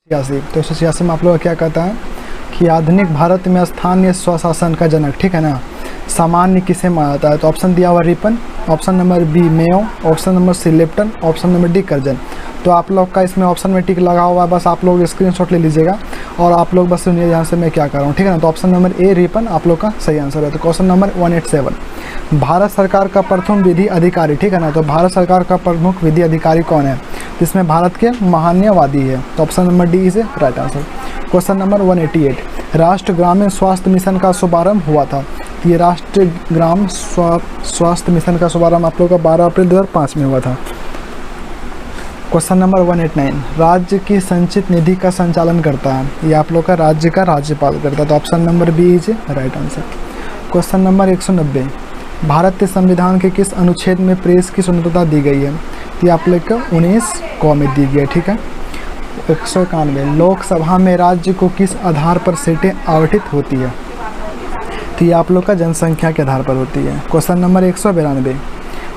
छियासी। तो 186 में आप लोग का क्या कहता है कि आधुनिक भारत में स्थानीय स्वशासन का जनक, ठीक है ना, सामान्य किसे माना जाता है? तो ऑप्शन दिया हुआ Ripon, option number B Mayo, option number C Lytton, option number D Curzon. तो आप लोग का इसमें ऑप्शन में टिक लगा हुआ है, बस आप लोग स्क्रीनशॉट ले लीजिएगा और आप लोग बस सुनिए यहाँ से मैं क्या कर रहा हूँ, ठीक है ना। तो ऑप्शन नंबर ए रिपन आप लोग का सही आंसर है। तो क्वेश्चन नंबर 187, भारत सरकार का प्रथम विधि अधिकारी, ठीक है ना, तो भारत सरकार का प्रमुख विधि अधिकारी कौन है? जिसमें भारत के महान्यवादी है। तो option number D is right answer. Question number 188, राष्ट्रीय ग्रामीण स्वास्थ्य मिशन का शुभारंभ हुआ था। ये राष्ट्रीय ग्राम स्वास्थ्य मिशन का शुभारंभ आप लोग का 12 अप्रैल 2005 में हुआ था। क्वेश्चन नंबर 189, राज्य की संचित निधि का संचालन करता है। ये आप लोग का राज्य का राज्यपाल करता है। तो option number B is right answer. Question number 190, भारत के संविधान के किस अनुच्छेद में प्रेस की स्वतंत्रता दी गई है? ये आप लोग का 19 क में दी गई है, ठीक है। 191, लोकसभा में राज्य को किस आधार पर सीटें आवंटित होती है? तो ये आप लोग का जनसंख्या के आधार पर होती है। क्वेश्चन नंबर 192,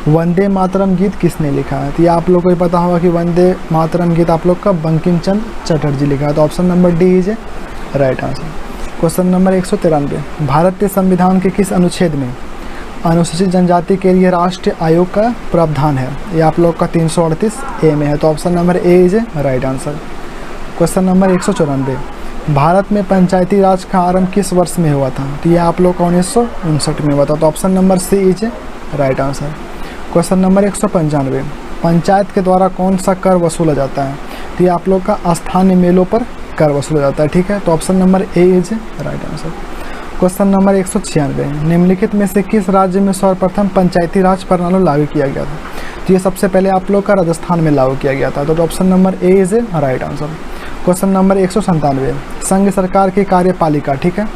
वंदे मातरम गीत किसने लिखा है? तो ये आप लोग को पता होगा कि वंदे मातरम गीत आप लोग का बंकिम चंद्र चटर्जी लिखा है। तो option number D is right answer. Question number 193, Bharat के संविधान के किस अनुच्छेद में अनुसूचित जनजाति के लिए राष्ट्रीय आयोग का प्रावधान है? ये आप लोग का 338 ए में है। तो option number A is right answer. Question number 194, Bharat में पंचायती राज का आरंभ किस वर्ष में हुआ था? तो ये आप लोग का 1959 में हुआ था। तो option number C is right answer. Question number 195, panchayat के द्वारा कौन सा कर वसूला जाता है? तो ये आप लोग का स्थानीय मेलों पर कर वसूला जाता है, ठीक है। तो option number A is right answer. Question number 196, निम्नलिखित में से किस राज्य में सर्वप्रथम पंचायती राज प्रणाली लागू किया गया था? तो ये सबसे पहले आप लोग का राजस्थान में लागू किया गया था। तो option number A is right answer. Question number 197, संघ सरकार की कार्यपालिका, ठीक है,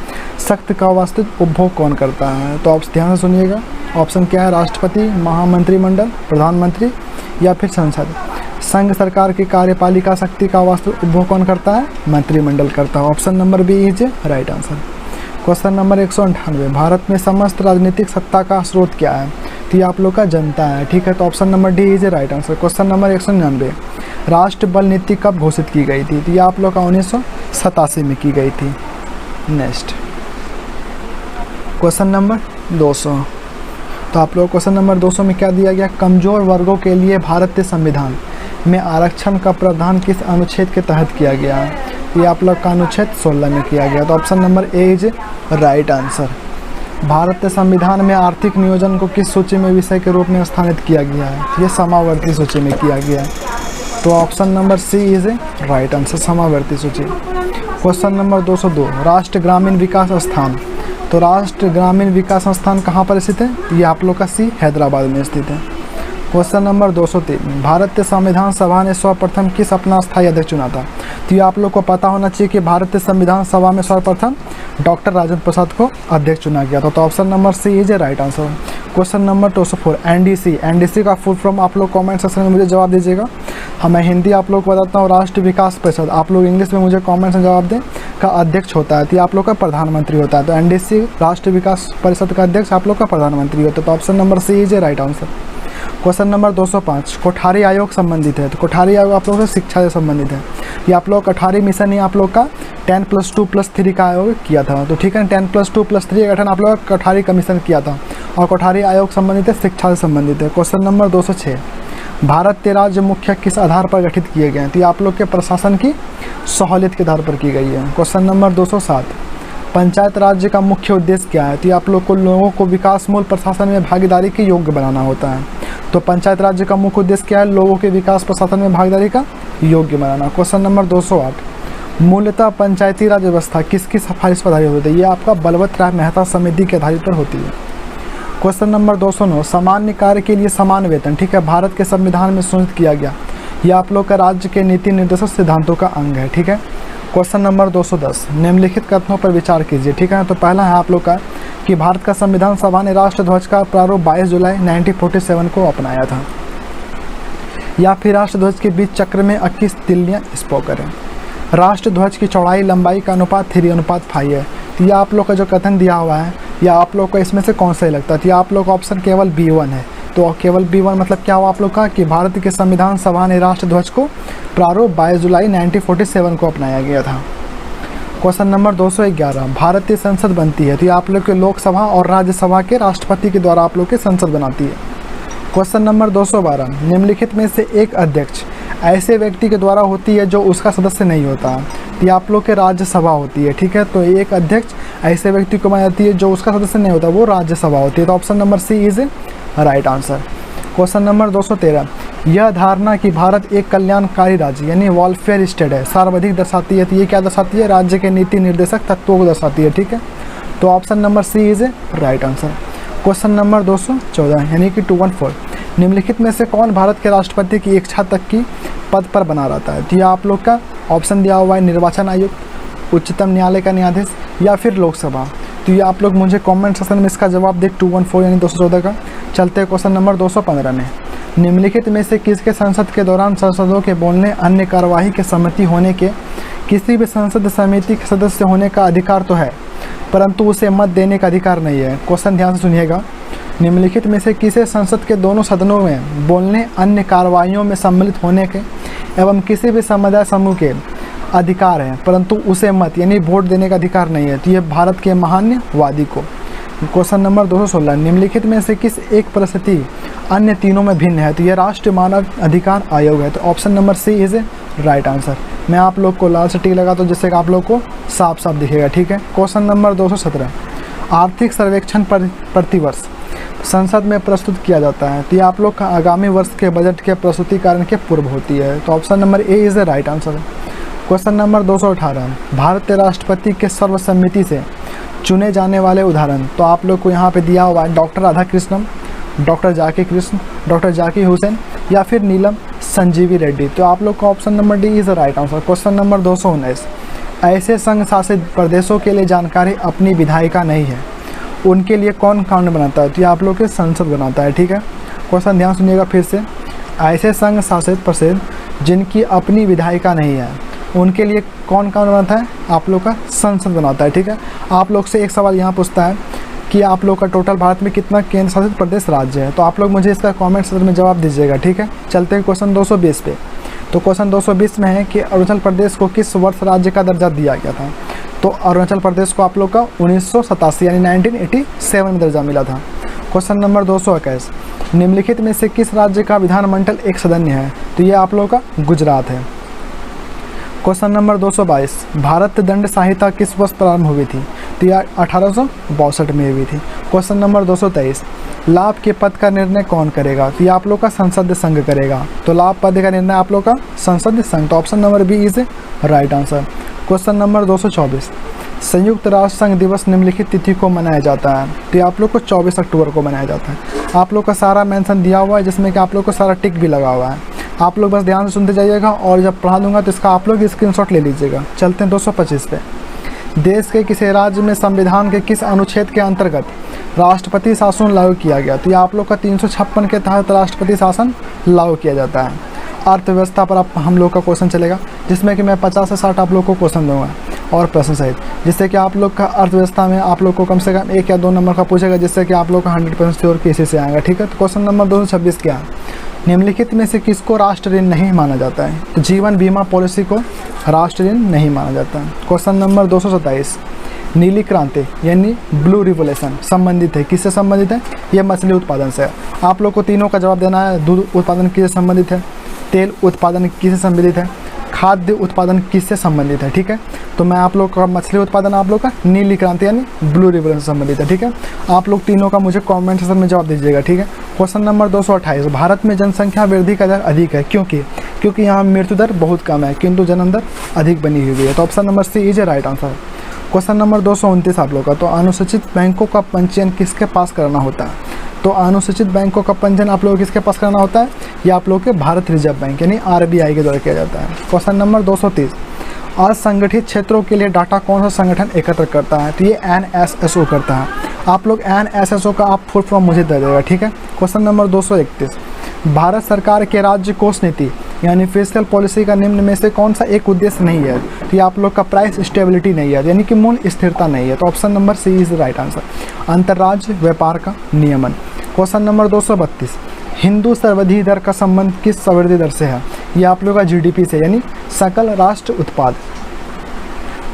शक्ति का वास्तविक उपभोग कौन करता है? तो आप ध्यान से सुनिएगा, ऑप्शन क्या है? राष्ट्रपति, महामंत्रिमंडल, प्रधानमंत्री या फिर संसद। संघ सरकार की कार्यपालिका शक्ति का वास्तविक उपभोग कौन करता है? मंत्रिमंडल करता है। Option number B is right answer. Question number 198, भारत में समस्त राजनीतिक सत्ता का स्रोत क्या है? तो ये आप लोग का जनता है, ठीक है। तो option number D is right answer. Question number 199, राष्ट्र बल नीति कब घोषित की गई थी? तो ये आप लोग का 1987 में की गई थी। नेक्स्ट क्वेश्चन नंबर 200, तो आप लोग क्वेश्चन नंबर 200 में क्या दिया गया? कमजोर वर्गों के लिए भारतीय संविधान में आरक्षण का प्रावधान किस अनुच्छेद के तहत किया गया है? ये आप लोग का अनुच्छेद 16 में किया गया। तो option number A is right answer. भारतीय संविधान में आर्थिक नियोजन को किस सूची में विषय के रूप में स्थानित किया गया है? ये समावर्ती सूची में किया गया है। तो option number C is right answer, समावर्ती सूची। क्वेश्चन नंबर 202, राष्ट्रीय ग्रामीण विकास संस्थान, तो राष्ट्रीय ग्रामीण विकास संस्थान कहाँ पर स्थित है? ये आप लोग का सी हैदराबाद में स्थित है। क्वेश्चन नंबर 203, भारतीय संविधान सभा ने सर्वप्रथम किस अपना स्थायी अध्यक्ष चुना था? तो ये आप लोग को पता होना चाहिए कि भारतीय संविधान सभा में सर्वप्रथम डॉक्टर राजेंद्र प्रसाद को अध्यक्ष चुना गया था। तो option number C is right answer. Question number 204, NDC का फुल फॉर्म आप लोग कमेंट सेक्शन में मुझे जवाब दीजिएगा। मैं हिंदी आप लोग को बताता हूँ, राष्ट्रीय विकास परिषद, आप लोग इंग्लिश में मुझे कमेंट में जवाब दें, का अध्यक्ष होता है। तो ये आप लोग का प्रधानमंत्री होता है। तो एनडीसी राष्ट्रीय विकास परिषद का अध्यक्ष आप लोग का प्रधानमंत्री होता है। तो option number C is right answer. Question number 205, Kothari आयोग संबंधित है। तो कोठारी आयोग आप लोग से शिक्षा से संबंधित है। ये आप लोग कोठारी मिशन ही आप लोग का 10+2+3 का आयोग किया था। तो ठीक है, 10+2+3 का गठन आप लोग कोठारी कमीशन किया था और कोठारी आयोग संबंधित है, शिक्षा से संबंधित है। क्वेश्चन नंबर 206, भारत के राज्य मुख्य किस आधार पर गठित किए गए हैं? तो ये आप लोग के प्रशासन की सहूलियत के आधार पर की गई है। क्वेश्चन नंबर 207, पंचायत राज्य का मुख्य उद्देश्य क्या है? तो ये आप लोग को लोगों को विकास मूल प्रशासन में भागीदारी के योग्य बनाना होता है। तो पंचायत राज्य का मुख्य उद्देश्य क्या है? लोगों के विकास प्रशासन में भागीदारी का योग्य बनाना। क्वेश्चन नंबर 208, मूलतः पंचायती राज व्यवस्था किसकी सिफारिश पर आधारित होती है? ये आपका बलवंत राय मेहता समिति के आधारित पर होती है। क्वेश्चन नंबर 209, सामान्य कार्य के लिए समान वेतन, ठीक है, भारत के संविधान में सुनिश्चित किया गया। यह आप लोग का राज्य के नीति निर्देशक सिद्धांतों का अंग है, ठीक है। क्वेश्चन नंबर 210, निम्नलिखित कथनों पर विचार कीजिए, ठीक है। तो पहला है आप लोग का कि भारत का संविधान सभा ने राष्ट्र ध्वज का प्रारूप 22 जुलाई 1947 को अपनाया था, या फिर राष्ट्र ध्वज के बीच चक्र में 21 तिल्लियाँ स्पोक करें। राष्ट्र ध्वज की चौड़ाई लंबाई का अनुपात 3:5 है। तो यह आप लोग का जो कथन दिया हुआ है, या आप लोग को इसमें से कौन सा ही लगता है? तो यह आप लोग का ऑप्शन केवल B1 है तो केवल B1 मतलब क्या हुआ आप लोग का कि भारत के संविधान सभा ने राष्ट्रध्वज को प्रारूप 22 जुलाई 1947 को अपनाया गया था। क्वेश्चन नंबर 211, भारतीय संसद बनती है तो ये आप लोग के लोकसभा और राज्यसभा के राष्ट्रपति के द्वारा आप लोग की संसद बनाती है। क्वेश्चन नंबर 212, निम्नलिखित में से एक अध्यक्ष ऐसे व्यक्ति के द्वारा होती है जो उसका सदस्य नहीं होता, तो ये आप लोग के राज्यसभा होती है, ठीक है। तो एक अध्यक्ष ऐसे व्यक्ति को बनाई जाती है जो उसका सदस्य नहीं होता, वो राज्यसभा होती है। तो option number C is right answer. Question number 213, यह धारणा कि भारत एक कल्याणकारी राज्य यानी वेलफेयर स्टेट है सर्वाधिक दर्शाती है, तो ये क्या दर्शाती है? राज्य के नीति निर्देशक तत्वों को दर्शाती है, ठीक है। तो option number C is right answer. Question number 214 यानी कि 214, निम्नलिखित में से कौन भारत के राष्ट्रपति की इच्छा तक की पद पर बना रहता है? तो ये आप लोग का ऑप्शन दिया हुआ है निर्वाचन आयोग, उच्चतम न्यायालय का न्यायाधीश या फिर लोकसभा। तो ये आप लोग मुझे कमेंट सेक्शन में इसका जवाब दें 214 यानी 214 का। चलते हैं क्वेश्चन नंबर 215 में, निम्नलिखित में से किसके संसद के दौरान सांसदों के बोलने अन्य कार्यवाही के सम्मति होने के किसी भी संसद समिति के सदस्य होने का अधिकार तो है परंतु उसे मत देने का अधिकार नहीं है? क्वेश्चन ध्यान से सुनिएगा, निम्नलिखित में से किसे संसद के दोनों सदनों में बोलने अन्य कार्रवाइयों में सम्मिलित होने के एवं किसी भी समुदाय समूह के अधिकार है परंतु उसे मत यानी वोट देने का अधिकार नहीं है? तो ये भारत के महान्यवादी को। क्वेश्चन नंबर 216, निम्नलिखित में से किस एक परिस्थिति अन्य तीनों में भिन्न है? तो ये राष्ट्रीय मानव अधिकार आयोग है। तो option number C is right answer. मैं आप लोग को लाल से टिक लगाता हूँ जिससे कि आप लोग को साफ साफ दिखेगा, ठीक है। क्वेश्चन नंबर 217, आर्थिक सर्वेक्षण प्रतिवर्ष संसद में प्रस्तुत किया जाता है, तो ये आप लोग का आगामी वर्ष के बजट के प्रस्तुतिकरण के पूर्व होती है। तो option number A is the right answer. Question number 218, भारतीय राष्ट्रपति के सर्वसम्मति से चुने जाने वाले उदाहरण, तो आप लोग को यहाँ पे दिया हुआ है doctor Radhakrishnan, doctor Zakir Krishna, doctor Zakir Hussain या फिर नीलम संजीवी रेड्डी। तो आप लोग का option number D is the right answer. Question number 219, ऐसे संघ शासित प्रदेशों के लिए जानकारी अपनी विधायिका नहीं है, उनके लिए कौन कानून बनाता है? तो ये आप लोग के संसद बनाता है, ठीक है। क्वेश्चन ध्यान सुनिएगा फिर से, ऐसे संघ शासित प्रदेश जिनकी अपनी विधायिका नहीं है उनके लिए कौन कानून बनाता है? आप लोग का संसद बनाता है, ठीक है। आप लोग से एक सवाल यहाँ पूछता है कि आप लोग का टोटल भारत में कितना केंद्र शासित प्रदेश राज्य है? तो आप लोग मुझे इसका कमेंट सेक्शन में जवाब दीजिएगा, ठीक है। चलते हैं क्वेश्चन 220 पे। तो क्वेश्चन 220 में है कि अरुणाचल प्रदेश को किस वर्ष राज्य का दर्जा दिया गया था? तो अरुणाचल प्रदेश को आप लोग का 1987 यानी 1987 में दर्जा मिला था। क्वेश्चन नंबर 221, निम्नलिखित में से किस राज्य का विधानमंडल एक सदस्य है? तो ये आप लोग का गुजरात है। क्वेश्चन नंबर 222, भारत दंड संहिता किस वर्ष प्रारंभ हुई थी? तो यह 1862 में हुई थी। क्वेश्चन नंबर 223, लाभ के पद का निर्णय कौन करेगा? तो ये आप लोग का संसदीय संघ करेगा। तो लाभ पद का निर्णय आप लोग का संसदीय संघ। तो option number B is right answer. Question number 224, संयुक्त राष्ट्र संघ दिवस निम्नलिखित तिथि को मनाया जाता है? तो ये आप लोग को 24 अक्टूबर को मनाया जाता है। आप लोग का सारा मेंशन दिया हुआ है जिसमें कि आप लोग को सारा टिक भी लगा हुआ है। आप लोग बस ध्यान से सुनते जाइएगा और जब पढ़ा दूंगा तो इसका आप लोग स्क्रीनशॉट ले लीजिएगा। चलते हैं 225 पे, देश के किसी राज्य में संविधान के किस अनुच्छेद के अंतर्गत राष्ट्रपति शासन लागू किया गया? तो ये आप लोग का 356 के तहत राष्ट्रपति शासन लागू किया जाता है। अर्थव्यवस्था पर हम लोग का क्वेश्चन चलेगा जिसमें कि मैं 50 से 60 आप लोग को क्वेश्चन दूंगा और प्रश्न सहित, जिससे कि आप लोग का अर्थव्यवस्था में आप लोग को कम से कम 1 या 2 नंबर का पूछेगा जिससे कि आप लोग का 100% श्योर कि इसी से आएगा, ठीक है। तो क्वेश्चन नंबर 226 क्या है? निम्नलिखित में से किसको राष्ट्र ऋण नहीं माना जाता है? तो जीवन बीमा पॉलिसी को राष्ट्र ऋण नहीं माना जाता है। क्वेश्चन नंबर 227, नीली क्रांति यानी ब्लू रिवोल्यूशन संबंधित है, किससे संबंधित है? ये मछली उत्पादन से। आप लोग को तीनों का जवाब देना है। दूध उत्पादन किससे संबंधित है? तेल उत्पादन किससे संबंधित है? खाद्य उत्पादन किससे संबंधित है? ठीक है, तो मैं आप लोग का मछली उत्पादन आप लोग का नीली क्रांति यानी ब्लू रिवोल्यूशन से संबंधित है। ठीक है, आप लोग तीनों का मुझे कमेंट सेक्शन में जवाब दीजिएगा। ठीक है, क्वेश्चन नंबर 228, भारत में जनसंख्या वृद्धि का दर अधिक है क्योंकि यहाँ मृत्यु दर बहुत कम है किंतु जन्म दर अधिक बनी हुई है। तो option number C is right answer. Question number 229 आप लोग का, तो अनुसूचित बैंकों का पंजीयन किसके पास करना होता है? तो अनुसूचित बैंकों का पंजीयन आप लोगों को किसके पास करना होता है? ये आप लोग के भारत रिजर्व बैंक यानी RBI के द्वारा किया जाता है। क्वेश्चन नंबर 230, असंगठित क्षेत्रों के लिए डाटा कौन सा संगठन एकत्र करता है? तो ये NSSO करता है। आप लोग NSSO का आप फुल फॉर्म मुझे दे देगा। ठीक है, क्वेश्चन नंबर 231, भारत सरकार के राज्य कोष नीति यानी फिस्कल पॉलिसी का निम्न में से कौन सा एक उद्देश्य नहीं है? तो ये आप लोग का प्राइस स्टेबिलिटी नहीं है यानी कि मूल्य स्थिरता नहीं है। तो option number C is right answer. अंतर्राज्य व्यापार का नियमन, क्वेश्चन नंबर 232, हिंदू सर्ववृद्धि दर का संबंध किस सर्ववृद्धि दर से है? ये आप लोग का जीडीपी से, यानी सकल राष्ट्र उत्पाद।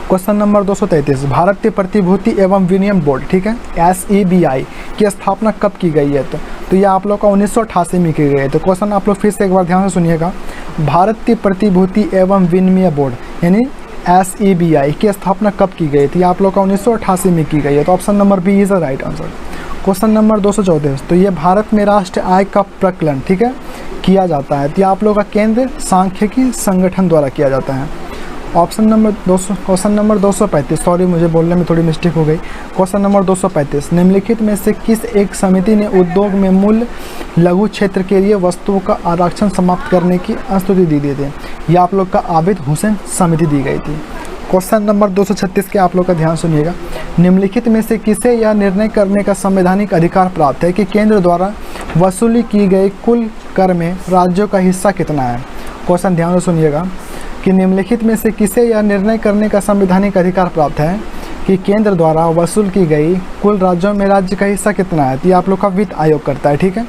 क्वेश्चन नंबर 233, भारतीय प्रतिभूति एवं विनिमय बोर्ड, ठीक है, SEBI की स्थापना कब की गई है? तो ये आप लोग का 1988 में की गई है। तो क्वेश्चन आप लोग फिर से एक बार ध्यान से सुनिएगा, भारतीय प्रतिभूति एवं विनिमय बोर्ड यानी SEBI की स्थापना कब की गई थी? आप लोग का 1988 में की गई है। तो option number B is the right answer. Question number 234, तो ये भारत में राष्ट्रीय आय का प्रकलन, ठीक है, किया जाता है। तो ये आप लोग का केंद्र सांख्यिकी संगठन द्वारा किया जाता है। क्वेश्चन नंबर 235, सॉरी मुझे बोलने में थोड़ी मिस्टेक हो गई। क्वेश्चन नंबर 235, निम्नलिखित में से किस एक समिति ने उद्योग में मूल्य लघु क्षेत्र के लिए वस्तुओं का आरक्षण समाप्त करने की अनुमति दी थी? ये आप लोग का आबिद हुसैन समिति दी गई थी। क्वेश्चन नंबर 236 के आप लोग का ध्यान सुनिएगा, निम्नलिखित में से किसे यह निर्णय करने का संवैधानिक अधिकार प्राप्त है कि केंद्र द्वारा वसूली की गई कुल कर में राज्यों का हिस्सा कितना है? क्वेश्चन ध्यान से सुनिएगा कि निम्नलिखित में से किसे यह निर्णय करने का संवैधानिक अधिकार प्राप्त है कि केंद्र द्वारा वसूल की गई कुल राज्यों में राज्य का हिस्सा कितना है? तो ये आप लोग का वित्त आयोग करता है, ठीक है।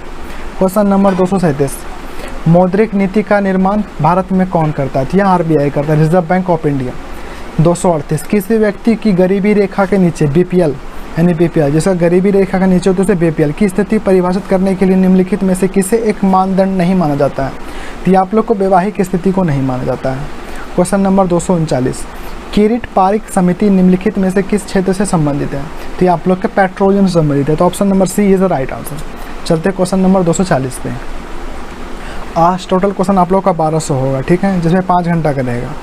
क्वेश्चन नंबर 237, मौद्रिक नीति का निर्माण भारत में कौन करता है? तो यह RBI करता है, रिजर्व बैंक ऑफ इंडिया। 238, किसी व्यक्ति की गरीबी रेखा के नीचे BPL यानी BPL, जिसका गरीबी रेखा के नीचे होता है उसे BPL की स्थिति परिभाषित करने के लिए निम्नलिखित में से किसे एक मानदंड नहीं माना जाता है? तो ये आप लोग को वैवाहिक स्थिति को नहीं माना जाता है। क्वेश्चन नंबर 239, किरीट पारिक समिति निम्नलिखित में से किस क्षेत्र से संबंधित है? तो ये आप लोग के पेट्रोलियम से संबंधित है। तो option number C is the right answer. चलते क्वेश्चन नंबर 240 पे। आज टोटल क्वेश्चन आप लोग का 1200 होगा, ठीक है, जिसमें 5 घंटा का रहेगा।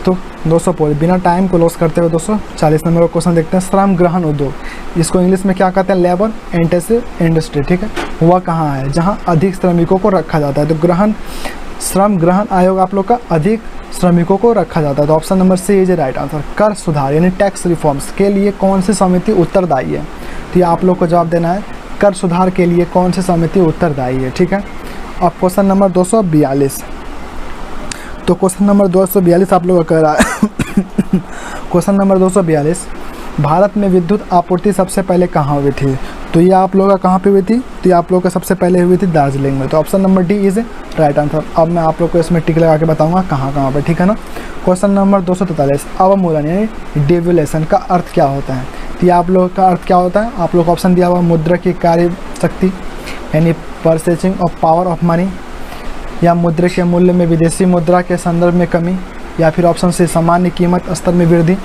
तो 200 पूरे बिना टाइम को लॉस करते हुए 240 नंबर का क्वेश्चन देखते हैं। श्रम ग्रहण उद्योग, इसको इंग्लिश में क्या कहते हैं? लेबर इंटेंसिव इंडस्ट्री, ठीक है। वह कहाँ है जहाँ अधिक श्रमिकों को रखा जाता है? तो श्रम ग्रहण आयोग आप लोग का अधिक श्रमिकों को रखा जाता है। तो option number C is right answer. कर सुधार यानी टैक्स रिफॉर्म्स के लिए कौन सी समिति उत्तरदायी है? तो ये आप लोग को जवाब देना है, कर सुधार के लिए कौन सी समिति उत्तरदायी है, ठीक है। अब क्वेश्चन नंबर 242, तो क्वेश्चन नंबर 242 आप लोग का कह रहा है क्वेश्चन नंबर 242, भारत में विद्युत आपूर्ति सबसे पहले कहाँ हुई थी? तो ये आप लोग का कहाँ पे हुई थी? तो ये आप लोग का सबसे पहले हुई थी दार्जिलिंग में। तो option number D is right answer. अब मैं आप लोग को इसमें टिक लगा के बताऊंगा कहाँ कहाँ पे, ठीक है ना। क्वेश्चन नंबर 243, अवमूल्यन यानी डिवैल्यूएशन का अर्थ क्या होता है? तो ये आप लोग का अर्थ क्या होता है? आप लोग को ऑप्शन दिया हुआ, मुद्रा की कार्य शक्ति यानी purchasing of power of money, या मुद्रा के मूल्य में विदेशी मुद्रा के संदर्भ में कमी, या फिर ऑप्शन सी सामान्य कीमत स्तर में वृद्धि,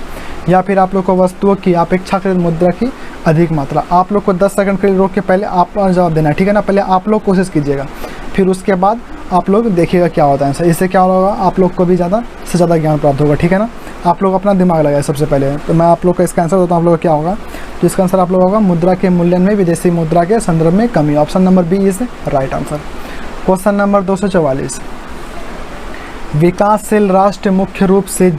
या फिर आप लोग को वस्तुओं की अपेक्षाकृत मुद्रा की अधिक मात्रा। आप लोग को 10 सेकंड के लिए रोक के पहले आप जवाब देना है, ठीक है ना। पहले आप लोग कोशिश कीजिएगा, फिर उसके बाद आप लोग देखिएगा क्या होता है। इससे क्या होगा, आप लोग को भी ज़्यादा से ज़्यादा ज्ञान प्राप्त होगा, ठीक है ना। आप लोग अपना दिमाग लगाए सबसे पहले। तो मैं आप लोग का इसका आंसर देता हूँ, आप लोग का क्या होगा। तो इसका आंसर आप लोग होगा मुद्रा के मूल्य में विदेशी मुद्रा के संदर्भ में कमी। Option number B is right answer. Question number 244, विकासशील राष्ट्र मुख्य रूप से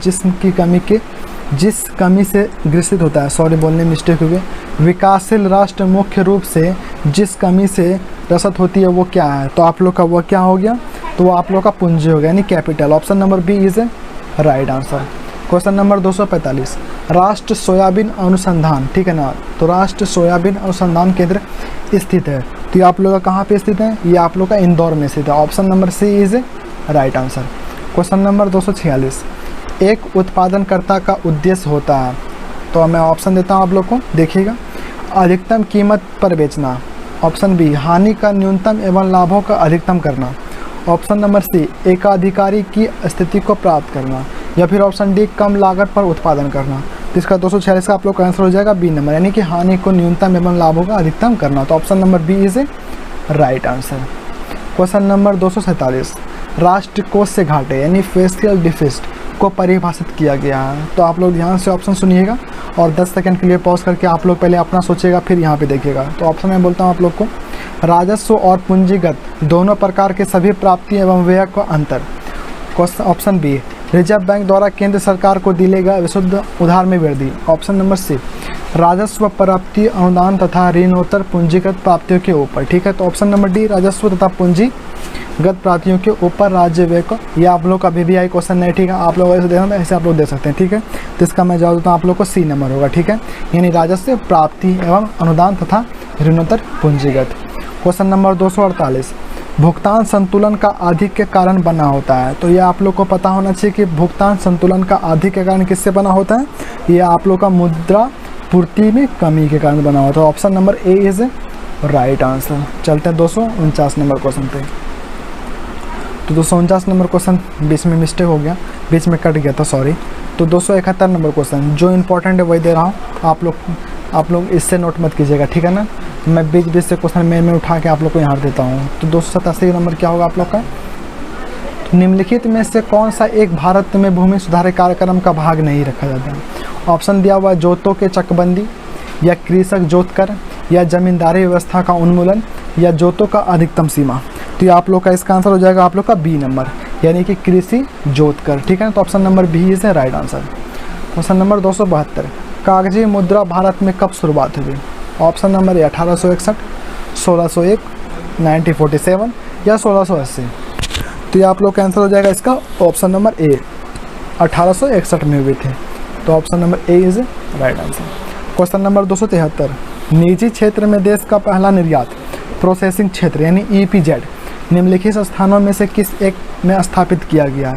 जिस कमी से ग्रसित होता है, सॉरी बोलने में मिस्टेक हो गई। विकासशील राष्ट्र मुख्य रूप से जिस कमी से ग्रसित होती है वो क्या है? तो आप लोग का वो क्या हो गया? तो वो आप लोग का पूंजी हो गया यानी capital. Option number B is right answer. Question number 245, राष्ट्र सोयाबीन अनुसंधान, ठीक है ना। तो राष्ट्र सोयाबीन अनुसंधान केंद्र स्थित है। तो ये आप लोग का कहाँ पे स्थित है? ये आप लोग का इंदौर में स्थित है। Option number C is right answer. Question number 246, एक उत्पादनकर्ता का उद्देश्य होता है। तो मैं ऑप्शन देता हूँ आप लोग को, देखिएगा। अधिकतम कीमत पर बेचना। ऑप्शन बी, हानि का न्यूनतम एवं लाभों का अधिकतम करना। ऑप्शन नंबर सी, एकाधिकारी की स्थिति को प्राप्त करना। या फिर ऑप्शन डी, कम लागत पर उत्पादन करना। तो इसका 246 का आप लोग का आंसर हो जाएगा बी नंबर, यानी कि हानि को न्यूनतम एवं लाभों का अधिकतम करना। तो option number B is right answer. Question number 247, राष्ट्रकोष से घाटे यानी फेस्टियल डिफिसिट को परिभाषित किया गया है। तो आप लोग ध्यान से ऑप्शन सुनिएगा और 10 सेकंड के लिए पॉज करके आप लोग पहले अपना सोचिएगा, फिर यहाँ पे देखिएगा। तो ऑप्शन में बोलता हूँ आप लोग को, राजस्व और पूंजीगत दोनों प्रकार के सभी प्राप्ति एवं व्यय का अंतर। ऑप्शन बी, रिजर्व बैंक द्वारा केंद्र सरकार को दिए गए विशुद्ध उधार में वृद्धि। ऑप्शन नंबर सी, राजस्व प्राप्ति अनुदान तथा ऋणोत्तर पूंजीगत प्राप्तियों के ऊपर, ठीक है। तो ऑप्शन नंबर डी, राजस्व तथा पूंजीगत प्राप्तियों के ऊपर राज्य व्यय को। यह आप लोग का VBI क्वेश्चन नहीं, ठीक है। आप लोग ऐसे देखना, ऐसे आप लोग दे सकते हैं, ठीक है। तो इसका मैं जवाब देता हूँ आप लोग को सी नंबर होगा, ठीक है। यानी राजस्व प्राप्ति एवं अनुदान तथा ऋणोत्तर पूंजीगत। क्वेश्चन नंबर 248, भुगतान संतुलन का अधिक के कारण बना होता है। तो ये आप लोग को पता होना चाहिए कि भुगतान संतुलन का अधिक के कारण किससे बना होता है, ये आप लोग का मुद्रा पूर्ति में कमी के कारण बना होता है। Option number A is right answer. चलते हैं 249 नंबर क्वेश्चन पे। तो 249 नंबर क्वेश्चन बीच में मिस्टेक हो गया, बीच में कट गया था, सॉरी। तो 271 नंबर क्वेश्चन जो इंपॉर्टेंट है वही दे रहा हूँ, आप लोग इससे नोट मत कीजिएगा, ठीक है ना। मैं बीच बीच से क्वेश्चन में उठा के आप लोग को यहाँ देता हूँ। तो 287 नंबर क्या होगा आप लोग का, तो निम्नलिखित में से कौन सा एक भारत में भूमि सुधार कार्यक्रम का भाग नहीं रखा जाता है। ऑप्शन दिया हुआ है जोतों के चकबंदी, या कृषक जोत कर, या जमींदारी व्यवस्था का उन्मूलन, या जोतों का अधिकतम सीमा। तो ये आप लोग का इसका आंसर हो जाएगा आप लोग का बी नंबर, यानी कि कृषि जोत कर, ठीक है। तो option number B is right answer. Question number 272, कागजी मुद्रा भारत में कब शुरुआत हुई। ऑप्शन नंबर ए 1861, 1601, 1947 या 1680। तो ये आप लोग का आंसर हो जाएगा इसका ऑप्शन नंबर ए, 1861 में हुए थे। तो option number A is right answer. Question number 273, निजी क्षेत्र में देश का पहला निर्यात प्रोसेसिंग क्षेत्र यानी EPZ निम्नलिखित स्थानों में से किस एक में स्थापित किया गया है।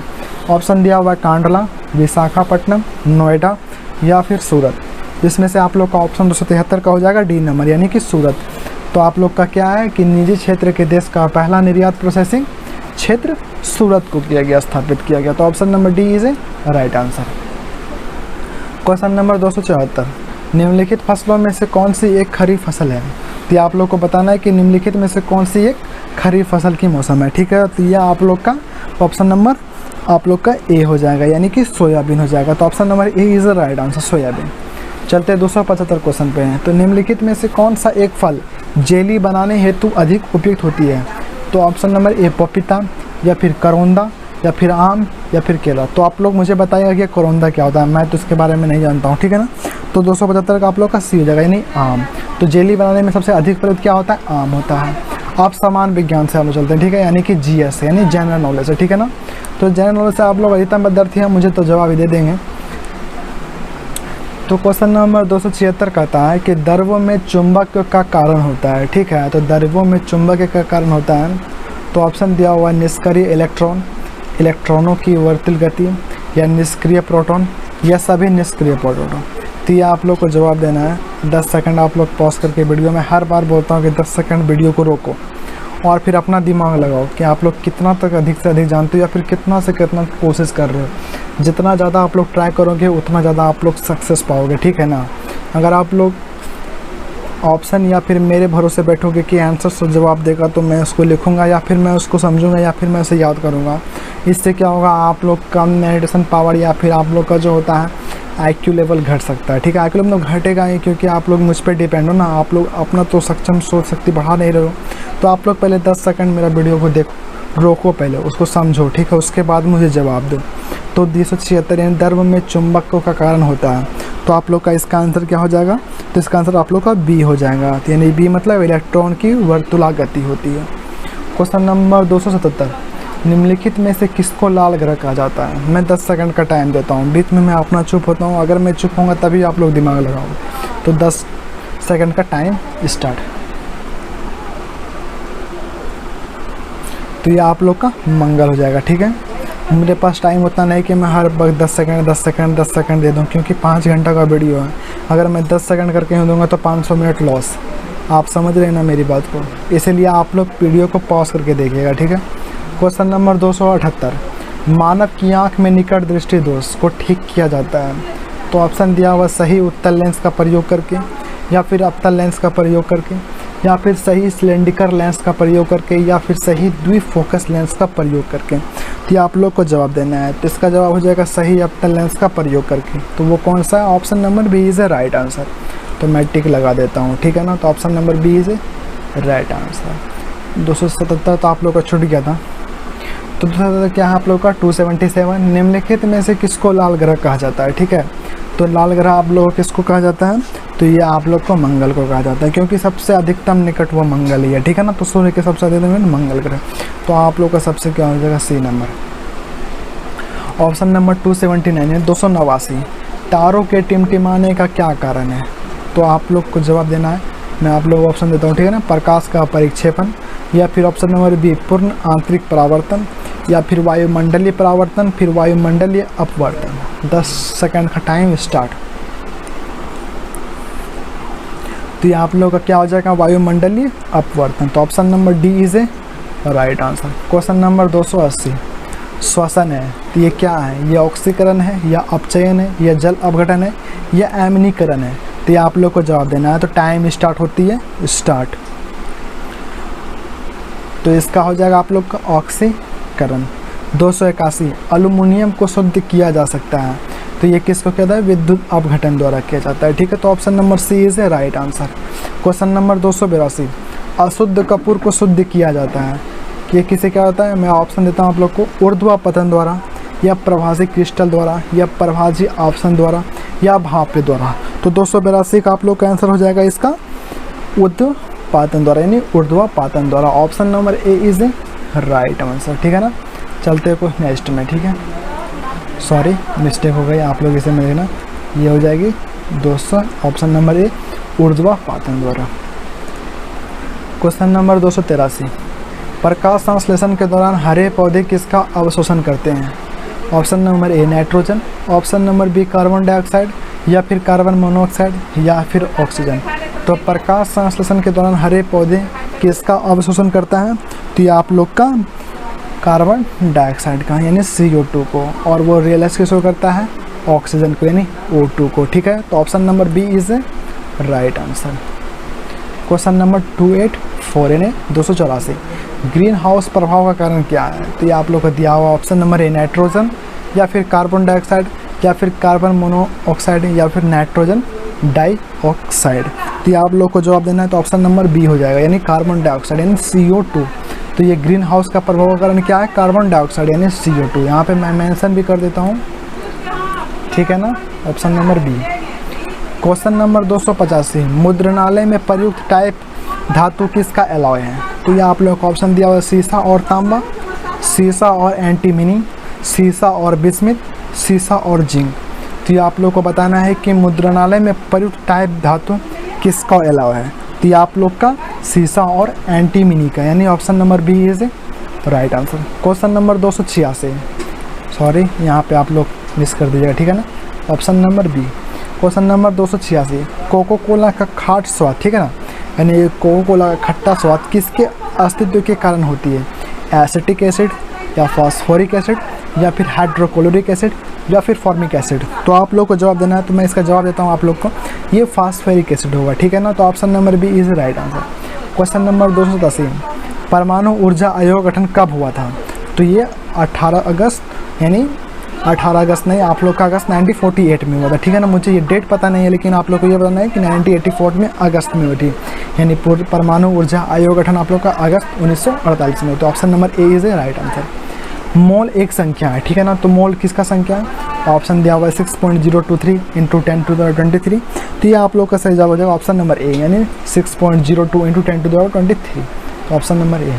ऑप्शन दिया हुआ है कांडला, विशाखापट्टनम, नोएडा या फिर सूरत। जिसमें से आप लोग का ऑप्शन 273 का हो जाएगा डी नंबर, यानी कि सूरत। तो आप लोग का क्या है कि निजी क्षेत्र के देश का पहला निर्यात प्रोसेसिंग क्षेत्र सूरत को किया गया, स्थापित किया गया। तो option number D is A right answer. Question number 274, निम्नलिखित फसलों में से कौन सी एक खरीफ फसल है। तो ये आप लोग को बताना है कि निम्नलिखित में से कौन सी एक खरीफ फसल की मौसम है, ठीक है। तो यह आप लोग का ऑप्शन नंबर आप लोग का ए हो जाएगा, यानी कि सोयाबीन हो जाएगा। तो option number A is the right answer, soybean. चलते 275 क्वेश्चन पे हैं। तो निम्नलिखित में से कौन सा एक फल जेली बनाने हेतु अधिक उपयुक्त होती है। तो ऑप्शन नंबर ए पपीता, या फिर करौंदा, या फिर आम, या फिर केला। तो आप लोग मुझे बताइएगा कि करौंदा क्या होता है, मैं तो इसके बारे में नहीं जानता हूँ, ठीक है ना। तो 275 का आप लोग का सी हो जाएगा, यानी आम। तो जेली बनाने में सबसे अधिक प्रयुक्त क्या होता है, आम होता है। आप समान विज्ञान से आप लोग चलते हैं, ठीक है, यानी कि GS यानी जनरल नॉलेज है, ठीक है ना। तो जनरल नॉलेज से आप लोग अधिकतम विद्यार्थी हैं, मुझे तो जवाब ही दे देंगे। तो क्वेश्चन नंबर 276 कहता है कि द्रव्यों में चुंबक का कारण होता है, ठीक है। तो द्रव्यों में चुंबक का कारण होता है। तो ऑप्शन दिया हुआ है निष्क्रिय इलेक्ट्रॉन, इलेक्ट्रॉनों की वर्तिल गति, या निष्क्रिय प्रोटॉन, या सभी निष्क्रिय प्रोटॉन। तो ये आप लोग को जवाब देना है। 10 सेकंड आप लोग पॉज करके वीडियो में हर बार बोलता हूँ कि 10 सेकंड वीडियो को रोको और फिर अपना दिमाग लगाओ कि आप लोग कितना तक अधिक से अधिक जानते हो, या फिर कितना से कितना कोशिश कर रहे हो। जितना ज़्यादा आप लोग ट्राई करोगे उतना ज़्यादा आप लोग सक्सेस पाओगे, ठीक है ना। अगर आप लोग ऑप्शन या फिर मेरे भरोसे बैठोगे कि आंसर से जवाब देगा तो मैं उसको लिखूंगा, या फिर मैं उसको समझूंगा, या फिर मैं उसे याद करूंगा। इससे क्या होगा, आप लोग का मेडिटेशन पावर या फिर आप लोग का जो होता है IQ लेवल घट सकता है, ठीक है। IQ लेवल घटेगा ही क्योंकि आप लोग मुझ पर डिपेंड हो ना, आप लोग अपना तो सक्षम सोच शक्ति बढ़ा नहीं रहे हो। तो आप लोग पहले 10 सेकंड मेरा वीडियो को देखो, रोको, पहले उसको समझो, ठीक है, उसके बाद मुझे जवाब दो। तो 276 यानी द्रव्य में चुंबक का कारण होता है। तो आप लोग का इसका आंसर क्या हो जाएगा, तो इसका आंसर आप लोग का बी हो जाएगा, यानी बी मतलब इलेक्ट्रॉन की वर्तुला गति होती है। क्वेश्चन नंबर 277, निम्नलिखित में से किसको लाल ग्रह कहा जाता है। मैं 10 सेकंड का टाइम देता हूँ, बीच में मैं अपना चुप होता हूँ, अगर मैं चुप होऊंगा तभी आप लोग दिमाग लगाओगे। तो 10 सेकंड का टाइम स्टार्ट। तो ये आप लोग का मंगल हो जाएगा, ठीक है। मेरे पास टाइम उतना नहीं कि मैं हर वक्त 10 सेकंड दे दूं, क्योंकि 5 घंटा का वीडियो है। अगर मैं 10 सेकंड करके दूंगा तो 500 मिनट लॉस। आप समझ रहे हैं ना मेरी बात को, इसीलिए आप लोग वीडियो को पॉज करके देखिएगा, ठीक है। क्वेश्चन नंबर 278, मानव की आंख में निकट दृष्टि दोष को ठीक किया जाता है। तो ऑप्शन दिया हुआ सही उत्तल लेंस का प्रयोग करके, या फिर अवतल लेंस का प्रयोग करके, या फिर सही सिलेंडरिकल लेंस का प्रयोग करके, या फिर सही द्विफोकस लेंस का प्रयोग करके। तो आप लोग को जवाब देना है। तो इसका जवाब हो जाएगा सही अवतल लेंस का प्रयोग करके। तो वो कौन सा है, option number B is a right answer. तो मैं टिक लगा देता हूँ, ठीक है ना। तो option number B is a right answer. 277 तो आप लोग का छूट गया था। तो दूसरा क्या है आप लोग का 277, निम्नलिखित में से किसको लाल ग्रह कहा जाता है, ठीक है। तो लाल ग्रह आप लोगों को किसको कहा जाता है, तो ये आप लोग को मंगल को कहा जाता है, क्योंकि सबसे अधिकतम निकट वो मंगल ही है, ठीक है ना। तो सूर्य के सबसे अधिकतम मंगल ग्रह। तो आप लोग का सबसे क्या हो जाएगा, सी नंबर। ऑप्शन नंबर 279 है 289, तारों के टिमटिमाने का क्या कारण है। तो आप लोग को जवाब देना है मैं आप लोगों को ऑप्शन देता हूँ, ठीक है ना, प्रकाश का परिक्षेपण, या फिर ऑप्शन नंबर बी पूर्ण आंतरिक परावर्तन, या फिर वायुमंडलीय परावर्तन, फिर वायुमंडलीय अपवर्तन। 10 सेकंड का टाइम स्टार्ट। तो ये आप लोगों का क्या हो जाएगा, वायुमंडलीय अपवर्तन। तो option number D is A right answer. Question number 280, श्वसन है, तो ये क्या है, ये ऑक्सीकरण है, या अपचयन है, या जल अपघटन है, या आयनीकरण है। तो ये आप लोग को जवाब देना है। तो टाइम स्टार्ट होती है, स्टार्ट। तो इसका हो जाएगा आप लोग का ऑक्सीकरण। 281, एल्युमिनियम को शुद्ध किया जा सकता है, तो ये किसको कहता है, विद्युत अपघटन द्वारा किया जाता है, ठीक है। तो option number C is A right answer. Question number 282, अशुद्ध कपूर को शुद्ध किया जाता है, ये किसे क्या होता है, मैं ऑप्शन देता हूँ आप लोग को, ऊर्ध्वापतन द्वारा, या प्रभासी क्रिस्टल द्वारा, या प्रभासी आपसन द्वारा, या भाप के द्वारा। तो 282 का आप लोग का आंसर हो जाएगा इसका ऊर्ध्वापातन द्वारा, यानी ऊर्ध्वापातन द्वारा। Option number A is A right answer, ठीक है ना। चलते को नेक्स्ट में, ठीक है, सॉरी मिस्टेक हो गई, आप लोग इसे में लेना, ये हो जाएगी 200, ऑप्शन नंबर ए ऊर्ध्वापातन द्वारा। क्वेश्चन नंबर 283, प्रकाश संश्लेषण के दौरान हरे पौधे किसका अवशोषण करते हैं। Option number A nitrogen, option number B carbon dioxide, या फिर कार्बन मोनोऑक्साइड, या फिर ऑक्सीजन। तो प्रकाश संश्लेषण के दौरान हरे पौधे किसका अवशोषण करता है, तो ये आप लोग का कार्बन डाइऑक्साइड का, यानी CO2 को, और वो रियलाइज किसको करता है, ऑक्सीजन को, यानी O2 को, ठीक है। तो option number B is A right answer. Question number 284 यानी 284, ग्रीन हाउस प्रभाव का कारण क्या है। तो ये आप लोग को दिया हुआ ऑप्शन नंबर ए नाइट्रोजन, या फिर कार्बन डाइऑक्साइड, या फिर कार्बन मोनोऑक्साइड, या फिर नाइट्रोजन डाइऑक्साइड। तो ये आप लोग को जवाब देना है। तो ऑप्शन नंबर बी हो जाएगा, यानी कार्बन डाइऑक्साइड, यानी CO2। तो ये ग्रीन हाउस का प्रभाव का कारण क्या है, कार्बन डाइऑक्साइड यानी CO2। यहाँ पे मैं मेंशन भी कर देता हूँ, ठीक है ना, option number B. Question number 285, मुद्रणालय में प्रयुक्त टाइप धातु किसका एलॉय है। तो ये आप लोगों को ऑप्शन दिया हुआ है, सीसा और तांबा, सीसा और एंटीमनी, सीसा और बिस्मिथ, सीसा और जिंक। तो ये आप लोग को बताना है कि मुद्रणालय में प्रयुक्त टाइप धातु किसका एलॉय है। तो ये आप लोग का सीसा और एंटीमनी का, यानी option number B is right answer. Question number 286, sorry यहाँ पे आप लोग मिस कर दीजिएगा, ठीक है ना, option number B. Question number 286, Coca Cola का खाट स्वाद, ठीक है ना, यानी कोको कोला का खट्टा स्वाद किसके अस्तित्व के कारण होती है, एसिटिक एसिड, या फास्फोरिक एसिड, या फिर हाइड्रोक्लोरिक एसिड, या फिर फॉर्मिक एसिड। तो आप लोग को जवाब देना है। तो मैं इसका जवाब देता हूँ आप लोग को, ये फास्फोरिक एसिड होगा, ठीक है ना। तो option number B is right answer. Question number 283, परमाणु ऊर्जा आयोग गठन कब हुआ था। तो ये 18 अगस्त, यानी 18 अगस्त नहीं, आप लोग का अगस्त 1948 में हुआ था, ठीक है ना। मुझे ये डेट पता नहीं है, लेकिन आप लोग को ये बताना है कि 1984 में अगस्त में हुई थी, यानी परमाणु ऊर्जा आयोग गठन आप लोग का अगस्त 1948 में। तो option number A is A right answer. मोल एक संख्या है, ठीक है ना। तो मोल किसका संख्या है, ऑप्शन दिया हुआ है 6.023 × 10⁻23। तो ये आप लोग का सही जवाब हो जाएगा ऑप्शन नंबर ए, यानी 6.02 × 10⁻23। तो ऑप्शन नंबर ए।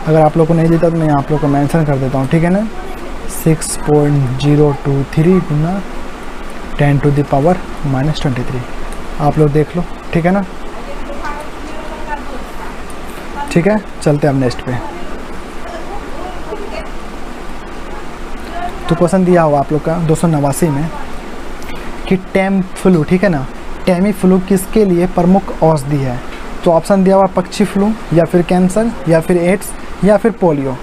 अगर आप लोग को नहीं देता तो मैं आप लोग को मेंशन कर देता हूँ, ठीक है ना, 6.023 × 10⁻23। आप लोग देख लो, ठीक है ना। ठीक है, चलते हैं अब नेक्स्ट पे। तो क्वेश्चन दिया हुआ आप लोग का 289 में कि टेमीफ्लू, ठीक है ना, टेमीफ्लू किसके लिए प्रमुख औषधि है। तो ऑप्शन दिया हुआ पक्षी फ्लू, या फिर कैंसर, या फिर एड्स, या फिर पोलियो।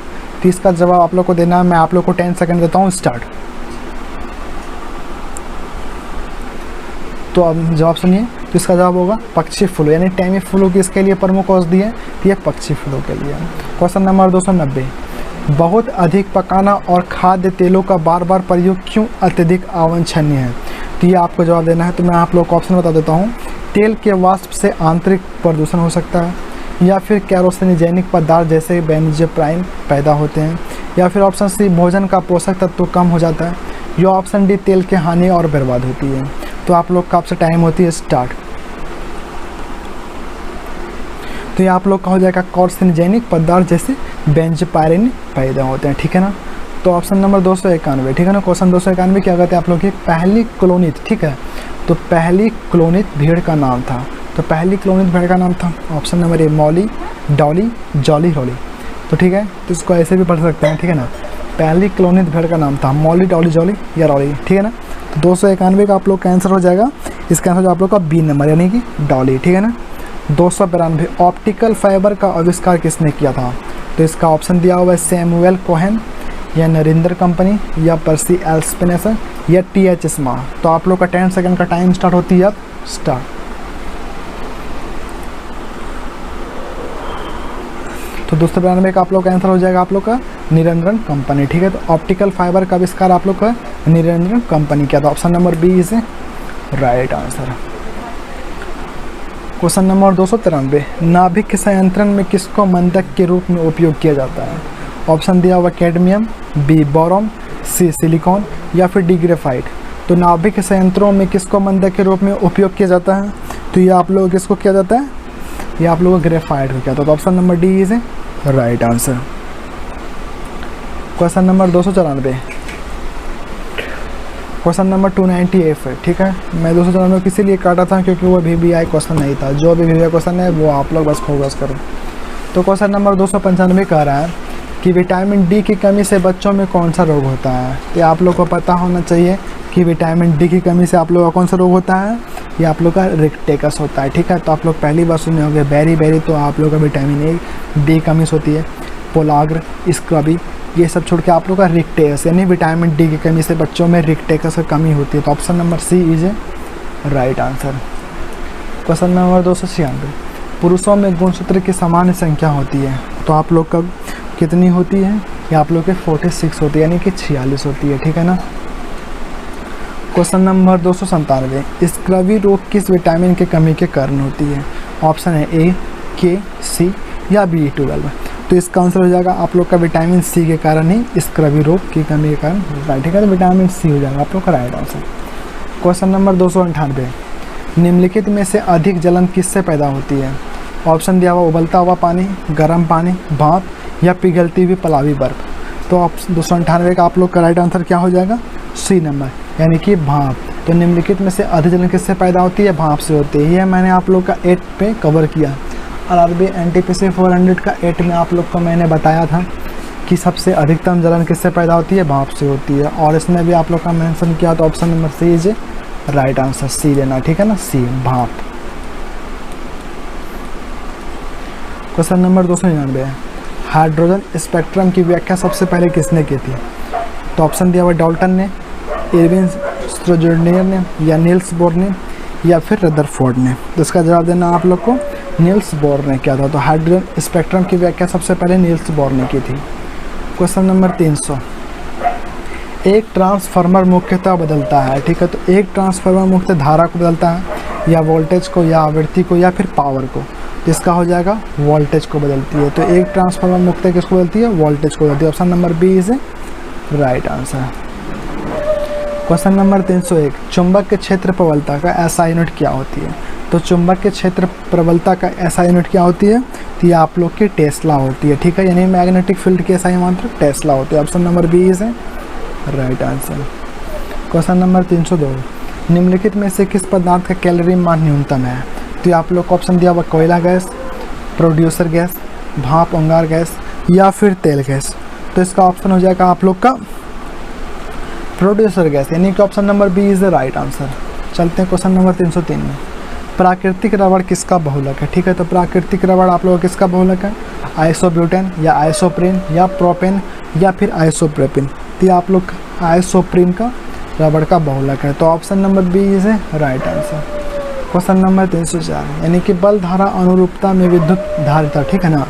तो इसका जवाब आप लोग को देना है। मैं आप लोग को 10 सेकंड देता हूँ, स्टार्ट। तो अब जवाब सुनिए। तो इसका जवाब होगा पक्षी फ्लू, यानी टेमीफ्लू किसके लिए प्रमुख औषधि है, तो ये पक्षी फ्लू के लिए। क्वेश्चन नंबर 290, बहुत अधिक पकाना और खाद्य तेलों का बार बार प्रयोग क्यों अत्यधिक अवांछनीय है। तो ये आपको जवाब देना है। तो मैं आप लोग को ऑप्शन बता देता हूँ। तेल के वाष्प से आंतरिक प्रदूषण हो सकता है, या फिर कैरोसिनोजेनिक पदार्थ जैसे बेंजीप्राइन पैदा होते हैं, या फिर ऑप्शन सी भोजन का पोषक तत्व कम हो जाता है, या ऑप्शन डी तेल की हानि और बर्बाद होती है। तो आप लोग का आपसे टाइम होती है, स्टार्ट। तो ये आप लोग का हो जाएगा कार्सिनोजेनिक पदार्थ जैसे बेंजीपायरिन पैदा होते हैं, ठीक है ना। तो ऑप्शन नंबर 291, ठीक है ना। क्वेश्चन 291 क्या कहते हैं आप लोग की पहली कॉलोनी, ठीक है। तो पहली कॉलोनी भेड़ का नाम था। तो पहली क्लोनित भेड़ का नाम था ऑप्शन नंबर ए मॉली, डॉली, जॉली, रॉली। तो ठीक है, तो इसको ऐसे भी पढ़ सकते हैं, ठीक है ना। पहली क्लोनित भेड़ का नाम था मॉली, डॉली, जॉली या रॉली, ठीक है ना। तो 291 का आप लोग का आंसर हो जाएगा, इसका आंसर आप लोग का बी नंबर यानी कि डॉली, ठीक है ना। 292 ऑप्टिकल फाइबर का आविष्कार किसने किया था? तो इसका ऑप्शन दिया हुआ है सैमुअल कोहेन या नरेंद्र कंपनी या पर्सी एल स्पिनेसर या टी.एच. स्मा। तो आप लोग का 10 सेकंड का टाइम स्टार्ट होती है, अब स्टार्ट। तो 292 का आप लोग का आंसर हो जाएगा आप लोग का निरंजन कंपनी, ठीक है। तो ऑप्टिकल फाइबर का आविष्कार आप लोग का निरंजन कंपनी किया था, option number B is right answer. Question number 293 नाभिक संयंत्रण में किसको मंदक के रूप में उपयोग किया जाता है? ऑप्शन दिया हुआ कैडमियम, बी बोरॉन, सी सिलिकॉन या फिर डी ग्रेफाइट। तो नाभिक संयंत्रों में किसको मंदक के रूप में उपयोग किया जाता है? तो ये आप लोग किसको किया जाता है? ये आप लोगों को ग्रेफाइट को किया जाता है, तो option number D is right answer. Question number 294 question number 298 है, ठीक है। मैं 294 किसी लिए काटा था क्योंकि वो VBI क्वेश्चन नहीं था, जो भी VBI क्वेश्चन है वो आप लोग बस फोकस करो। तो क्वेश्चन नंबर 295 कह रहा है कि विटामिन डी की कमी से बच्चों में कौन सा रोग होता है? ये आप लोग को पता होना चाहिए कि विटामिन डी की कमी से आप लोग का कौन सा रोग होता है? ये आप लोग का रिक्टेकस होता है, ठीक है। तो आप लोग पहली बार सुने होंगे बेरी, तो आप लोग का विटामिन ए डी कमी होती है, पोलाग्र, स्क्रबी, ये सब छोड़ के आप लोग का रिक्टेकस यानी विटामिन डी की कमी से बच्चों में रिक्टेकस की कमी होती है, तो option number C is right answer. Question number 296 पुरुषों में गुणसूत्र की सामान्य संख्या होती है, तो आप लोग का कितनी होती है? ये आप लोग के 46 होती है यानी कि 46 होती है, ठीक है ना। क्वेश्चन नंबर 297 स्क्रबी रोग किस विटामिन की कमी के कारण होती है? ऑप्शन है ए, के, सी या B12। तो इसका आंसर हो जाएगा आप लोग का विटामिन सी के कारण ही स्क्रबी रोग की कमी के कारण होता है, ठीक है। तो विटामिन सी हो जाएगा आप लोग का राइट आंसर। क्वेश्चन नंबर 298 निम्नलिखित में से अधिक जलन किससे पैदा होती है? ऑप्शन दिया हुआ उबलता हुआ पानी, गर्म पानी, भाप या पिघलती हुई पलावी बर्फ। तो ऑप्शन 298 का आप लोग का राइट आंसर क्या हो जाएगा? सी नंबर यानी कि भाप। तो निम्नलिखित में से अधिक जलन किससे पैदा होती है? भाप से होती है। यह मैंने आप लोग का 8 पे कवर किया। RRB NTPC 400 का 8 में आप लोग को मैंने बताया था कि सबसे अधिकतम जलन किससे पैदा होती है? भाप से होती है, और इसमें भी आप लोग का मेंशन किया, तो option number C is right answer, C लेना, ठीक है ना, सी भाप। क्वेश्चन नंबर 299 हाइड्रोजन स्पेक्ट्रम की व्याख्या सबसे पहले किसने की थी? तो ऑप्शन दिया हुआ डाल्टन ने, एर्विन स्ट्रोजर्नियर ने या नील्स बोर ने या फिर रदरफोर्ड ने। तो इसका जवाब देना आप लोग को नील्स बोर ने किया था। तो हाइड्रोजन स्पेक्ट्रम की व्याख्या सबसे पहले नील्स बोर ने की थी। क्वेश्चन नंबर 300 एक ट्रांसफार्मर मुख्यतः बदलता है, ठीक है। तो एक ट्रांसफार्मर मुख्यतः धारा को बदलता है या वोल्टेज को या आवृत्ति को या फिर पावर को। तो इसका हो जाएगा वोल्टेज को बदलती है। तो एक ट्रांसफार्मर मुख्यतः किसको बदलती है? वोल्टेज को बदलती है। Option number B is right answer. Question number 301 चुंबक के क्षेत्र प्रबलता का SI यूनिट क्या होती है? तो चुंबक के क्षेत्र प्रबलता का SI यूनिट क्या होती है? तो ये आप लोग की टेस्ला होती है, ठीक है। यानी मैग्नेटिक फील्ड की SI मात्रा टेस्ला होती है। Option number B is right answer. Question number 302 निम्नलिखित में से किस पदार्थ का कैलोरी मान न्यूनतम है? तो आप लोग को ऑप्शन दिया हुआ कोयला गैस, प्रोड्यूसर गैस, भाप अंगार गैस या फिर तेल गैस। तो इसका ऑप्शन हो जाएगा आप लोग का प्रोड्यूसर गैस, यानी कि option number B is the right answer. चलते हैं क्वेश्चन नंबर 303 में प्राकृतिक रबड़ किसका बहुलक है? ठीक है, तो प्राकृतिक रबड़ आप लोगों का किसका बहुलक है? आइसोब्यूटेन या आइसोप्रीन या प्रोपेन या फिर आइसोप्रोपिन। तो ये आप लोग आइसोप्रीन का रबड़ का बहुलक है। तो option number B is right answer. Question number 304 यानी कि बल धारा अनुरूपता में विद्युत धारिता, ठीक है ना।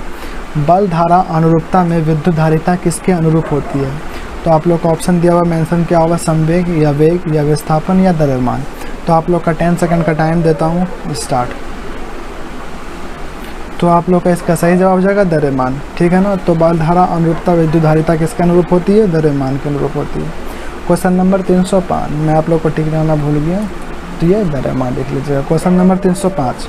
बल धारा अनुरूपता में विद्युत धारिता किसके अनुरूप होती है? तो आप लोग का ऑप्शन दिया हुआ मेंशन किया हुआ संवेग या वेग या विस्थापन या द्रव्यमान। तो आप लोग का 10 सेकंड का टाइम देता हूँ, स्टार्ट। तो आप लोग का इसका सही जवाब हो जाएगा द्रव्यमान, ठीक है ना। तो बल धारा अनुरूपता विद्युत धारिता किसके अनुरूप होती है? द्रव्यमान के अनुरूप होती है। क्वेश्चन नंबर 305 मैं आप लोग को टिक करना भूल गया, तो ये द्रव्यमान देख लीजिएगा। क्वेश्चन नंबर 305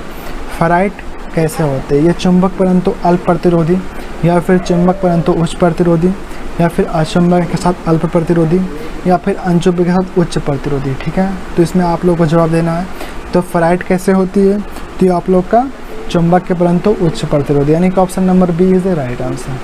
फेराइट कैसे होते हैं? ये चुंबक परंतु अल्प प्रतिरोधी या फिर चुंबक परंतु उच्च प्रतिरोधी या फिर अचुंबक के साथ अल्प प्रतिरोधी या फिर अचुंबक के साथ उच्च प्रतिरोधी, ठीक है। तो इसमें आप लोग को जवाब देना है। तो फेराइट कैसे होती है? तो ये आप लोग का चुंबक के परंतु उच्च प्रतिरोध, यानी कि option number B is the right answer.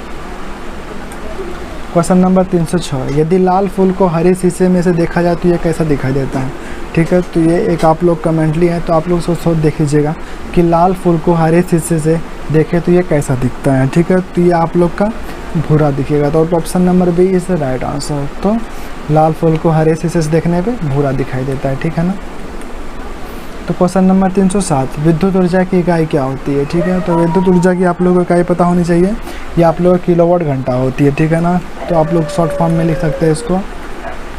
Question number 306, यदि लाल फूल को हरे शीशे में से देखा जाए तो ये कैसा दिखाई देता है? ठीक है, तो ये एक आप लोग कमेंटली है, तो आप लोग सोच देख लीजिएगा कि लाल फूल को हरे शीशे से देखें तो ये कैसा दिखता है। ठीक है, तो ये आप लोग का भूरा दिखेगा, तो option number B is the right answer. तो लाल फूल को हरे शीशे से देखने पे भूरा दिखाई देता है। ठीक है ना। तो क्वेश्चन नंबर 307, विद्युत ऊर्जा की इकाई क्या होती है? ठीक है, तो विद्युत ऊर्जा की आप लोगों को इकाई पता होनी चाहिए, ये आप लोगों को किलोवाट घंटा होती है। ठीक है ना, तो आप लोग शॉर्ट फॉर्म में लिख सकते हैं इसको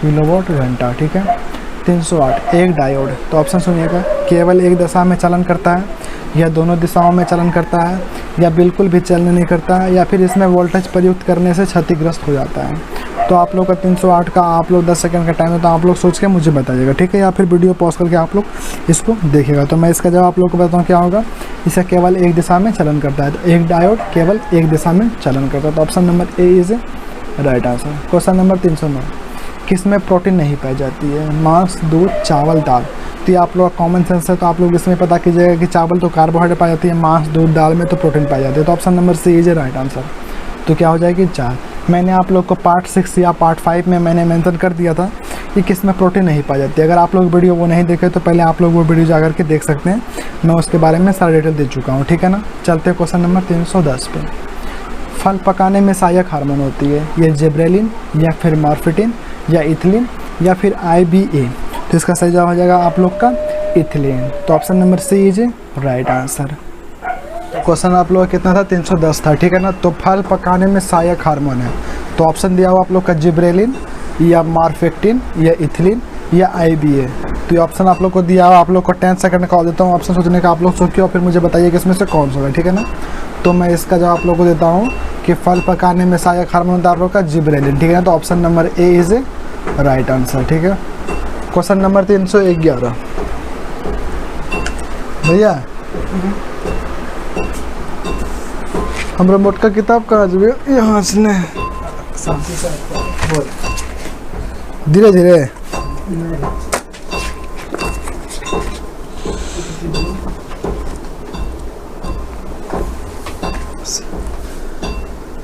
किलोवाट घंटा। ठीक है। 308, एक डायोड, तो ऑप्शन सुनिएगा, केवल एक दिशा में चलन करता है, या दोनों दिशाओं में चलन करता है, या बिल्कुल भी चलन नहीं करता है, या फिर इसमें वोल्टेज प्रयुक्त करने से क्षतिग्रस्त हो जाता है। तो आप लोग का 308 का आप लोग 10 सेकंड का टाइम है, तो आप लोग सोच के मुझे बताइएगा। ठीक है, या फिर वीडियो पॉज करके आप लोग इसको देखिएगा। तो मैं इसका जवाब आप लोग को बताऊँ क्या होगा। इसे केवल एक दिशा में चलन करता है, तो एक डायोड केवल एक दिशा में चलन करता है, तो option number A is right answer. Question number 309, किसमें प्रोटीन नहीं पाई जाती है? मांस, दूध, चावल, दाल। तो ये आप लोग कॉमन सेंस है, तो आप लोग इसमें पता कीजिएगा कि चावल तो कार्बोहाइड्रेट पाई जाती है, मांस, दूध, दाल में तो प्रोटीन पाई जाती है, तो option number C is right answer. तो क्या हो जाएगी 4। मैंने आप लोग को पार्ट 6 या पार्ट 5 में मैंने मेंशन कर दिया था कि किस में प्रोटीन नहीं पाई जाती है। अगर आप लोग वीडियो वो नहीं देखे तो पहले आप लोग वो वीडियो जा करके देख सकते हैं, मैं उसके बारे में सारा डिटेल दे चुका हूँ। ठीक है ना। चलते हैं क्वेश्चन नंबर 310 पे। फल पकाने में सहायक हार्मोन होती है, ये जिब्रेलिन या फिर मॉर्फिटिन या इथिलीन या फिर IBA। तो इसका सही जवाब हो जाएगा आप लोग का इथिलीन। तो option number C is right answer. Question आप लोग का कितना था? 310 था। ठीक है ना। तो फल पकाने में सहायक हार्मोन है, तो ऑप्शन दिया हुआ आप लोग का जिब्रेलिन या मॉर्फिटिन या इथिलीन या IBA। तो ये ऑप्शन आप लोग को दिया हुआ, आप लोग को 10 सेकंड का देता हूँ ऑप्शन सोचने का, आप लोग सोचिए और फिर मुझे बताइए कि इसमें से कौन सा होगा। ठीक है ना। तो मैं इसका जवाब आप लोग को देता हूँ कि फल पकाने में सहायक हार्मोन होता है आप लोग का जिब्रेलिन। ठीक है ना। तो option number A is right answer. ठीक है। क्वेश्चन नंबर 311, भैया हमरा मोटका किताब कहाँ जब यहाँ से धीरे धीरे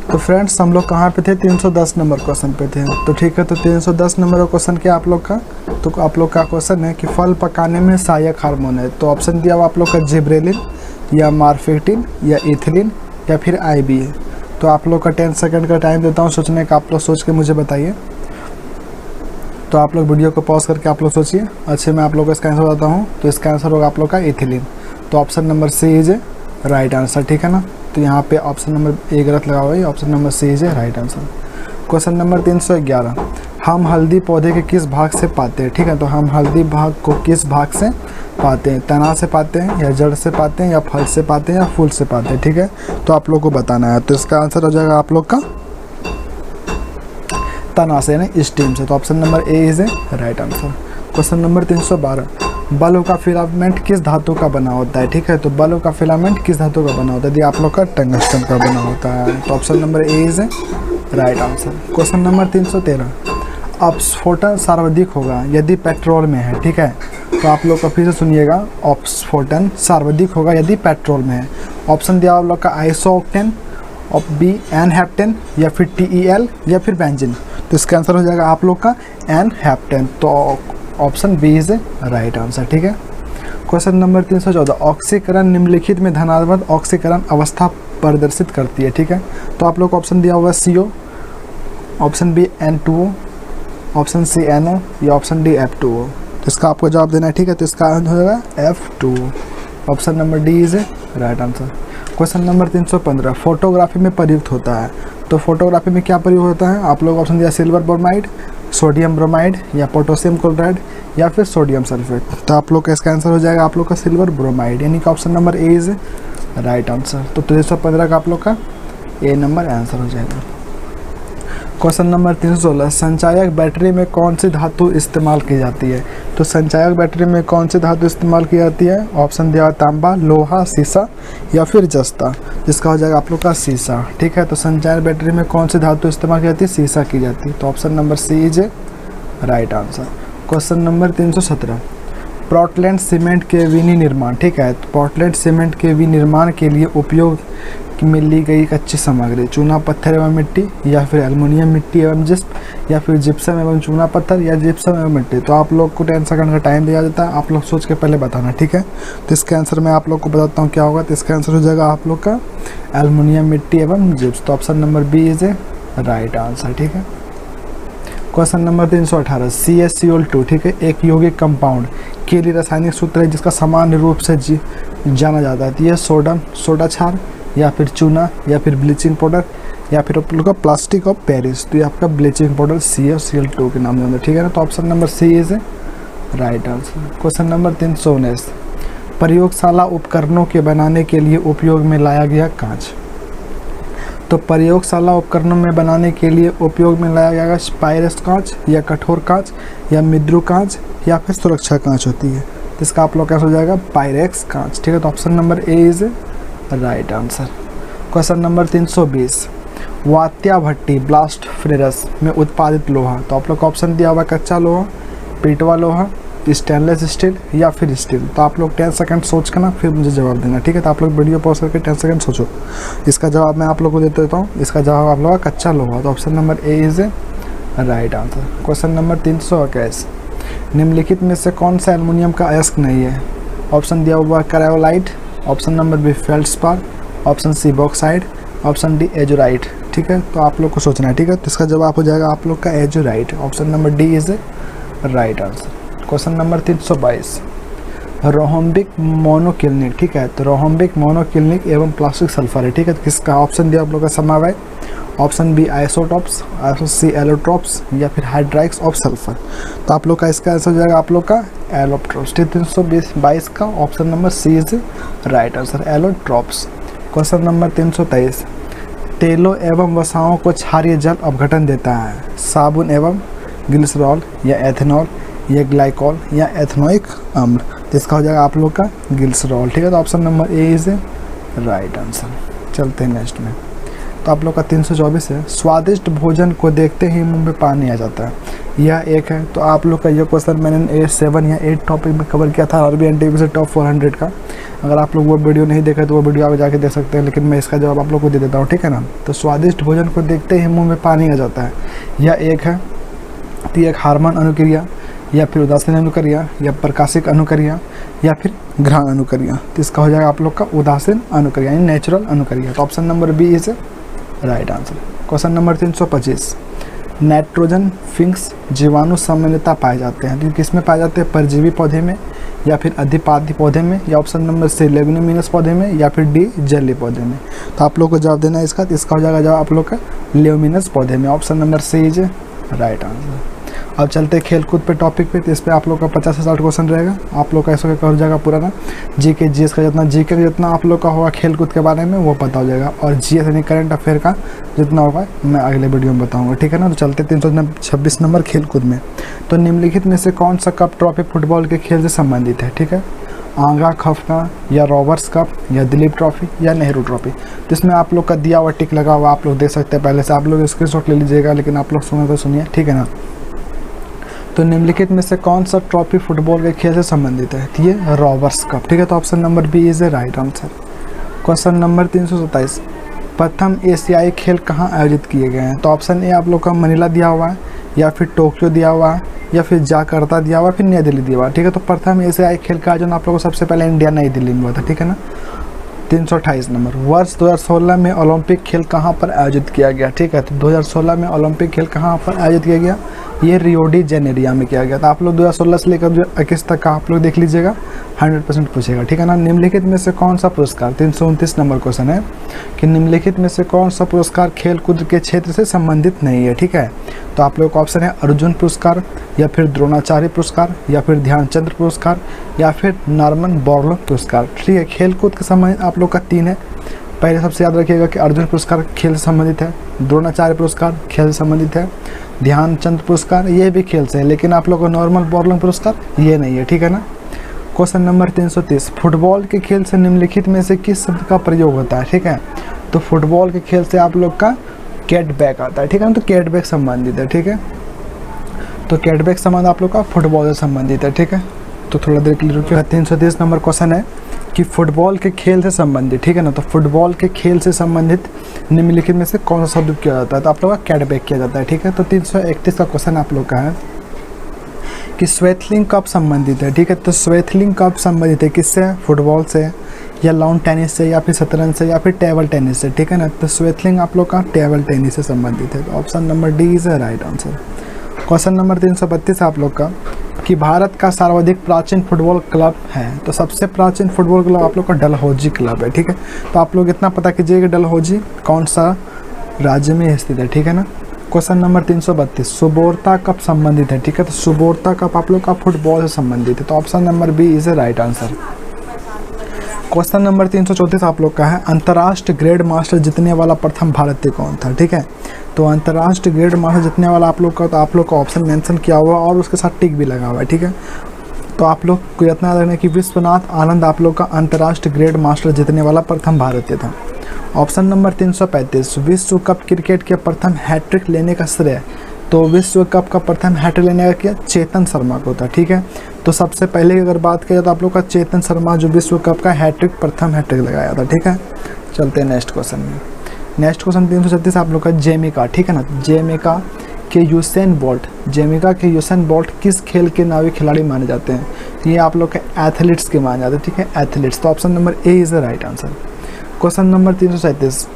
तो फ्रेंड्स हम लोग कहाँ पे थे? 310 नंबर क्वेश्चन पे थे। तो ठीक है, तो 310 नंबर का क्वेश्चन क्या आप लोग का? तो आप लोग का क्वेश्चन है कि फल पकाने में सहायक हार्मोन है, तो ऑप्शन दिया हुआ आप लोग का जिब्रेलिन या मॉर्फिटिन या इथिलीन या फिर IBA। तो आप लोग का 10 सेकंड का टाइम देता हूँ सोचने का, आप लोग सोच के मुझे बताइए। तो आप लोग वीडियो को पॉज करके आप लोग सोचिए। अच्छे मैं आप लोग को इसका आंसर बताता हूँ, तो इसका आंसर होगा आप लोग का इथिलीन। तो option number C is right answer. ठीक है ना। तो यहाँ पे ऑप्शन नंबर ए गलत लगा हुआ है, option number C is right answer. Question number 311, हम हल्दी पौधे के किस भाग से पाते हैं? ठीक है, तो हम हल्दी भाग को किस भाग से पाते हैं? तना से पाते हैं या जड़ से पाते हैं या फल से पाते हैं या फूल से पाते हैं? ठीक है, तो आप लोग को बताना है। तो इसका आंसर हो जाएगा आप लोग का तना से, यानी स्टेम से। तो option number A is right answer. Question number 312, bulb का फिलामेंट किस धातु का बना होता है? ठीक है, तो बल्ब का फिलामेंट किस धातु का बना होता है? ये आप लोग का टंगस्टन का बना होता है। तो option number A is right answer. Question number 313, अपस्फोटन सर्वाधिक होगा यदि पेट्रोल में है। ठीक है, तो आप लोग का फिर से सुनिएगा, अपस्फोटन सर्वाधिक होगा यदि पेट्रोल में है। ऑप्शन दिया आप लोग का आइसोऑक्टेन, बी एन हेप्टेन या फिर TEL या फिर बेंजीन। तो इसका आंसर हो जाएगा आप लोग का एन हेप्टेन। तो option B is right answer. ठीक है। क्वेश्चन नंबर 314, ऑक्सीकरण निम्नलिखित में धनात्मक ऑक्सीकरण अवस्था प्रदर्शित करती है। ठीक है, तो आप लोग को ऑप्शन दिया हुआ CO, option B N2O, option C NO या ऑप्शन डी F2O। तो इसका आपको जवाब देना है। ठीक है, तो इसका आंसर होगा F2O। Option number D is right answer. Question number 315, photography में प्रयुक्त होता है। तो फोटोग्राफी में क्या प्रयोग होता है? आप लोग ऑप्शन दिया सिल्वर ब्रोमाइड, सोडियम ब्रोमाइड या पोटेशियम क्लोराइड या फिर सोडियम सल्फेट। तो आप लोग का इसका आंसर हो जाएगा आप लोग का सिल्वर ब्रोमाइड, यानी कि option number A is right answer. तो 315 का आप लोग का ए नंबर आंसर हो जाएगा। क्वेश्चन नंबर 316, संचायक बैटरी में कौन सी धातु इस्तेमाल की जाती है? तो संचायक बैटरी में कौन सी धातु इस्तेमाल की जाती है? ऑप्शन दिया तांबा, लोहा, सीसा या फिर जस्ता। जिसका हो जाएगा आप लोग का सीसा। ठीक है, तो संचायक बैटरी में कौन सी धातु इस्तेमाल की जाती है? सीसा की जाती है। तो option number C is right answer. Question number 317, Portland cement के विनिर्माण, ठीक है। तो पोर्टलैंड सीमेंट के विनिर्माण के लिए उपयोग में ली गई कच्ची सामग्री चूना पत्थर एवं मिट्टी, या फिर एल्युमिनियम मिट्टी एवं जिप्सम, या फिर जिप्सम एवं चूना पत्थर, या जिप्सम एवं मिट्टी। तो आप लोग को 10 सेकंड का टाइम दिया जाता है, आप लोग सोच के पहले बताना, ठीक है। तो इसका आंसर मैं आप लोग को बताता हूँ क्या होगा। तो इसका आंसर हो जाएगा आप लोग का एल्युमिनियम मिट्टी एवं जिप्स। तो option number B is A right answer, ठीक है। क्वेश्चन नंबर 318, CaCl2, ठीक है, एक यौगिक कंपाउंड के लिए रासायनिक सूत्र है जिसका सामान्य रूप से जाना जाता है। तो यह सोडा क्षार, या फिर चूना, या फिर ब्लीचिंग पाउडर, या फिर आप लोग का प्लास्टिक ऑफ पेरिस। तो ये आपका ब्लीचिंग पाउडर CaCl2 के नाम जाना है, ठीक है ना। तो option number C is right answer. Question number 319, प्रयोगशाला उपकरणों के बनाने के लिए उपयोग में लाया गया कांच। तो प्रयोगशाला उपकरणों में बनाने के लिए उपयोग में लाया गया स्पाइरस कांच, या कठोर कांच, या मृदु कांच, या फिर सुरक्षा कांच होती है। तो इसका आप लोग कैसे हो जाएगा पायरेक्स कांच, ठीक है। तो option number A is right answer. Question number 320, वात्या भट्टी ब्लास्ट फ्रेरस में उत्पादित लोहा। तो आप लोग का ऑप्शन दिया हुआ कच्चा लोहा, पीटवा लोहा, स्टेनलेस स्टील, या फिर स्टील। तो आप लोग 10 सेकंड सोच कर ना फिर मुझे जवाब देना, ठीक है। तो आप लोग वीडियो पॉज करके 10 सेकंड सोचो। इसका जवाब मैं आप लोग को दे देता हूँ। इसका जवाब आप लोग का कच्चा लोहा। तो option number A is right answer. Question number 321, निम्नलिखित में से कौन सा एल्युमिनियम का अयस्क नहीं है। ऑप्शन दिया हुआ cryolite, option number B feldspar, option C bauxite, option D azurite, ठीक है। तो आप लोग को सोचना है, ठीक है। तो इसका जवाब हो जाएगा आप लोग का azurite. Option number D is right answer. Question number 322, rhombic monoclinic, ठीक है। तो रोहम्बिक मोनोक्लिनिक एवं प्लास्टिक सल्फर है, ठीक है। तो किसका ऑप्शन दिया आप लोग का समवाय, option B isotopes, option C allotropes, या फिर हाइड्राइड्स ऑफ सल्फर। तो आप लोग का इसका आंसर हो जाएगा आप लोग का एलोट्रॉप्स। 322 का option number C is right answer, allotropes. Question number 323, तेलों एवं वसाओं को क्षारीय जल अपघटन देता है। साबुन एवं ग्लिसरॉल, या एथेनॉल, या ग्लाइकॉल, या एथेनोइक अम्ल। तो इसका हो जाएगा आप लोग का ग्लिसरॉल, ठीक है। तो option number A is right answer. चलते हैं नेक्स्ट में। तो आप लोग का 324 है, स्वादिष्ट भोजन को देखते ही मुंह में पानी आ जाता है। यह एक है। तो आप लोग का ये क्वेश्चन मैंने 7 या 8 टॉपिक में कवर किया था, आरबी एनटीपी से टॉप 400 का। अगर आप लोग वो वीडियो नहीं देखे तो वो वीडियो आप जाके देख सकते हैं, लेकिन मैं इसका जवाब आप लोग को दे देता हूँ, ठीक है ना। तो स्वादिष्ट भोजन को देखते ही मुँह में पानी आ जाता है, यह एक है। तो एक हार्मोन अनुक्रिया, या फिर उदासीन अनुक्रिया, या प्रकाशिक अनुक्रिया, या फिर घ्राण अनुक्रिया। तो इसका हो जाएगा आप लोग का उदासीन अनुक्रिया, यानी नेचुरल अनुक्रिया। तो option number B is right answer. Question number 325, nitrogen fix जीवाणु सामान्यता पाए जाते हैं। तो किस में पाए जाते हैं, परजीवी पौधे में, या फिर अधिपादी पौधे में, या ऑप्शन नंबर सी लेगुमिनस पौधे में, या फिर डी जली पौधे में। तो आप लोग को जवाब देना है इसका। तो इसका हो जाएगा जवाब आप लोग का लेगुमिनस पौधे में। Option number C is right answer. अब चलते हैं खेल कूद पे टॉपिक पे। तो इस पर आप लोग का 50 से 60 क्वेश्चन रहेगा। आप लोग का इसका हो जाएगा पूरा ना जीके जीएस का जितना आप लोग का होगा खेल कूद के बारे में वो पता हो जाएगा, और जीएस यानी करंट अफेयर का जितना होगा मैं अगले वीडियो में बताऊंगा, ठीक है ना। तो चलते 326 नंबर खेल कूद में। तो निम्नलिखित में से कौन सा कप ट्रॉफी फुटबॉल के खेल से संबंधित है, ठीक है। आगा खफका, या रॉबर्ट्स कप, या दिलीप ट्रॉफी, या नेहरू ट्रॉफी। तो इसमें आप लोग का दिया हुआ टिक लगा हुआ आप लोग देख सकते हैं। पहले से आप लोग स्क्रीनशॉट ले लीजिएगा, लेकिन आप लोग सुने तो सुनिए, ठीक है ना। तो निम्नलिखित में से कौन सा ट्रॉफी फुटबॉल के खेल से संबंधित है, तो ये रॉबर्ट्स कप, ठीक है। तो option number B is A right answer. Question number 327, प्रथम एशियाई खेल कहाँ आयोजित किए गए हैं। तो ऑप्शन ए आप लोग का मनीला दिया हुआ है, या फिर टोक्यो दिया हुआ है, या फिर जाकर्ता दिया हुआ है, फिर नई दिल्ली दिया हुआ है, ठीक है। तो प्रथम एशियाई खेल का आयोजन आप लोगों को सबसे पहले इंडिया नई दिल्ली में हुआ था, ठीक है ना। 328 नंबर, वर्ष 2016 में ओलंपिक खेल कहाँ पर आयोजित किया गया, ठीक है। तो 2016 में ओलंपिक खेल कहाँ पर आयोजित किया गया, ये रियो डी जेनेरिया में किया गया था। आप लोग 2016 से लेकर 2021 तक का आप लोग देख लीजिएगा, 100% पूछेगा, ठीक है ना। निम्नलिखित में से कौन सा पुरस्कार, 329 नंबर क्वेश्चन है कि निम्नलिखित में से कौन सा पुरस्कार खेल कूद के क्षेत्र से संबंधित नहीं है, ठीक है। तो आप लोग का ऑप्शन है अर्जुन पुरस्कार, या फिर द्रोणाचार्य पुरस्कार, या फिर ध्यानचंद्र पुरस्कार, या फिर नॉर्मन बोरलॉग पुरस्कार, ठीक है। खेल कूद के संबंधित आप लोग का 3 है। पहले सबसे याद रखिएगा कि अर्जुन पुरस्कार खेल से संबंधित है, द्रोणाचार्य पुरस्कार खेल से संबंधित है, ध्यानचंद पुरस्कार ये भी खेल से है, लेकिन आप लोग को नॉर्मल बोरलॉग पुरस्कार ये नहीं है, ठीक है ना। क्वेश्चन नंबर 330, फुटबॉल के खेल से निम्नलिखित में से किस शब्द का प्रयोग होता है, ठीक है। तो फुटबॉल के खेल से आप लोग का कैटबैक आता है, ठीक है ना। तो कैटबैक संबंधित है, ठीक है। तो कैटबैक संबंध आप लोग का फुटबॉल से संबंधित है, ठीक है। तो थोड़ा देर के लिए रुकिए। 330 नंबर क्वेश्चन है कि फुटबॉल के खेल से संबंधित, ठीक है ना, तो फुटबॉल के खेल से संबंधित निम्नलिखित में से कौन सा शब्द किया जाता है, तो आप लोग का कैट बैक किया जाता है, ठीक है। तो 331 का क्वेश्चन आप लोग का है कि स्वेथलिंग कप संबंधित है, ठीक है। तो स्वेथलिंग कप संबंधित है किससे, फुटबॉल से या लॉन टेनिस से या फिर शतरंज से या फिर टेबल टेनिस से, ठीक है ना। तो स्वेथलिंग आप लोग का टेबल टेनिस से संबंधित है, तो option number D is right answer. Question number 332 आप लोग का कि भारत का सर्वाधिक प्राचीन फुटबॉल क्लब है, तो सबसे प्राचीन फुटबॉल क्लब आप लोग का डलहौजी क्लब है, ठीक है। तो आप लोग इतना पता कीजिए कि डलहौजी कौन सा राज्य में स्थित है, ठीक है ना। क्वेश्चन नंबर 332 सुबोर्ता कप संबंधित है, ठीक है। तो सुबोर्ता कप आप लोग का फुटबॉल से संबंधित है, तो option number B is A right answer. Question number 334 आप लोग का है अंतर्राष्ट्रीय ग्रेड मास्टर जीतने वाला प्रथम भारतीय कौन था, ठीक है। तो अंतर्राष्ट्रीय ग्रेड मास्टर जीतने वाला आप लोग का, तो आप लोग का ऑप्शन मेंशन किया हुआ और उसके साथ टिक भी लगा हुआ है, ठीक है। तो आप लोग को इतना याद रखना कि विश्वनाथ आनंद आप लोग का अंतर्राष्ट्रीय ग्रेड मास्टर जीतने वाला प्रथम भारतीय था। ऑप्शन नंबर 335 विश्व कप क्रिकेट के प्रथम हैट्रिक लेने का श्रेय, तो विश्व कप का प्रथम हैट्रिक लेने का क्या चेतन शर्मा को था, ठीक है। तो सबसे पहले अगर बात किया तो आप लोग का चेतन शर्मा जो विश्व कप का हैट्रिक प्रथम हैट्रिक लगाया था, ठीक है। चलते हैं नेक्स्ट क्वेश्चन में। नेक्स्ट क्वेश्चन 336 आप लोग का जैमिका, ठीक है ना। जैमिका के यूसेन बोल्ट किस खेल के नामी खिलाड़ी माने जाते हैं, ये आप लोग के एथलीट्स के माने जाते हैं, ठीक है, एथलीट्स। तो option number A is the right answer. Question number 337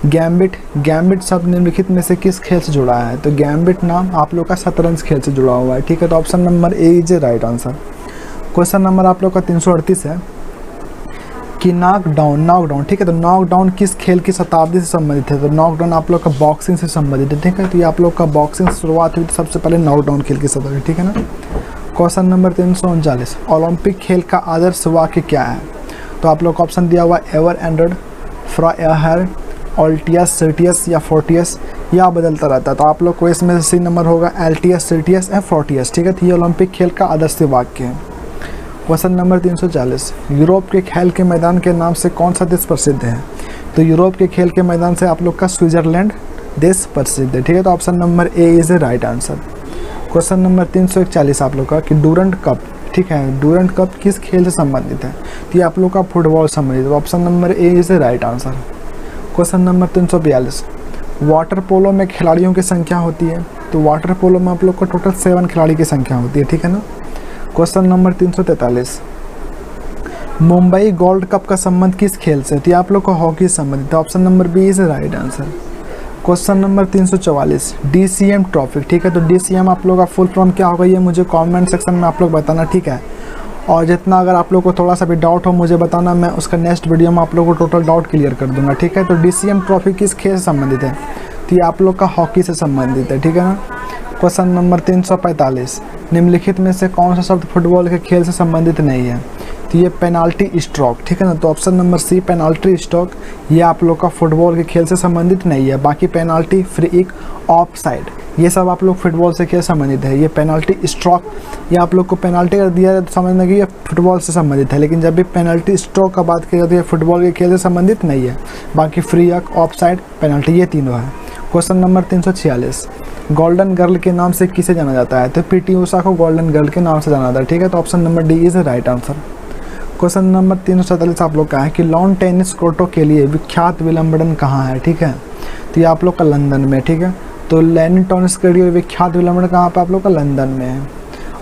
gambit शब्द निम्नलिखित में से किस खेल से जुड़ा है, तो गैम्बिट नाम आप लोग का शतरंज खेल से जुड़ा हुआ है, ठीक है। तो option number A is A right answer. Question number आप लोग का 338 है कि नॉकडाउन, ठीक है। तो नॉकडाउन किस खेल की शताब्दी से संबंधित है, तो नॉकडाउन आप लोग का बॉक्सिंग से संबंधित है, ठीक है। तो ये आप लोग का बॉक्सिंग से शुरुआत हुई थी सबसे पहले नॉकडाउन खेल की शताब्दी, ठीक है ना। क्वेश्चन नंबर 339 ओलंपिक खेल का आदर्श वाक्य क्या है, तो आप लोग का ऑप्शन दिया हुआ एवर एंडेड, फ्रायर, ऑल्टियस, सिटियस या फोर्टियस, या बदलता रहता है। तो आप लोग को इसमें से सी नंबर होगा एल्टियस, सिटियस या फोर्टियस, ठीक है। तो ये ओलंपिक खेल का आदर्श वाक्य है। क्वेश्चन नंबर 340 यूरोप के खेल के मैदान के नाम से कौन सा देश प्रसिद्ध है, तो यूरोप के खेल के मैदान से आप लोग का स्विट्जरलैंड देश प्रसिद्ध है, ठीक है। तो option number A is A right answer. Question number 341 आप लोग का कि डूरंट कप, ठीक है, डूरंट कप किस खेल से संबंधित है, तो ये आप लोग का फुटबॉल संबंधित है, option number A is A right answer. Question number 342 water polo में खिलाड़ियों की संख्या होती है, तो वाटर पोलो में आप लोग को टोटल 7 खिलाड़ी की संख्या होती है, ठीक है ना। Question number 343 Mumbai gold cup का संबंध किस खेल से, तो ये आप लोग को हॉकी से संबंधित है, option number B is right answer. Question number 344 DCM trophy, ठीक है। तो DCM आप लोग का फुल फॉर्म क्या होगा ये मुझे कमेंट सेक्शन में आप लोग बताना, ठीक है। और जितना अगर आप लोग को थोड़ा सा भी डाउट हो मुझे बताना, मैं उसका नेक्स्ट वीडियो में आप लोग को टोटल डाउट क्लियर कर दूंगा, ठीक है। तो DCM ट्रॉफी किस खेल से संबंधित है, तो ये आप लोग का हॉकी से संबंधित है, ठीक है ना। क्वेश्चन नंबर 345 निम्नलिखित में से कौन सा शब्द फुटबॉल के खेल से संबंधित नहीं है, तो ये पेनाल्टी स्ट्रोक, ठीक है ना। तो option number C penalty stroke ये आप लोग का फुटबॉल के खेल से संबंधित नहीं है। बाकी penalty, free kick, of side ये सब आप लोग फुटबॉल से खेल संबंधित है। ये पेनाल्टी स्ट्रोक ये आप लोग को पेनाल्टी कर दिया जाए तो समझना कि ये फुटबॉल से संबंधित है, लेकिन जब भी पेनाल्टी स्ट्रोक का बात किया जाती है फुटबॉल के खेल से संबंधित नहीं है। बाकी free kick, of side, penalty ये तीनों है। क्वेश्चन नंबर 346 गोल्डन गर्ल के नाम से किसे जाना जाता है, तो PT उषा को गोल्डन गर्ल के नाम से जाना जाता है, ठीक है। तो option number D is right answer. Question number 347 आप लोग का है कि लॉन टेनिस कोर्टों के लिए विख्यात विलंबन कहाँ है, ठीक है। तो ये आप लोग का लंदन में, ठीक है। तो लैन टेनिस के लिए विख्यात विलंबन कहाँ पे आप लोग का लंदन में है।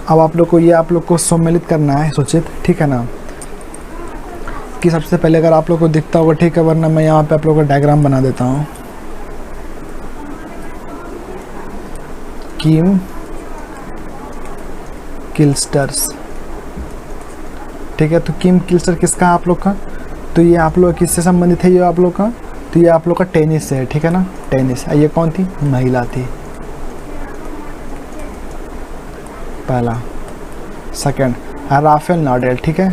अब आप लोग को ये आप लोग को सम्मिलित करना है सूचित, ठीक है ना, कि सबसे पहले अगर आप लोग को दिखता होगा, ठीक है, वरना मैं यहाँ पे आप लोग का डायग्राम बना देता हूँ। किम किल्स्टर्स, ठीक है। तो किम किल्स्टर किसका आप लोग का, तो ये आप लोग किससे संबंधित है, ये आप लोग का, तो ये आप लोग का टेनिस से है, ठीक है ना, टेनिस। ये कौन थी, महिला थी, पहला। सेकंड राफेल नाडाल, ठीक है,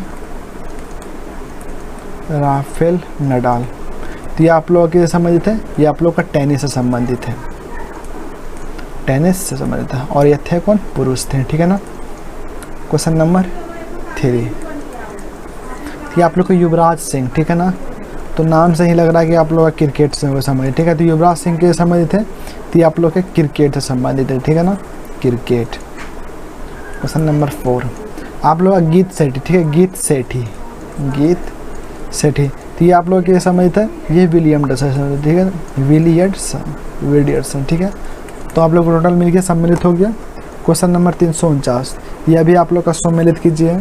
राफेल नाडाल। तो ये आप लोग किससे संबंधित है, ये आप लोग का टेनिस से संबंधित है, टेनिस से संबंधित है। और ये थे कौन, पुरुष थे, ठीक है ना। क्वेश्चन नंबर 3 ये आप लोग को युवराज सिंह, ठीक है ना, तो नाम से ही लग रहा है कि आप लोग क्रिकेट से संबंधित, ठीक है। तो युवराज सिंह के संबंधित है, तो ये आप लोग के क्रिकेट से संबंधित है, ठीक है ना, क्रिकेट। क्वेश्चन नंबर 4 आप लोग का गीत सेठी, ठीक है, गीत सेठी, गीत सेठी। तो ये आप लोग के समझ था, ये विलियमडसन, ठीक है, विलियमडसन, ठीक है। तो आप लोग को टोटल मिलके सम्मिलित हो गया। क्वेश्चन नंबर 349, यह भी आप लोग का सम्मिलित कीजिए।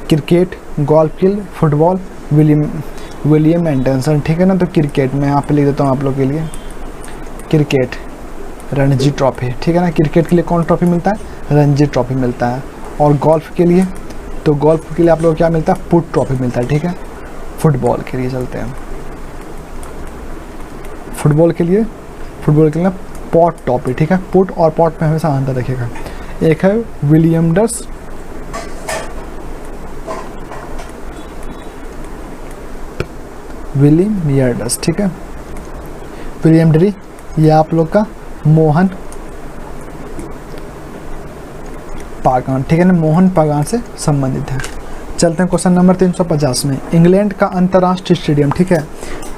क्रिकेट, गोल्फ किल, फुटबॉल, विलियम एंडरसन, ठीक है ना। तो क्रिकेट में यहाँ पे लिख देता हूँ आप लोग के लिए, क्रिकेट रणजी ट्रॉफी, ठीक है ना। क्रिकेट के लिए कौन ट्रॉफी मिलता है? रणजी ट्रॉफी मिलता है। और गोल्फ के लिए, तो गोल्फ के लिए आप लोग क्या मिलता है? पुट ट्रॉफी मिलता है, ठीक है। फुटबॉल के लिए चलते हैं, फुटबॉल के लिए पॉट ट्रॉफी, ठीक है। पुट और पॉट में हमेशा अंतर रखेगा। एक है विलियमडस, विलियमडस, ठीक है। विलियमडरी, ये आप लोग का मोहन पागान, ठीक है ना, मोहन पागान से संबंधित है। चलते हैं क्वेश्चन नंबर 350 में। इंग्लैंड का अंतर्राष्ट्रीय स्टेडियम, ठीक है,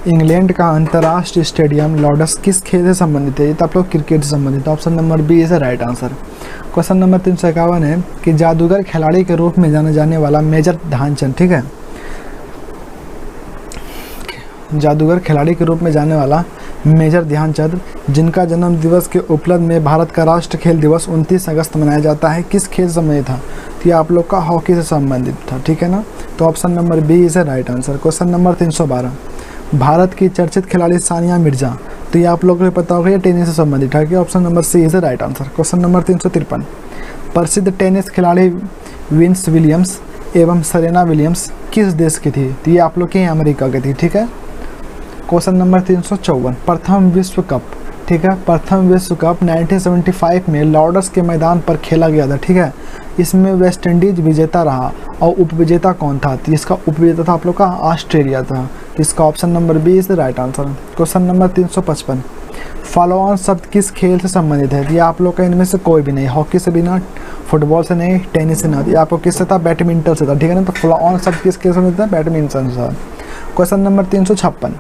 इंग्लैंड का अंतर्राष्ट्रीय स्टेडियम लॉर्ड्स किस खेल से संबंधित है? ये तो आप लोग क्रिकेट से संबंधित है। Option number B is right answer. Question number 351 है कि जादूगर खिलाड़ी के रूप में जाने जाने वाला मेजर ध्यानचंद, ठीक है, जादूगर खिलाड़ी के रूप में जाने वाला मेजर ध्यानचंद, जिनका जन्म दिवस के उपलक्ष्य में भारत का राष्ट्र खेल दिवस 29 अगस्त मनाया जाता है, किस खेल से संबंधित था? तो ये आप लोग का हॉकी से संबंधित था, ठीक है ना। तो option number B is right answer. Question number 312, भारत की चर्चित खिलाड़ी सानिया मिर्जा, तो ये आप लोगों को पता होगा, ये टेनिस से संबंधित है। Option number C is right answer. Question number 353, प्रसिद्ध टेनिस खिलाड़ी विन्स विलियम्स एवं सेरेना विलियम्स किस देश की थी? तो ये आप लोग के अमेरिका की थी, ठीक है। क्वेश्चन नंबर 354, प्रथम विश्व कप, ठीक है, प्रथम विश्व कप 1975 में लॉर्ड्स के मैदान पर खेला गया था, ठीक है। इसमें वेस्ट इंडीज विजेता रहा और उपविजेता कौन था? तो इसका उपविजेता था आप लोग का ऑस्ट्रेलिया था। तो इसका option number B is right answer. Question number 355, follow on शब्द किस खेल से संबंधित है? ये आप लोग का इनमें से कोई भी नहीं, हॉकी से भी ना, फुटबॉल से नहीं, टेनिस से ना, ये आपको किससे था? बैडमिंटन से था, ठीक है ना। तो फॉलो ऑन शब्द किस खेल से संबंधित है? बैडमिंटन से। क्वेश्चन नंबर 356,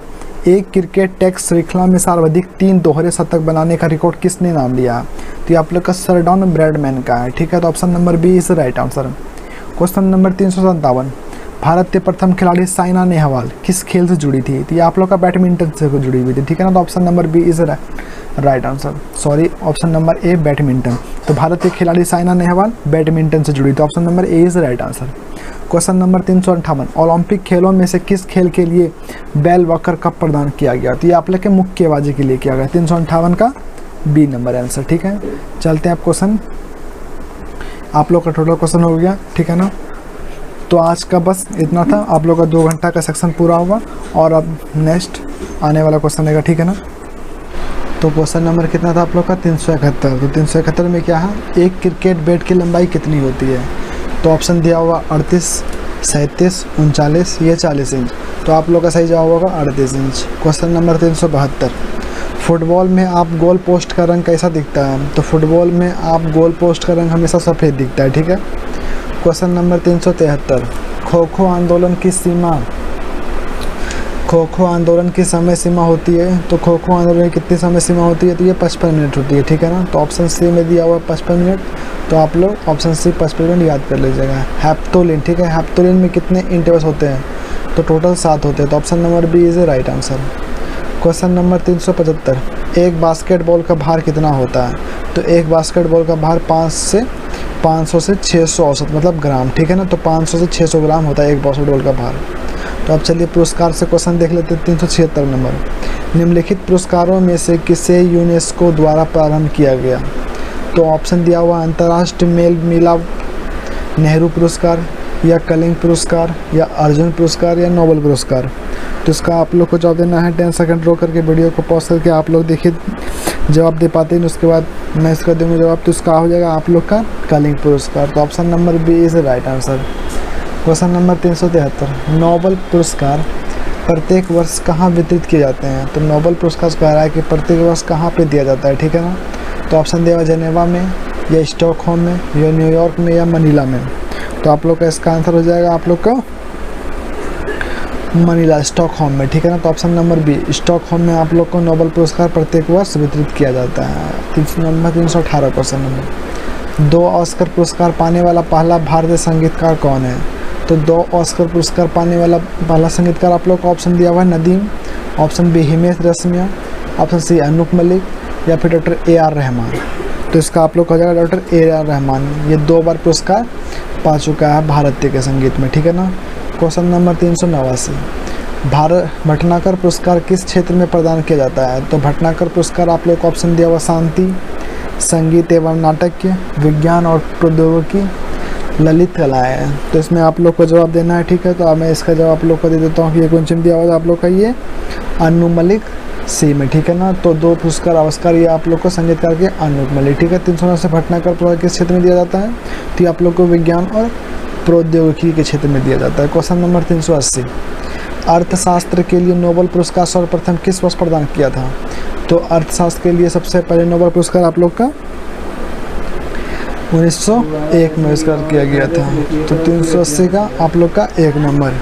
एक क्रिकेट टेस्ट श्रृंखला में सर्वाधिक 3 दोहरे शतक बनाने का रिकॉर्ड किसने नाम लिया? तो ये आप लोग का सरडॉन ब्रैडमैन का है, ठीक है। तो option number B is right answer. Question number 357, भारत के प्रथम खिलाड़ी साइना नेहवाल किस खेल से जुड़ी थी? तो ये आप लोग का बैडमिंटन से जुड़ी हुई थी, ठीक है ना। तो option number B is right answer, sorry, option number A badminton. तो भारत के खिलाड़ी साइना नेहवाल बैडमिंटन से जुड़ी, तो option number A is right answer. Question number 358, Olympic खेलों में से किस खेल के लिए बेल वॉकर कप प्रदान किया गया? तो ये आप लोग के मुक्केबाजी के लिए किया गया। 358 का बी नंबर आंसर, ठीक है। चलते हैं आप क्वेश्चन, आप लोग का टोटल क्वेश्चन हो गया, ठीक है ना। तो आज का बस इतना था, आप लोग का 2 घंटा का सेक्शन पूरा हुआ और अब नेक्स्ट आने वाला क्वेश्चन रहेगा, ठीक है ना। तो क्वेश्चन नंबर कितना था आप लोग का? 371। तो 371 में क्या है, एक क्रिकेट बैट की लंबाई कितनी होती है? तो ऑप्शन दिया हुआ 38, 37, 39 या 40 इंच। तो आप लोग का सही जवाब होगा 38 इंच। क्वेश्चन नंबर 372, फुटबॉल में आप गोल पोस्ट का रंग कैसा दिखता है? तो फुटबॉल में आप गोल पोस्ट का रंग हमेशा सफ़ेद दिखता है, ठीक है। क्वेश्चन नंबर 373, खो खो आंदोलन की समय सीमा होती है? तो खो खो आंदोलन की कितनी समय सीमा होती है? तो ये 55 मिनट होती है, ठीक है ना। तो ऑप्शन सी में दिया हुआ 55 मिनट, तो आप लोग ऑप्शन सी 55 मिनट याद कर लीजिएगा। हेप्टोलिन, ठीक है, हेप्टोलिन में कितने इंटरवल्स होते हैं? तो टोटल 7 होते हैं। तो option number B is right answer. Question number 375, एक बास्केटबॉल का भार कितना होता है? तो एक बास्केटबॉल का भार 500 से 600 औसत मतलब ग्राम, ठीक है ना। तो 500 से 600 ग्राम होता है एक बास्केटबॉल का भार। तो अब चलिए पुरस्कार से क्वेश्चन देख लेते हैं। 376 नंबर, निम्नलिखित पुरस्कारों में से किसे यूनेस्को द्वारा प्रारंभ किया गया? तो ऑप्शन दिया हुआ अंतर्राष्ट्रीय मेल मिलाप नेहरू पुरस्कार या कलिंग पुरस्कार या अर्जुन पुरस्कार या नोबेल पुरस्कार। तो इसका आप लोग को जवाब देना है। 10 सेकंड रो करके वीडियो को पॉज करके आप लोग देखिए, जवाब दे पाते हैं उसके बाद मैं इसका दूँगा जवाब। तो इसका हो जाएगा आप लोग का कलिंग पुरस्कार। तो option number B is right answer. Question number 373, Nobel पुरस्कार प्रत्येक वर्ष कहाँ वितरित किए जाते हैं? तो नोबेल पुरस्कार कह रहा है कि प्रत्येक वर्ष कहाँ पे दिया जाता है, ठीक है ना। तो ऑप्शन दिया हुआ जेनेवा में या स्टॉकहोम में या न्यूयॉर्क में या मनीला में। तो आप लोग का इसका आंसर हो जाएगा आप लोग का मनीला, स्टॉकहोम में, ठीक है ना। तो ऑप्शन नंबर बी, स्टॉकहोम में आप लोग को नोबेल पुरस्कार प्रत्येक वर्ष वितरित किया जाता है। नंबर 318 क्वेश्चन नंबर, 2 ऑस्कर पुरस्कार पाने वाला पहला भारतीय संगीतकार कौन है? तो 2 ऑस्कर पुरस्कार पाने वाला पहला संगीतकार आप लोग को ऑप्शन दिया हुआ है Nadeem, option B Himesh Reshammiya, option C Anup Malik या फिर डॉक्टर AR रहमान। तो इसका आप लोग का हो जाएगा डॉक्टर AR रहमान। ये 2 बार पुरस्कार पा चुका है भारतीय के संगीत में, ठीक है ना। क्वेश्चन नंबर 389, भारत भटनागर पुरस्कार किस क्षेत्र में प्रदान किया जाता है? तो भटनागर पुरस्कार आप लोग को ऑप्शन दिया हुआ शांति, संगीत एवं नाटक, विज्ञान और प्रौद्योगिकी, ललित कलाएँ है। तो इसमें आप लोग को जवाब देना है, ठीक है। तो अब मैं इसका जवाब आप लोग को दे देता हूँ कि ये क्वेश्चन दिया हुआ है आप लोग का ये अनूप मलिक सी में, ठीक है ना। तो 2 पुरस्कार अवस्कार ये आप लोग को संगीतकार के अनूप मलिक, ठीक है। 300 से भटनागर पुरस्कार किस क्षेत्र में दिया जाता है? तो ये आप लोग को विज्ञान और प्रौद्योगिकी के क्षेत्र में दिया जाता है। क्वेश्चन नंबर 380, अर्थशास्त्र के लिए नोबेल पुरस्कार सर्वप्रथम किस वर्ष प्रदान किया था? तो अर्थशास्त्र के लिए सबसे पहले नोबेल पुरस्कार आप लोग का 1901 में पुरस्कार किया गया था। तो 380 का आप लोग का 1 नंबर।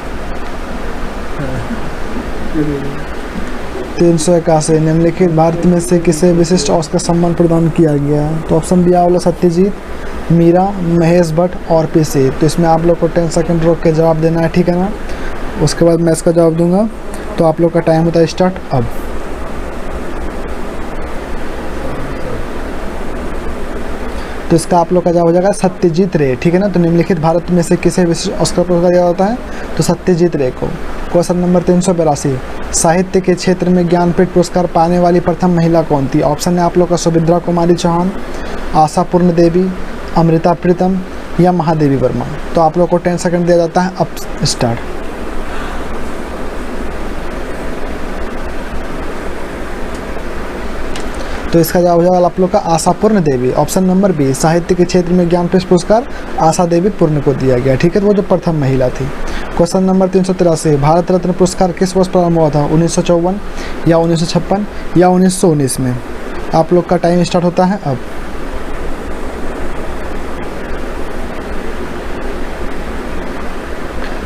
381, निम्नलिखित भारत में से किसे विशिष्ट ऑस्कर सम्मान प्रदान किया गया है? तो ऑप्शन बी वाला सत्यजीत, मीरा, महेश भट्ट और पी सिंह। तो इसमें आप लोग को 10 सेकंड रोक के जवाब देना है, ठीक है ना। उसके बाद मैं इसका जवाब दूंगा। तो आप लोग का टाइम होता है स्टार्ट अब। तो इसका आप लोग का जवाब हो जाएगा सत्यजीत रे, ठीक है ना। तो निम्नलिखित भारत में से किसे विशिष्ट ऑस्कर पुरस्कार दिया जाता है? तो सत्यजीत रे को। क्वेश्चन नंबर 382, साहित्य के क्षेत्र में ज्ञानपीठ पुरस्कार पाने वाली प्रथम महिला कौन थी? ऑप्शन है आप लोग का सुभद्रा कुमारी चौहान, आशा पूर्ण देवी, अमृता प्रीतम या महादेवी वर्मा। तो आप लोग को 10 सेकंड दिया जाता है, अब स्टार्ट। तो इसका जवाब हो जाएगा आप लोग का आशा पूर्ण देवी, ऑप्शन नंबर बी। साहित्य के क्षेत्र में ज्ञानपीठ पुरस्कार आशा देवी पूर्ण को दिया गया, ठीक है। तो वो जो प्रथम महिला थी। क्वेश्चन नंबर 383, भारत रत्न पुरस्कार किस वर्ष प्रारंभ हुआ था? 1954 या 1956 या 1919 में? आप लोग का टाइम स्टार्ट होता है अब।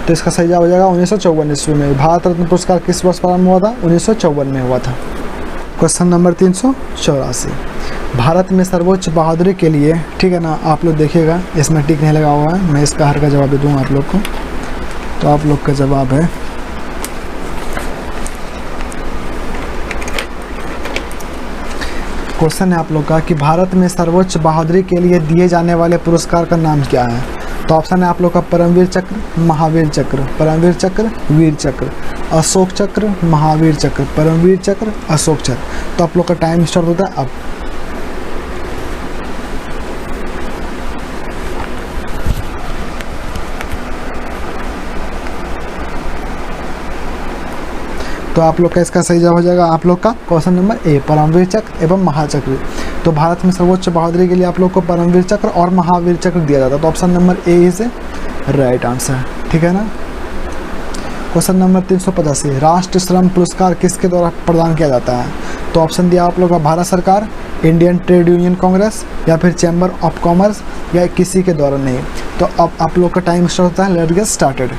तो इसका सही जवाब हो जाएगा 1954 ईस्वी में। भारत रत्न पुरस्कार किस वर्ष प्रारंभ हुआ था? 1954 में हुआ था। क्वेश्चन नंबर 384, भारत में सर्वोच्च बहादुरी के लिए, ठीक है ना, आप लोग देखिएगा इसमें टिक नहीं लगा हुआ है, मैं इसका हर का जवाब दे दूँगा आप लोग को। तो आप लोग का जवाब है क्वेश्चन है आप लोग का कि भारत में सर्वोच्च बहादुरी के लिए दिए जाने वाले पुरस्कार का नाम क्या है? तो ऑप्शन है आप लोग का परमवीर चक्र, महावीर चक्र, परमवीर चक्र, वीर चक्र, अशोक चक्र, महावीर चक्र, परमवीर चक्र, अशोक चक्र। तो आप लोग का टाइम स्टार्ट होता है अब। तो आप लोग का इसका सही जवाब हो जाएगा आप लोग का क्वेश्चन नंबर ए, परमवीर चक्र एवं महाचक्र। तो भारत में सर्वोच्च बहादुरी के लिए आप लोग को परमवीर चक्र और महावीर चक्र दिया जाता है। तो option number A is right answer, ठीक है ना। क्वेश्चन नंबर 385, राष्ट्रीय श्रम पुरस्कार किसके द्वारा प्रदान किया जाता है? तो ऑप्शन दिया आप लोग का भारत सरकार, इंडियन ट्रेड यूनियन कांग्रेस या फिर चैम्बर ऑफ कॉमर्स या किसी के द्वारा नहीं। तो अब आप लोग का टाइम स्टार्ट होता है, लेट्स गेट स्टार्टेड।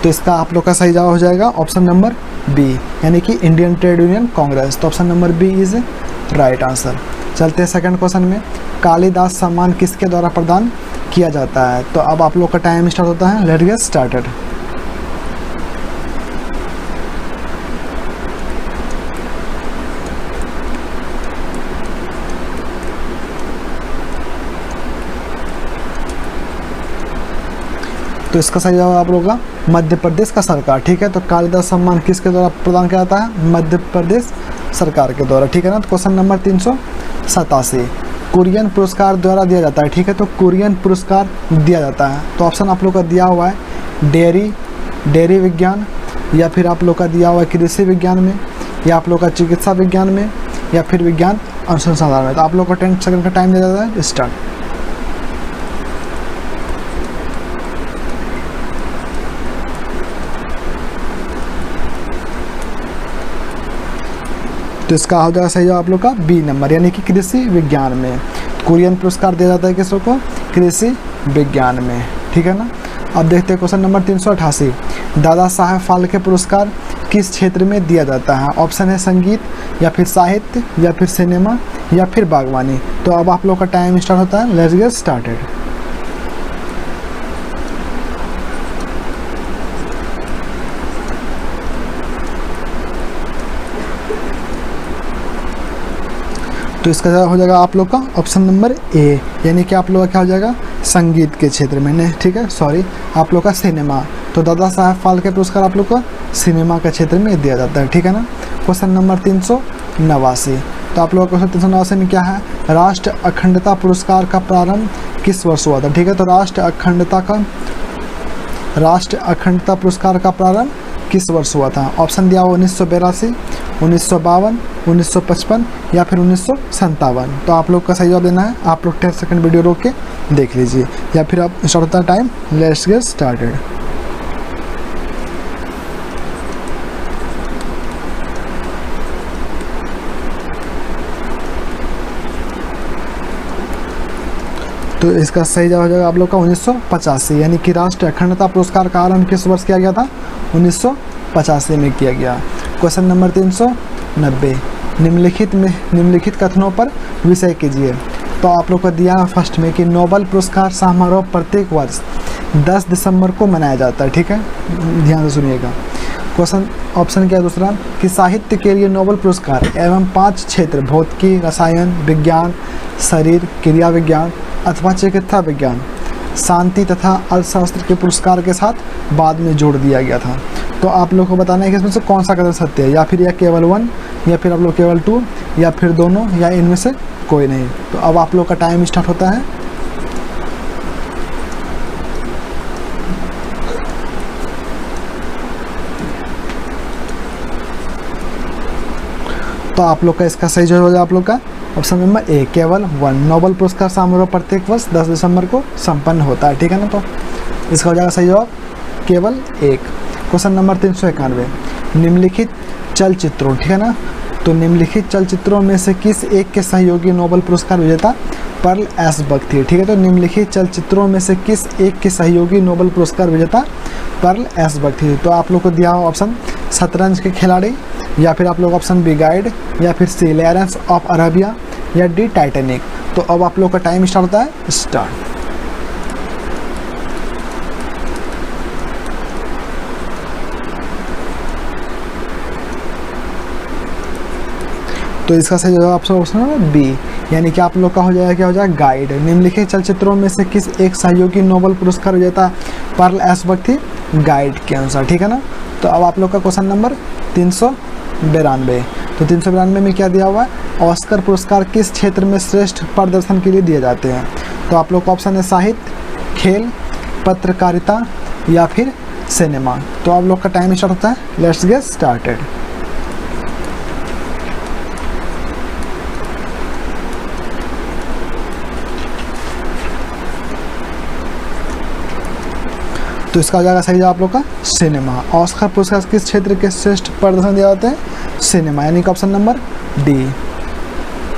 तो इसका आप लोग का सही जवाब हो जाएगा ऑप्शन नंबर बी, यानी कि इंडियन ट्रेड यूनियन कांग्रेस। तो option number B is right answer. चलते हैं सेकंड क्वेश्चन में, कालिदास सम्मान किसके द्वारा प्रदान किया जाता है? तो अब आप लोग का टाइम स्टार्ट होता है, लेट्स गेट स्टार्टेड। तो इसका सही जवाब आप लोगों का मध्य प्रदेश का सरकार, ठीक है। तो कालिदास सम्मान किसके द्वारा प्रदान किया जाता है? मध्य प्रदेश सरकार के द्वारा, ठीक है ना। तो क्वेश्चन नंबर 387, कुरियन पुरस्कार द्वारा दिया जाता है, ठीक है। तो कुरियन पुरस्कार दिया जाता है। तो ऑप्शन आप लोग का दिया हुआ है डेयरी विज्ञान, या फिर आप लोग का दिया हुआ है कृषि विज्ञान में, या आप लोग का चिकित्सा विज्ञान में, या फिर विज्ञान अनुसंधान में। तो आप लोग को 10 सेकंड का टाइम दिया जाता है, स्टार्ट। तो इसका हो जाएगा सही जवाब आप लोग का बी नंबर, यानी कि कृषि विज्ञान में कुरियन पुरस्कार दिया जाता है किसको? कृषि विज्ञान में, ठीक है ना। अब देखते हैं क्वेश्चन नंबर 388, दादा साहेब फाल्के पुरस्कार किस क्षेत्र में दिया जाता है? ऑप्शन है संगीत या फिर साहित्य या फिर सिनेमा या फिर बागवानी। तो अब आप लोग का टाइम स्टार्ट होता है, लेट्स गेट स्टार्टेड। तो इसका हो जाएगा आप लोग का ऑप्शन नंबर ए, यानी कि आप लोग का क्या हो जाएगा, संगीत के क्षेत्र में नहीं, ठीक है, सॉरी, आप लोग का सिनेमा। तो दादा साहेब फाल्के पुरस्कार आप लोग का सिनेमा के क्षेत्र में दिया जाता है, ठीक है ना। क्वेश्चन नंबर 389, तो आप लोग का क्वेश्चन 389 में क्या है, राष्ट्र अखंडता पुरस्कार का प्रारंभ किस वर्ष हुआ था? ठीक है, तो राष्ट्र अखंडता पुरस्कार का प्रारंभ किस वर्ष हुआ था? ऑप्शन दिया हुआ 1982, 1952, 1955 या फिर 1957। तो आप लोग का सही जवाब देना है, आप लोग 10 सेकंड वीडियो रोक के देख लीजिए, या फिर आप स्टार्ट होता है टाइम, लेट्स गेट स्टार्टेड। तो इसका सही जवाब हो जाएगा आप लोग का 1985, यानी कि राष्ट्रीय अखंडता पुरस्कार का आरंभ किस वर्ष किया गया था? 1985 में किया गया। क्वेश्चन नंबर 390, निम्नलिखित कथनों पर विषय कीजिए। तो आप लोग को दिया फर्स्ट में कि नोबेल पुरस्कार समारोह प्रत्येक वर्ष 10 दिसंबर को मनाया जाता है, ठीक है, ध्यान से सुनिएगा। क्वेश्चन ऑप्शन क्या है दूसरा, कि साहित्य के लिए नोबेल पुरस्कार एवं 5 क्षेत्र भौतिकी, रसायन विज्ञान, शरीर क्रिया विज्ञान अथवा चिकित्सा विज्ञान, शांति तथा अर्थशास्त्र के पुरस्कार के साथ बाद में जोड़ दिया गया था। तो आप लोग को बताना है कि इसमें से कौन सा कथन सत्य है, या फिर या केवल 1 या फिर आप लोग केवल 2 या फिर दोनों या इनमें से कोई नहीं। तो अब आप लोग का टाइम स्टार्ट होता है। तो आप लोग का इसका सही जवाब हो जाएगा आप लोग का ऑप्शन नंबर ए, केवल 1। नोबेल पुरस्कार समारोह प्रत्येक वर्ष 10 दिसंबर को संपन्न होता है, ठीक है ना। तो इसका हो जाएगा सही जवाब केवल 1। क्वेश्चन नंबर 391, निम्नलिखित चलचित्रों, ठीक है ना, तो निम्नलिखित चलचित्रों में से किस एक के सहयोगी नोबेल पुरस्कार विजेता पर्ल एस बक थी? ठीक है, तो निम्नलिखित चलचित्रों में से किस एक के सहयोगी नोबेल पुरस्कार विजेता पर्ल एस बक थी? तो आप लोग को दिया हुआ ऑप्शन शतरंज के खिलाड़ी, या फिर आप लोग ऑप्शन बी गाइड, या फिर सी लॉरेंस ऑफ अरेबिया, या डी टाइटैनिक। तो अब आप लोग का टाइम स्टार्ट होता है, स्टार्ट। तो इसका सही जवाब ऑप्शन है बी, यानी कि आप लोग का हो जाएगा क्या हो जाएगा, गाइड। निम्नलिखित चलचित्रों में से किस एक सहयोगी नोबेल पुरस्कार विजेता पर्ल एस बक थी? गाइड के अनुसार, ठीक है ना। तो अब आप लोग का क्वेश्चन नंबर 392, तो 392 में क्या दिया हुआ है, ऑस्कर पुरस्कार किस क्षेत्र में श्रेष्ठ प्रदर्शन के लिए दिए जाते हैं? तो आप लोग का ऑप्शन है साहित्य, खेल, पत्रकारिता या फिर सिनेमा। तो आप लोग का टाइम स्टार्ट होता है, लेट्स गेट स्टार्टेड। तो इसका हो जाएगा सही जवाब आप लोग का सिनेमा। ऑस्कर पुरस्कार किस क्षेत्र के श्रेष्ठ प्रदर्शन दिया जाते हैं? सिनेमा, यानी कि ऑप्शन नंबर डी।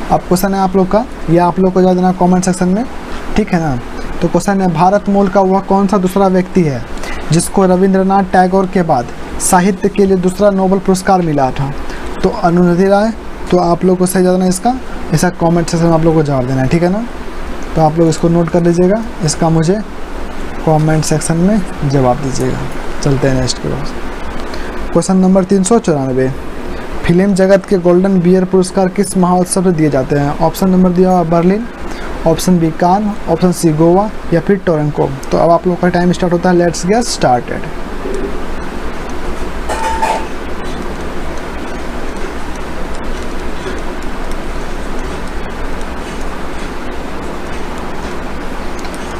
अब क्वेश्चन है आप लोग का, यह आप लोग को जवाब देना कमेंट सेक्शन में, ठीक है ना। तो क्वेश्चन है, भारत मूल का वह कौन सा दूसरा व्यक्ति है जिसको रविंद्रनाथ टैगोर के बाद साहित्य के लिए दूसरा नोबेल पुरस्कार मिला था? तो अरुंधति राय। तो आप लोग को सही जवाब देना इसका, ऐसा कॉमेंट सेक्शन में आप लोग को जवाब देना है, ठीक है ना। तो आप लोग इसको नोट कर लीजिएगा, इसका मुझे कमेंट सेक्शन में जवाब दीजिएगा। चलते हैं नेक्स्ट के पास। क्वेश्चन नंबर 394, फिल्म जगत के गोल्डन बियर पुरस्कार किस महोत्सव से दिए जाते हैं? ऑप्शन नंबर दिया हुआ बर्लिन, ऑप्शन बी कान, ऑप्शन सी गोवा या फिर टोरंटो। तो अब आप लोग का टाइम स्टार्ट होता है, लेट्स गेट स्टार्टेड।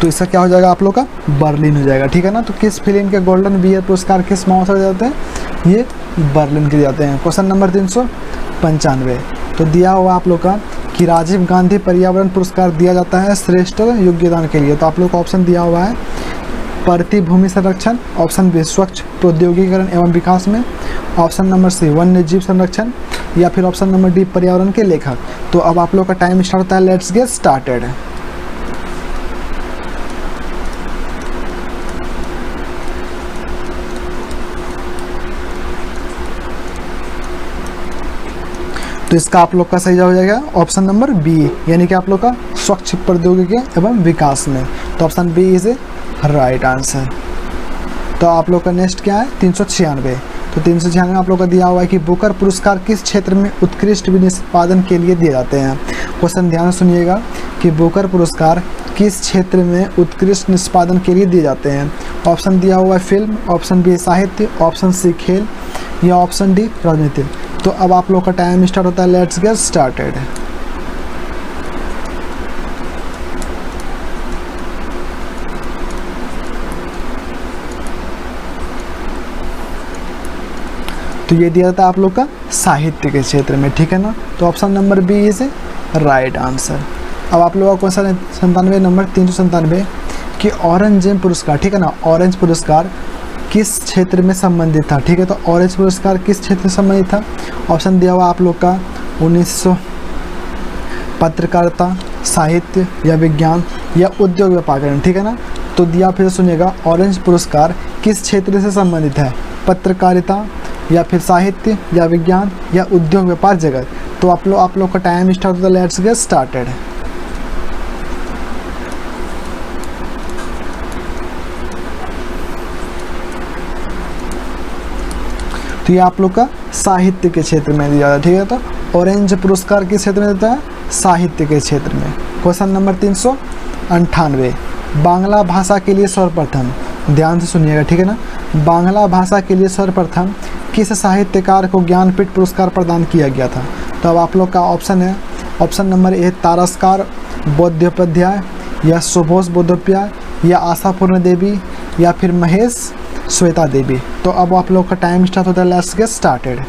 तो इसका क्या हो जाएगा आप लोग का, बर्लिन हो जाएगा, ठीक है ना। तो किस फिल्म के गोल्डन बियर पुरस्कार किस महोत्सव से जाते हैं? ये बर्लिन के जाते हैं। क्वेश्चन नंबर 395, तो दिया हुआ आप लोग का कि राजीव गांधी पर्यावरण पुरस्कार दिया जाता है श्रेष्ठ योगदान के लिए। तो आप लोग को ऑप्शन दिया हुआ है पृथ्वी भूमि संरक्षण, ऑप्शन बी स्वच्छ प्रौद्योगिकीकरण एवं विकास में, ऑप्शन नंबर सी वन्य जीव संरक्षण, या फिर ऑप्शन नंबर डी पर्यावरण के लेखक। तो अब आप लोग का टाइम स्टार्ट होता है, लेट्स गेट स्टार्टेड। तो इसका आप लोग का सही जवाब हो जाएगा ऑप्शन नंबर बी, यानी कि आप लोग का स्वच्छ प्रौद्योगिकी एवं विकास में। तो option B is A right answer. तो आप लोग का नेक्स्ट क्या है 396। तो 396 आप लोग का दिया हुआ है कि बुकर पुरस्कार किस क्षेत्र में उत्कृष्ट निष्पादन के लिए दिए जाते हैं। क्वेश्चन ध्यान से सुनिएगा कि बुकर पुरस्कार किस क्षेत्र में उत्कृष्ट निष्पादन के लिए दिए जाते हैं। ऑप्शन दिया हुआ है फिल्म, ऑप्शन बी साहित्य, ऑप्शन सी खेल या ऑप्शन डी राजनीति। तो अब आप लोग का टाइम स्टार्ट होता है, लेट्स गेट स्टार्टेड। तो ये दिया था आप लोग का साहित्य के क्षेत्र में, ठीक है ना। तो option number B is A right answer. अब आप लोगों का क्वेश्चन है 97 नंबर 397 कि औरंगजेब पुरस्कार, ठीक है ना, ऑरेंज पुरस्कार किस क्षेत्र में संबंधित था, ठीक है। तो ऑरेंज पुरस्कार किस क्षेत्र में संबंधित था। ऑप्शन दिया हुआ आप लोग का 1900 पत्रकारिता, साहित्य या विज्ञान या उद्योग व्यापार, ठीक है ना। तो दिया फिर सुनिएगा, ऑरेंज पुरस्कार किस क्षेत्र से संबंधित है, पत्रकारिता या फिर साहित्य या विज्ञान या उद्योग व्यापार जगत। तो आप लोग का टाइम स्टार्ट होता है, लेट्स गेट स्टार्टेड। तो ये आप लोग का साहित्य के क्षेत्र में दिया जाता है, ठीक है। तो ऑरेंज पुरस्कार किस क्षेत्र में देता है, साहित्य के क्षेत्र में। क्वेश्चन नंबर 398 बांग्ला भाषा के लिए सर्वप्रथम, ध्यान से सुनिएगा, ठीक है ना। बांग्ला भाषा के लिए सर्वप्रथम किस साहित्यकार को ज्ञानपीठ पुरस्कार प्रदान किया गया था। तो अब आप लोग का ऑप्शन है, ऑप्शन नंबर ए तारस्कार बंदोपाध्याय या सुभाष बंदोपाध्याय या आशापूर्ण देवी या फिर महेश श्वेता देवी। तो अब आप लोग का टाइम स्टार्ट होता है, लेट्स गेट स्टार्टेड।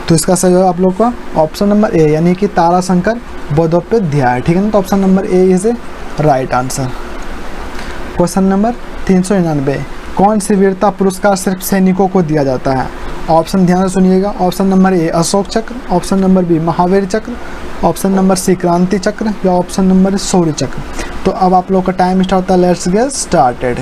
तो इसका सही जवाब आप लोग का ऑप्शन नंबर ए, यानी कि ताराशंकर बंदोपाध्याय, ठीक है ना। तो option number A is A right answer. Question number 399 कौन सी वीरता पुरस्कार सिर्फ सैनिकों को दिया जाता है। ऑप्शन ध्यान से सुनिएगा, ऑप्शन नंबर ए अशोक चक्र, ऑप्शन नंबर बी महावीर चक्र, ऑप्शन नंबर सी क्रांति चक्र या ऑप्शन नंबर शौर्य चक्र। तो अब आप लोग का टाइम स्टार्ट होता है, लेट्स गेट स्टार्टेड।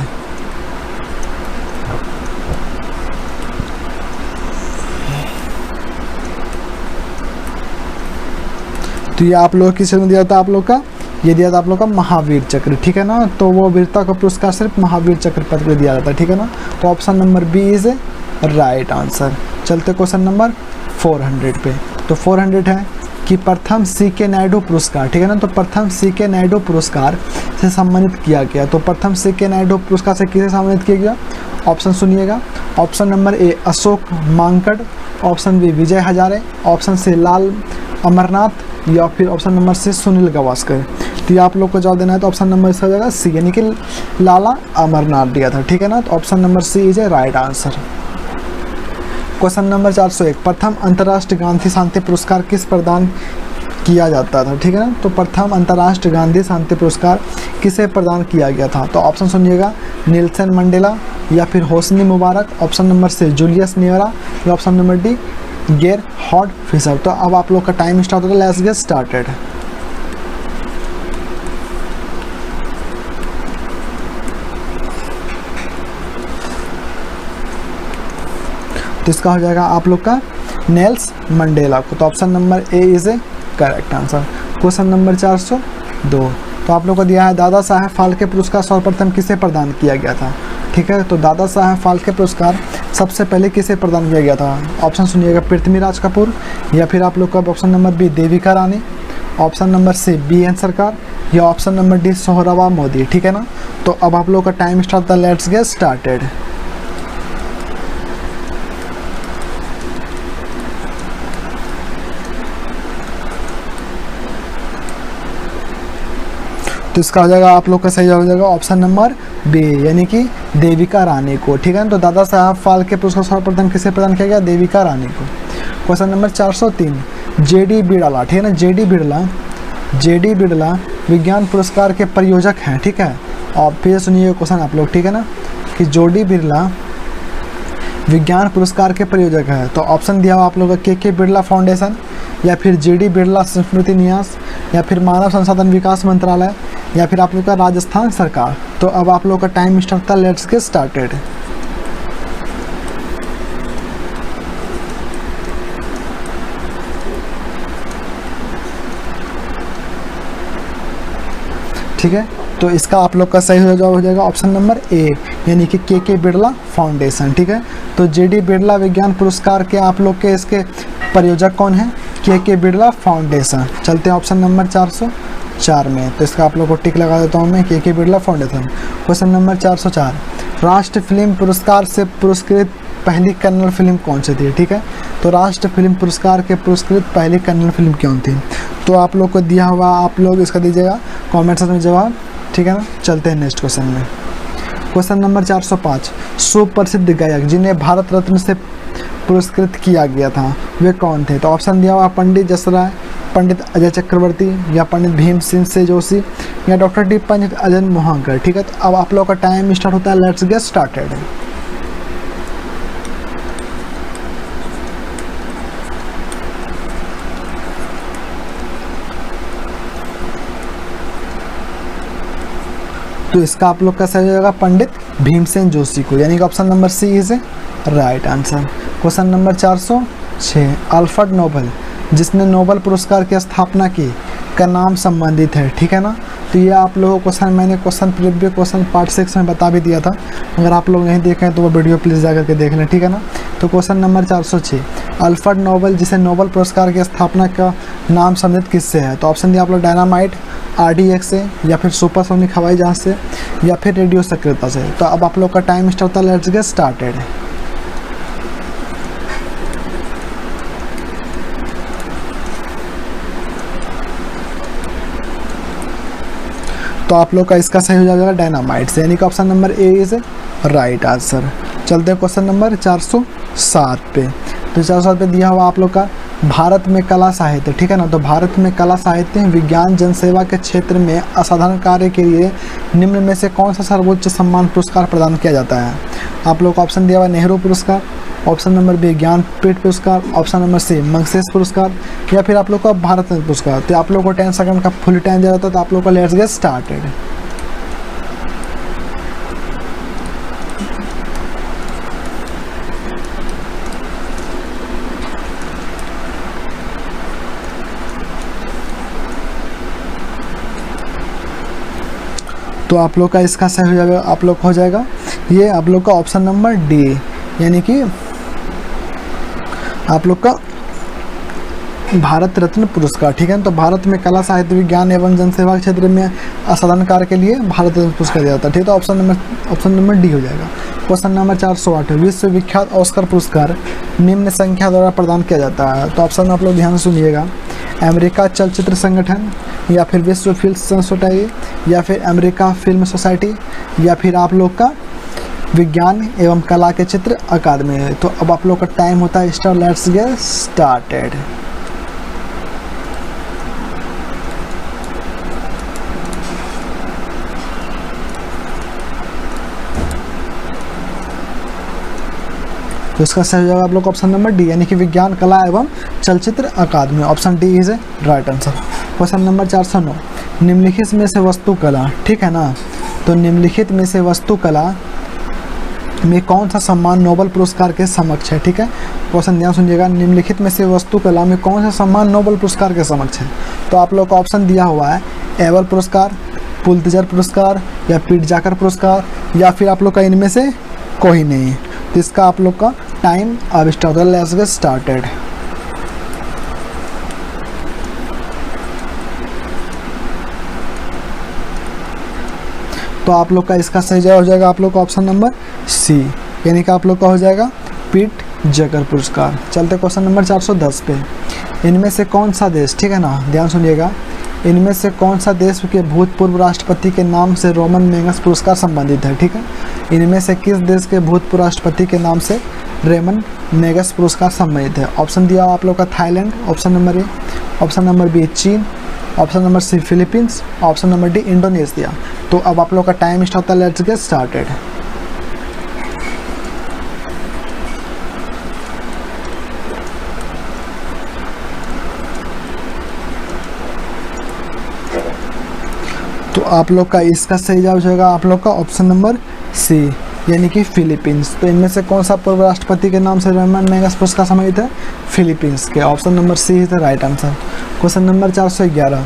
तो ये आप लोग किस में दिया था, आप लोग का ये दिया था आप लोग का महावीर चक्र, ठीक है ना। तो वो वीरता का पुरस्कार सिर्फ महावीर चक्र पद पर दिया जाता है, ठीक है ना। तो option number B is A right answer. चलते क्वेश्चन नंबर 400 पे। तो 400 है कि प्रथम सी.के. नायडू पुरस्कार, ठीक है ना। तो प्रथम सी.के. नायडू पुरस्कार से सम्मानित किया गया। तो प्रथम सी.के. नायडू पुरस्कार से किसे सम्मानित किया गया। ऑप्शन सुनिएगा, option number A Ashok Mankad, option B Vijay Hazare, option C Lala Amarnath या फिर option number C Sunil Gavaskar. तो ये आप लोग को जवाब देना है। तो ऑप्शन नंबर इसका जगह सी, यानी कि लाला अमरनाथ दिया था, ठीक है ना। तो option number C is A right answer. Question number 401 प्रथम अंतर्राष्ट्रीय गांधी शांति पुरस्कार किस प्रदान किया जाता था, ठीक है ना। तो प्रथम अंतर्राष्ट्रीय गांधी शांति पुरस्कार किसे प्रदान किया गया था। तो ऑप्शन सुनिएगा, नेल्सन मंडेला या फिर Hosni Mubarak, option number C Julius Nyerere या option number D Gerhard Fischer. तो अब आप लोग का टाइम स्टार्ट होता है, लेट्स गेट स्टार्टेड। तो इसका हो जाएगा आप लोग का नेल्स मंडेला को। तो option number A is a correct answer. Question number 402 तो आप लोग को दिया है दादा साहेब फाल्के पुरस्कार सर्वप्रथम किसे प्रदान किया गया था, ठीक है। तो दादा साहेब फाल्के पुरस्कार सबसे पहले किसे प्रदान किया गया था। ऑप्शन सुनिएगा, पृथ्वीराज कपूर या फिर आप लोग का option number B Devika Rani, option number सी बी.एन. सरकार या ऑप्शन नंबर डी सोहराबा मोदी, ठीक है ना। तो अब आप लोग का टाइम स्टार्ट था, लेट्स गेट स्टार्टेड। तो इसका हो जाएगा आप लोग का सही जवाब हो जाएगा ऑप्शन नंबर बी, यानी कि देविका रानी को, ठीक है ना। तो दादा साहब फाल्के पुरस्कार सर्वप्रथम किसे प्रदान किया गया, देविका रानी को। Question number 403 JD. बिड़ला, ठीक है ना। जे.डी. बिड़ला विज्ञान पुरस्कार के प्रयोजक हैं, ठीक है। और फिर सुनिए क्वेश्चन आप लोग, ठीक है ना, कि जे.डी. बिड़ला विज्ञान पुरस्कार के प्रयोजक है। तो ऑप्शन दिया हुआ आप लोग का के बिड़ला फाउंडेशन या फिर जे.डी. बिड़ला स्मृति न्यास या फिर मानव संसाधन विकास मंत्रालय या फिर आप लोग का राजस्थान सरकार। तो अब आप लोग का टाइम स्टार्ट होता है, लेट्स गेट स्टार्टेड। ठीक है, तो इसका आप लोग का सही जवाब हो जाएगा ऑप्शन नंबर ए, यानी कि के बिरला फाउंडेशन। ठीक है, तो जेडी बिरला विज्ञान पुरस्कार के आप लोग के इसके प्रायोजक कौन है? के बिरला फाउंडेशन। चलते हैं ऑप्शन नंबर 404 में, तो इसका आप लोग को टिक लगा देता हूँ मैं, के बिरला फाउंडेशन। क्वेश्चन नंबर 404, राष्ट्रीय फिल्म पुरस्कार से पुरस्कृत पहली कन्नड़ फिल्म कौन सी थी? ठीक है, तो राष्ट्रीय फिल्म पुरस्कार के पुरस्कृत पहली कन्नड़ फिल्म कौन थी? तो आप लोग को दिया हुआ, आप लोग इसका दीजिएगा कमेंट सेक्शन में जवाब। ठीक है ना, चलते हैं नेक्स्ट क्वेश्चन में। क्वेश्चन नंबर 405, सुप्रसिद्ध गायक जिन्हें भारत रत्न से पुरस्कृत किया गया था वे कौन थे? तो ऑप्शन दिया हुआ पंडित जसराय, पंडित अजय चक्रवर्ती, या पंडित भीम सिंह से जोशी, या डॉक्टर डी पंडित अजय मोहनकर। ठीक है, तो अब आप लोग का टाइम स्टार्ट होता है, लेट्स गेट स्टार्टेड। तो इसका आप लोग का सही हो जाएगा पंडित भीमसेन जोशी को, यानी कि option number C is right answer. Question number 406, Alfred Nobel जिसने नोबेल पुरस्कार की स्थापना की का नाम संबंधित है। ठीक है ना, तो ये आप लोगों को क्वेश्चन मैंने प्रीवियस क्वेश्चन पार्ट 6 में बता भी दिया था, अगर आप लोग नहीं देखें तो वो वीडियो प्लीज़ जाकर के देख लें। ठीक है ना, तो क्वेश्चन नंबर 406, अल्फ्रेड नोबेल जिसे नोबेल पुरस्कार की स्थापना का नाम संबंधित किससे है? तो ऑप्शन दिया आप लोग डायनामाइट, RDX से, या फिर सुपरसोनिक हवाई जहाज से, या फिर रेडियो सक्रियता से। तो अब आप लोग का टाइम स्टार्ट होता है, लेट्स गेट स्टार्टेड। तो आप लोग का इसका सही हो जाएगा डायनामाइट से, यानी कि option number A is right answer. चलते हैं क्वेश्चन नंबर 407 पे। तो 407 पे दिया हुआ आप लोग का भारत में कला साहित्य। ठीक है ना, तो भारत में कला साहित्य विज्ञान जनसेवा के क्षेत्र में असाधारण कार्य के लिए निम्न में से कौन सा सर्वोच्च सम्मान पुरस्कार प्रदान किया जाता है? आप लोग को ऑप्शन दिया हुआ नेहरू पुरस्कार, ऑप्शन नंबर बी ज्ञानपीठ पुरस्कार, ऑप्शन नंबर सी मंगसेस पुरस्कार, या फिर आप लोग का भारत रत्न पुरस्कार। तो आप लोग को 10 सेकंड का फुल टाइम दिया जाता है, तो आप लोग को लेट्स गेट स्टार्टेड। तो आप लोग का इसका सही हो जाएगा, आप लोग हो जाएगा ये आप लोग का ऑप्शन नंबर डी, यानी कि आप लोग का भारत रत्न पुरस्कार। ठीक है, तो भारत में कला साहित्य विज्ञान एवं जनसेवा के क्षेत्र में असाधारण कार्य के लिए भारत रत्न पुरस्कार दिया जाता है। ठीक है, तो ऑप्शन नंबर डी हो जाएगा। क्वेश्चन नंबर 408, विश्व विख्यात ऑस्कर पुरस्कार निम्न संख्या द्वारा प्रदान किया जाता है। तो ऑप्शन आप लोग ध्यान से सुनिएगा, अमेरिका चलचित्र संगठन, या फिर विश्व फिल्म सोसाइटी, या फिर अमेरिका फिल्म सोसाइटी, या फिर आप लोग का विज्ञान एवं कला के चित्र अकादमी है। तो अब आप लोग का टाइम होता है स्टार्ट, लेट्स गेट स्टार्टेड। तो इसका सही जवाब आप लोग ऑप्शन नंबर डी, यानी कि विज्ञान कला एवं चलचित्र अकादमी, option D is A right answer. Question number 409, निम्नलिखित में से वस्तुकला। ठीक है ना, तो निम्नलिखित में से वस्तुकला में कौन सा सम्मान नोबेल पुरस्कार के समक्ष है? ठीक है, क्वेश्चन ध्यान सुनिएगा, निम्नलिखित में से वस्तुकला में कौन सा सम्मान नोबेल पुरस्कार के समक्ष है? तो आप लोग का ऑप्शन दिया हुआ है एबल पुरस्कार, पुलित्जर पुरस्कार, या पीटजाकर पुरस्कार, या फिर आप लोग का इनमें से कोई नहीं। तो इसका आप लोग का टाइम अब स्टार्ट होता है, लेट्स गेट स्टार्टेड। तो आप लोग का इसका सही जवाब हो जाएगा आप लोग का ऑप्शन नंबर सी, यानी कि आप लोग का हो जाएगा पीटजाकर पुरस्कार। चलते क्वेश्चन नंबर 410 पे। इनमें से कौन सा देश, ठीक है ना, ध्यान सुनिएगा, इनमें से कौन सा देश के भूतपूर्व राष्ट्रपति के नाम से रोमन मैगस पुरस्कार संबंधित है? ठीक है, इनमें से किस देश के भूतपूर्व राष्ट्रपति के नाम से रेमन मैगस पुरस्कार संबंधित है? ऑप्शन दिया आप लोग का Thailand, option number A, option number B चीन, option number C Philippines, option number D Indonesia. तो अब आप लोग का टाइम स्टार्ट होता है, लेट्स गेट स्टार्टेड। तो आप लोग का इसका सही जवाब जाएगा आप लोग का ऑप्शन नंबर सी, यानी कि फिलीपींस। तो इनमें से कौन सा पूर्व राष्ट्रपति के नाम से रेमन मैगस पुरस्कार सम्मानित है? फिलीपींस के। Option number C is the right answer. Question number 411,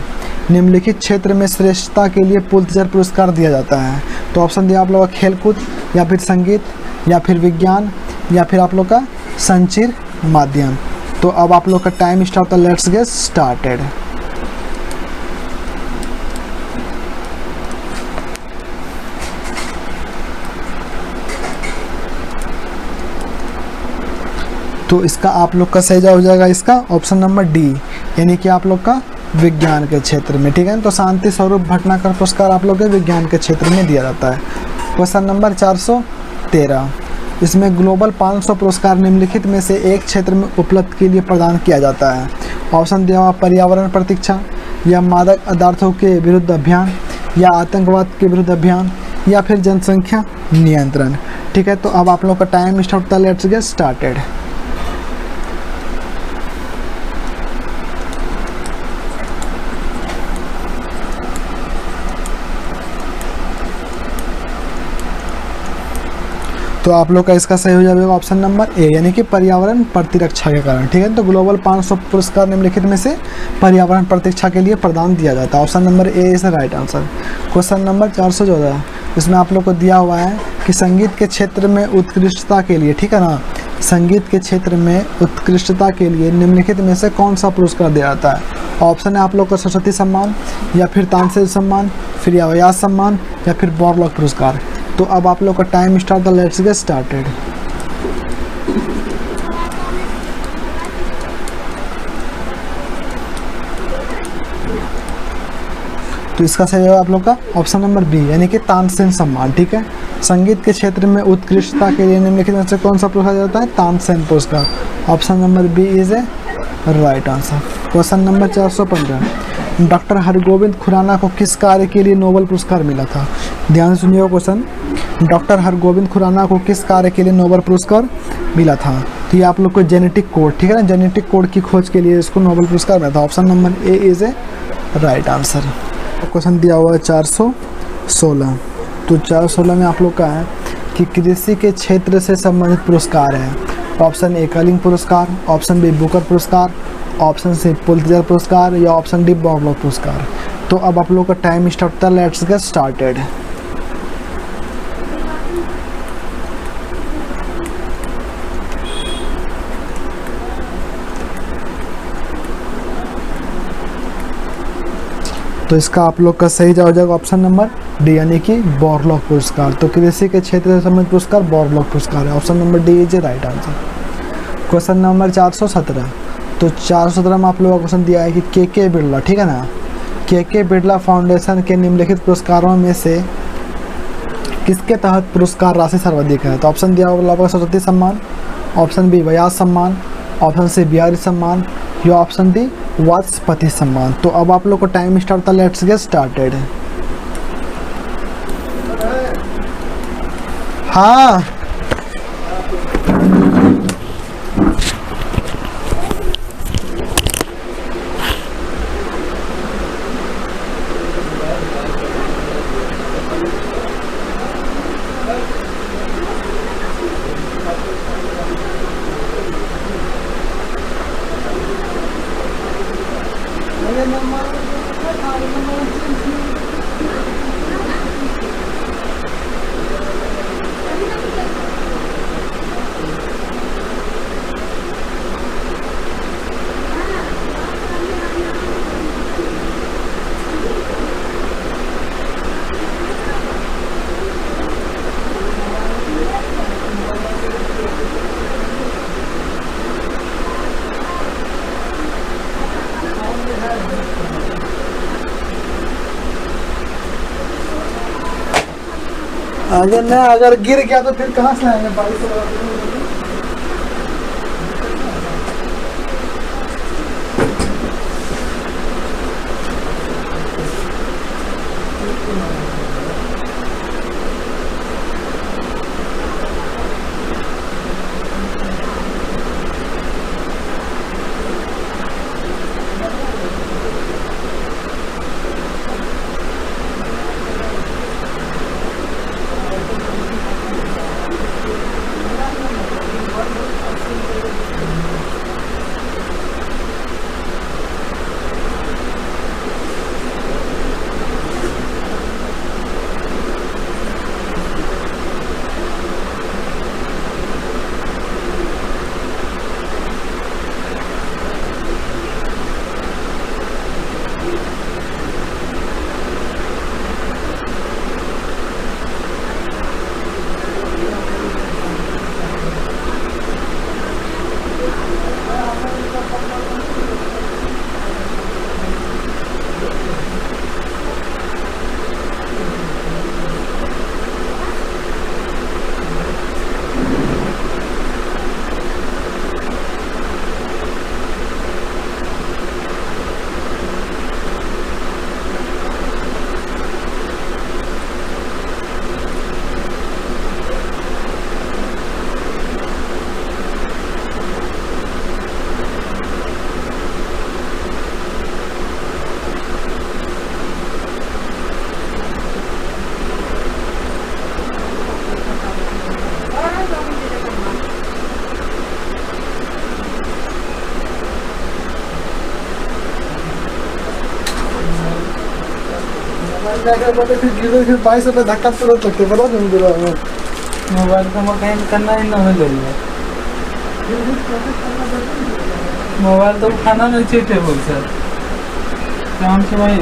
निम्नलिखित क्षेत्र में श्रेष्ठता के लिए पुलित्जर पुरस्कार दिया जाता है। तो ऑप्शन दिया आप लोग का खेलकूद, या फिर संगीत, या फिर विज्ञान, या फिर आप लोग का संचार माध्यम। तो अब आप लोग का time start, let's get started. तो इसका आप लोग का सही जवाब हो जाएगा इसका ऑप्शन नंबर डी, यानी कि आप लोग का विज्ञान के क्षेत्र में। ठीक है, तो शांति स्वरूप भटनागर पुरस्कार आप लोग के विज्ञान के क्षेत्र में दिया जाता है। क्वेश्चन नंबर 413, इसमें ग्लोबल 500 पुरस्कार निम्नलिखित में से एक क्षेत्र में उपलब्ध के लिए प्रदान किया जाता है। ऑप्शन दिया हुआ पर्यावरण प्रतिरक्षा, या मादक पदार्थों के विरुद्ध अभियान, या आतंकवाद के विरुद्ध अभियान, या फिर जनसंख्या नियंत्रण। ठीक है, तो अब आप लोग का टाइम स्टार्ट होता है, लेट्स गेट स्टार्टेड। तो आप लोग का इसका सही हो जाएगा ऑप्शन नंबर ए, यानी कि पर्यावरण प्रतिरक्षा के कारण। ठीक है, तो ग्लोबल 500 पुरस्कार निम्नलिखित में से पर्यावरण प्रतिरक्षा के लिए प्रदान दिया जाता है। Option number A is the right answer. Question number 414, इसमें आप लोग को दिया हुआ है कि संगीत के क्षेत्र में उत्कृष्टता के लिए, ठीक है ना, संगीत के क्षेत्र में उत्कृष्टता के लिए निम्नलिखित में से कौन सा पुरस्कार दिया जाता है। ऑप्शन है आप लोग का सरस्वती सम्मान, या फिर तानसेन सम्मान, फिर व्यास सम्मान, या फिर बॉरलॉग पुरस्कार। तो अब आप लोग का time start, let's get started. तो इसका सही जवाब आप लोग का ऑप्शन नंबर बी, यानी कि तानसेन सम्मान। ठीक है, संगीत के क्षेत्र में उत्कृष्टता के लिए निम्नलिखित में से कौन सा पुरस्कार दिया जाता है? तानसेन पुरस्कार। Option number B is A right answer. Question number 415, doctor Hargobind Khorana को किस कार्य के लिए नोबेल पुरस्कार मिला था? ध्यान से सुनिए क्वेश्चन, डॉक्टर हरगोविंद खुराना को किस कार्य के लिए नोबेल पुरस्कार मिला था? तो ये आप लोग को जेनेटिक कोड, ठीक है ना, जेनेटिक कोड की खोज के लिए इसको नोबेल पुरस्कार मिला था। Option number A is A right answer. Question दिया हुआ है 416, तो 416 में आप लोग का है कि कृषि के क्षेत्र से संबंधित पुरस्कार है। ऑप्शन ए कलिंग पुरस्कार, ऑप्शन बी बुकर पुरस्कार, ऑप्शन सी पुलित्जर पुरस्कार, या ऑप्शन डी बॉरलॉग पुरस्कार। तो अब आप लोग का टाइम स्टार्ट होता है, लेट्स गेट स्टार्टेड। तो इसका आप लोग का सही जवाब हो जाएगा ऑप्शन नंबर डी, यानी कि बॉरलॉग पुरस्कार। तो कृषि के क्षेत्र से संबंधित पुरस्कार बॉरलॉग पुरस्कार है। Option number D is A right answer. Question number 417, तो 417 में आप लोगों का क्वेश्चन दिया है कि के बिरला, ठीक है ना, के बिरला फाउंडेशन के निम्नलिखित पुरस्कारों में से किसके तहत पुरस्कार राशि सर्वाधिक है? तो ऑप्शन दिया होगा सरस्वती सम्मान, ऑप्शन बी व्यास सम्मान, ऑप्शन सी बिहारी सम्मान, या ऑप्शन डी वाचस्पति सम्मान। तो अब आप लोग को टाइम स्टार्ट होता है, लेट्स गेट स्टार्टेड। हाँ, अगर गिर गया तो फिर कहाँ से आएंगे? बारिश फिर 22 रुपये धक्का तुरंत लगते पता नहीं मुझे। मोबाइल का मकान करना ही ना ले लिया। मोबाइल तो खाना नहीं चाहिए टेबल सर काम से वही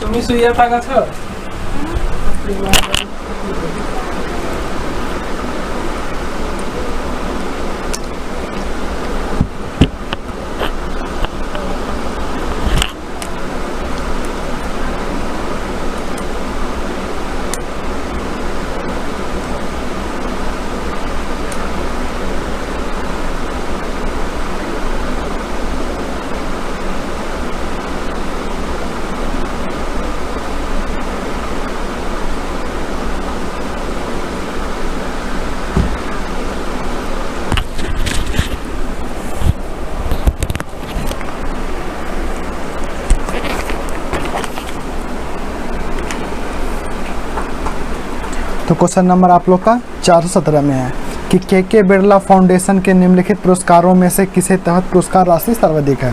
तुम्हें सुइया टाका छ तो क्वेश्चन नंबर आप लोग का 417 में है कि के बिरला फाउंडेशन के निम्नलिखित पुरस्कारों में से किसे तहत पुरस्कार राशि सर्वाधिक है।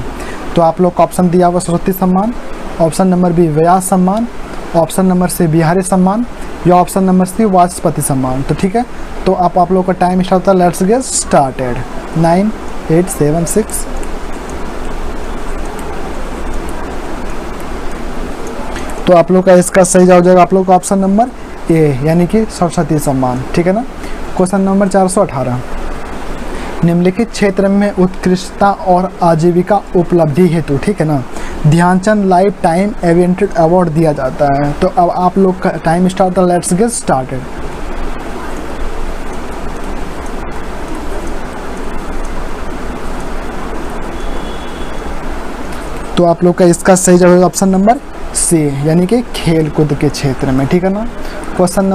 तो आप लोग को ऑप्शन दिया हुआ सरस्वती सम्मान, ऑप्शन नंबर बी व्यास सम्मान, ऑप्शन नंबर सी बिहारी सम्मान या ऑप्शन नंबर सी वाचस्पति सम्मान। तो ठीक है, तो आप लोग का टाइम स्टार्ट होता है। Let's get started. 9 8 7 6। तो आप लोग का इसका सही जवाब हो जाएगा आप लोग का ऑप्शन नंबर ए यानी कि सरस्वती सम्मान। ठीक है ना। क्वेश्चन नंबर 418 निम्नलिखित क्षेत्र में उत्कृष्टता और आजीविका उपलब्धि हेतु, ठीक है ना, ध्यानचंद लाइफ टाइम इवेंटेड अवार्ड दिया जाता है। तो अब आप लोग का time start. Let's get started. तो आप लोग का इसका सही जवाब ऑप्शन नंबर सी यानी कि खेल कूद के क्षेत्र में। ठीक है ना। क्वेश्चन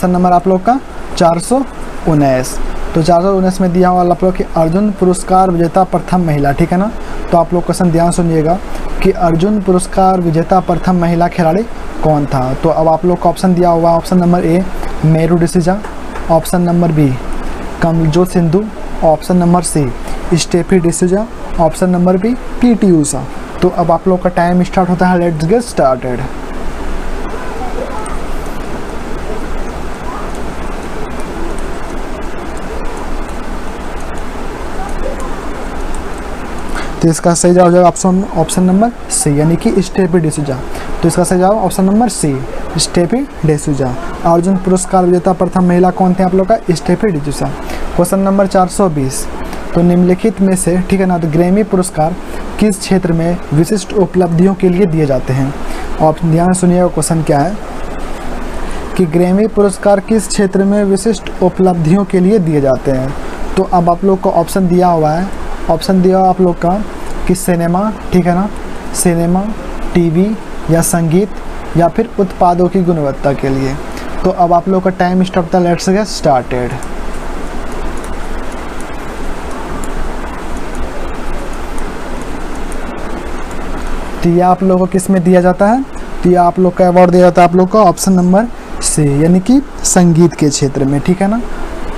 नंबर आप लोग का 419। तो 419 में दिया हुआ आप लोग कि अर्जुन पुरस्कार विजेता प्रथम महिला। ठीक है ना। तो आप लोग क्वेश्चन ध्यान सुनिएगा कि अर्जुन पुरस्कार विजेता प्रथम महिला खिलाड़ी कौन था। तो अब आप लोग का ऑप्शन दिया हुआ option number A Meru D'Souza, option number B Kamaljot Sindhu, option number C Steffi D'Souza, option number B PT Usha. तो अब आप लोग का टाइम स्टार्ट होता है, लेट्स गेट स्टार्टेड। तो इसका सही जवाब हो जाएगा ऑप्शन नंबर सी, यानी कि स्टेफी डिसूजा। तो इसका सही जवाब option number C, Steffi D'Souza. Arjun पुरस्कार विजेता प्रथम महिला कौन थे आप लोग का? स्टेफी डिसूजा। क्वेश्चन नंबर 420, तो निम्नलिखित में से, ठीक है ना, तो ग्रैमी पुरस्कार किस क्षेत्र में विशिष्ट उपलब्धियों के लिए दिए जाते हैं? आप ध्यान सुनिएगा, क्वेश्चन क्या है कि ग्रैमी पुरस्कार किस क्षेत्र में विशिष्ट उपलब्धियों के लिए दिए जाते हैं? तो अब आप लोग को ऑप्शन दिया हुआ है, ऑप्शन दिया हुआ आप लोग का कि सिनेमा, ठीक है ना, सिनेमा, टीवी या संगीत या फिर उत्पादों की गुणवत्ता के लिए। तो अब आप लोग का टाइम स्टार्ट होता है, लेट्स गेट स्टार्टेड। तो ये आप लोगों को किस में दिया जाता है? तो ये आप लोग का अवार्ड दिया जाता है आप लोग को ऑप्शन नंबर सी, यानी कि संगीत के क्षेत्र में, ठीक है ना।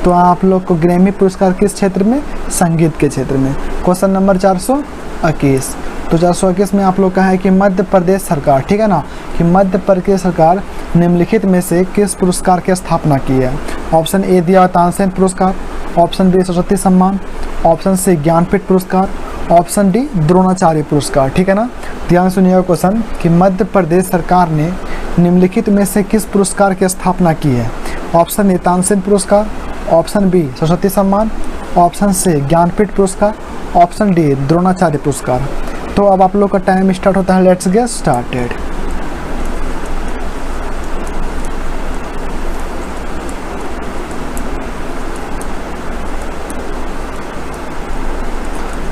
तो आप लोग को ग्रैमी पुरस्कार किस क्षेत्र में? संगीत के क्षेत्र में। क्वेश्चन नंबर 421, तो 421 में आप लोग का है कि मध्य प्रदेश सरकार, ठीक है ना, कि मध्य प्रदेश सरकार निम्नलिखित में से किस पुरस्कार की स्थापना की है? ऑप्शन ए दिया हुआ तानसेन पुरस्कार, ऑप्शन बी सरस्वती सम्मान, ऑप्शन सी ज्ञानपीठ पुरस्कार, ऑप्शन डी द्रोणाचार्य पुरस्कार, ठीक है ना। ध्यान सुनिएगा क्वेश्चन कि मध्य प्रदेश सरकार ने निम्नलिखित में से किस पुरस्कार की स्थापना की है? ऑप्शन ए तानसेन पुरस्कार, ऑप्शन बी सरस्वती सम्मान, ऑप्शन सी ज्ञानपीठ पुरस्कार, ऑप्शन डी द्रोणाचार्य पुरस्कार। तो अब आप लोग का टाइम स्टार्ट होता है, लेट्स गेट स्टार्टेड।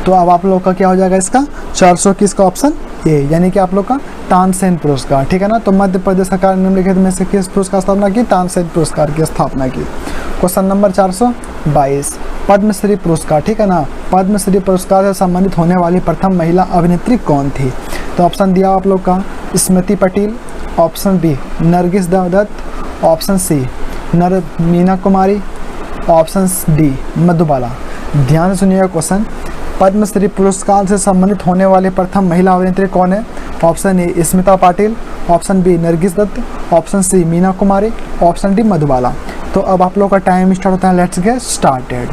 तो अब आप लोग का क्या हो जाएगा इसका? 421 का ऑप्शन ए, यानी कि आप लोग का तानसेन पुरस्कार, ठीक है ना। तो मध्य प्रदेश सरकार ने निम्नलिखित में से किस पुरस्कार स्थापना की? तानसेन पुरस्कार की स्थापना की। क्वेश्चन नंबर 422, पद्मश्री पुरस्कार, ठीक है ना, पद्मश्री पुरस्कार से सम्मानित होने वाली प्रथम महिला अभिनेत्री कौन थी? तो ऑप्शन दिया आप लोग का Smriti Patel, option B Nargis Dutt, option C Meena Kumari, option D Madhubala. ध्यान से सुनिएगा क्वेश्चन, पद्मश्री पुरस्कार से सम्मानित होने वाले प्रथम महिला अभिनेत्री कौन है? Option A Smita Patil, option B Nargis Dutt, option C Meena Kumari, option D Madhubala. तो अब आप लोग का टाइम स्टार्ट होता है, लेट्स गेट स्टार्टेड।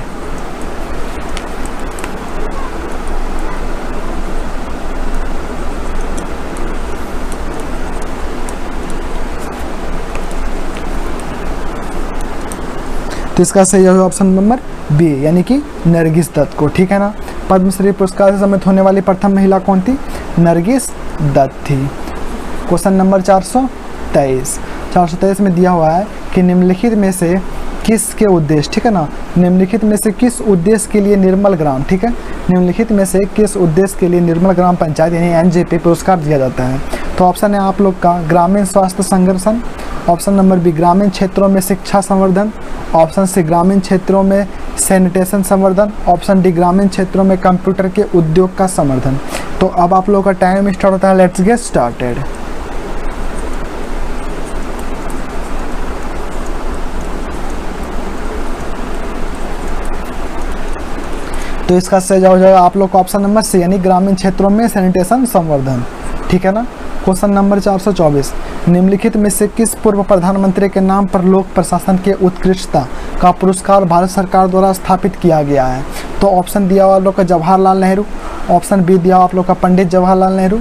तो इसका सही है ऑप्शन नंबर बी, यानी कि नरगिस दत्त को, ठीक है ना। पद्मश्री पुरस्कार से सम्मानित होने वाली प्रथम महिला कौन थी? नरगिस दत्त थी। क्वेश्चन नंबर 423 में दिया हुआ है कि निम्नलिखित में से किसके उद्देश्य, ठीक है ना, निम्नलिखित में से किस उद्देश्य के लिए निर्मल ग्राम, ठीक है, निम्नलिखित में से किस उद्देश्य के लिए निर्मल ग्राम पंचायत यानी एनजेपी पुरस्कार दिया जाता है? तो ऑप्शन है आप लोग का ग्रामीण स्वास्थ्य संरक्षण, ऑप्शन नंबर बी ग्रामीण क्षेत्रों में शिक्षा संवर्धन, ऑप्शन सी ग्रामीण क्षेत्रों में सैनिटेशन संवर्धन, ऑप्शन डी ग्रामीण क्षेत्रों में कंप्यूटर के उद्योग का समर्थन। तो अब आप लोगों का टाइम स्टार्ट होता है, लेट्स गेट स्टार्टेड। तो इसका सही जवाब हो जाएगा आप लोग का ऑप्शन नंबर सी, यानी ग्रामीण क्षेत्रों में सैनिटेशन संवर्धन, ठीक है ना। क्वेश्चन नंबर 424, निम्नलिखित में से किस पूर्व प्रधानमंत्री के नाम पर लोक प्रशासन के उत्कृष्टता का पुरस्कार भारत सरकार द्वारा स्थापित किया गया है? तो ऑप्शन दिया हुआ आप लोग का जवाहरलाल नेहरू, ऑप्शन बी दिया हुआ आप लोग का पंडित जवाहरलाल नेहरू,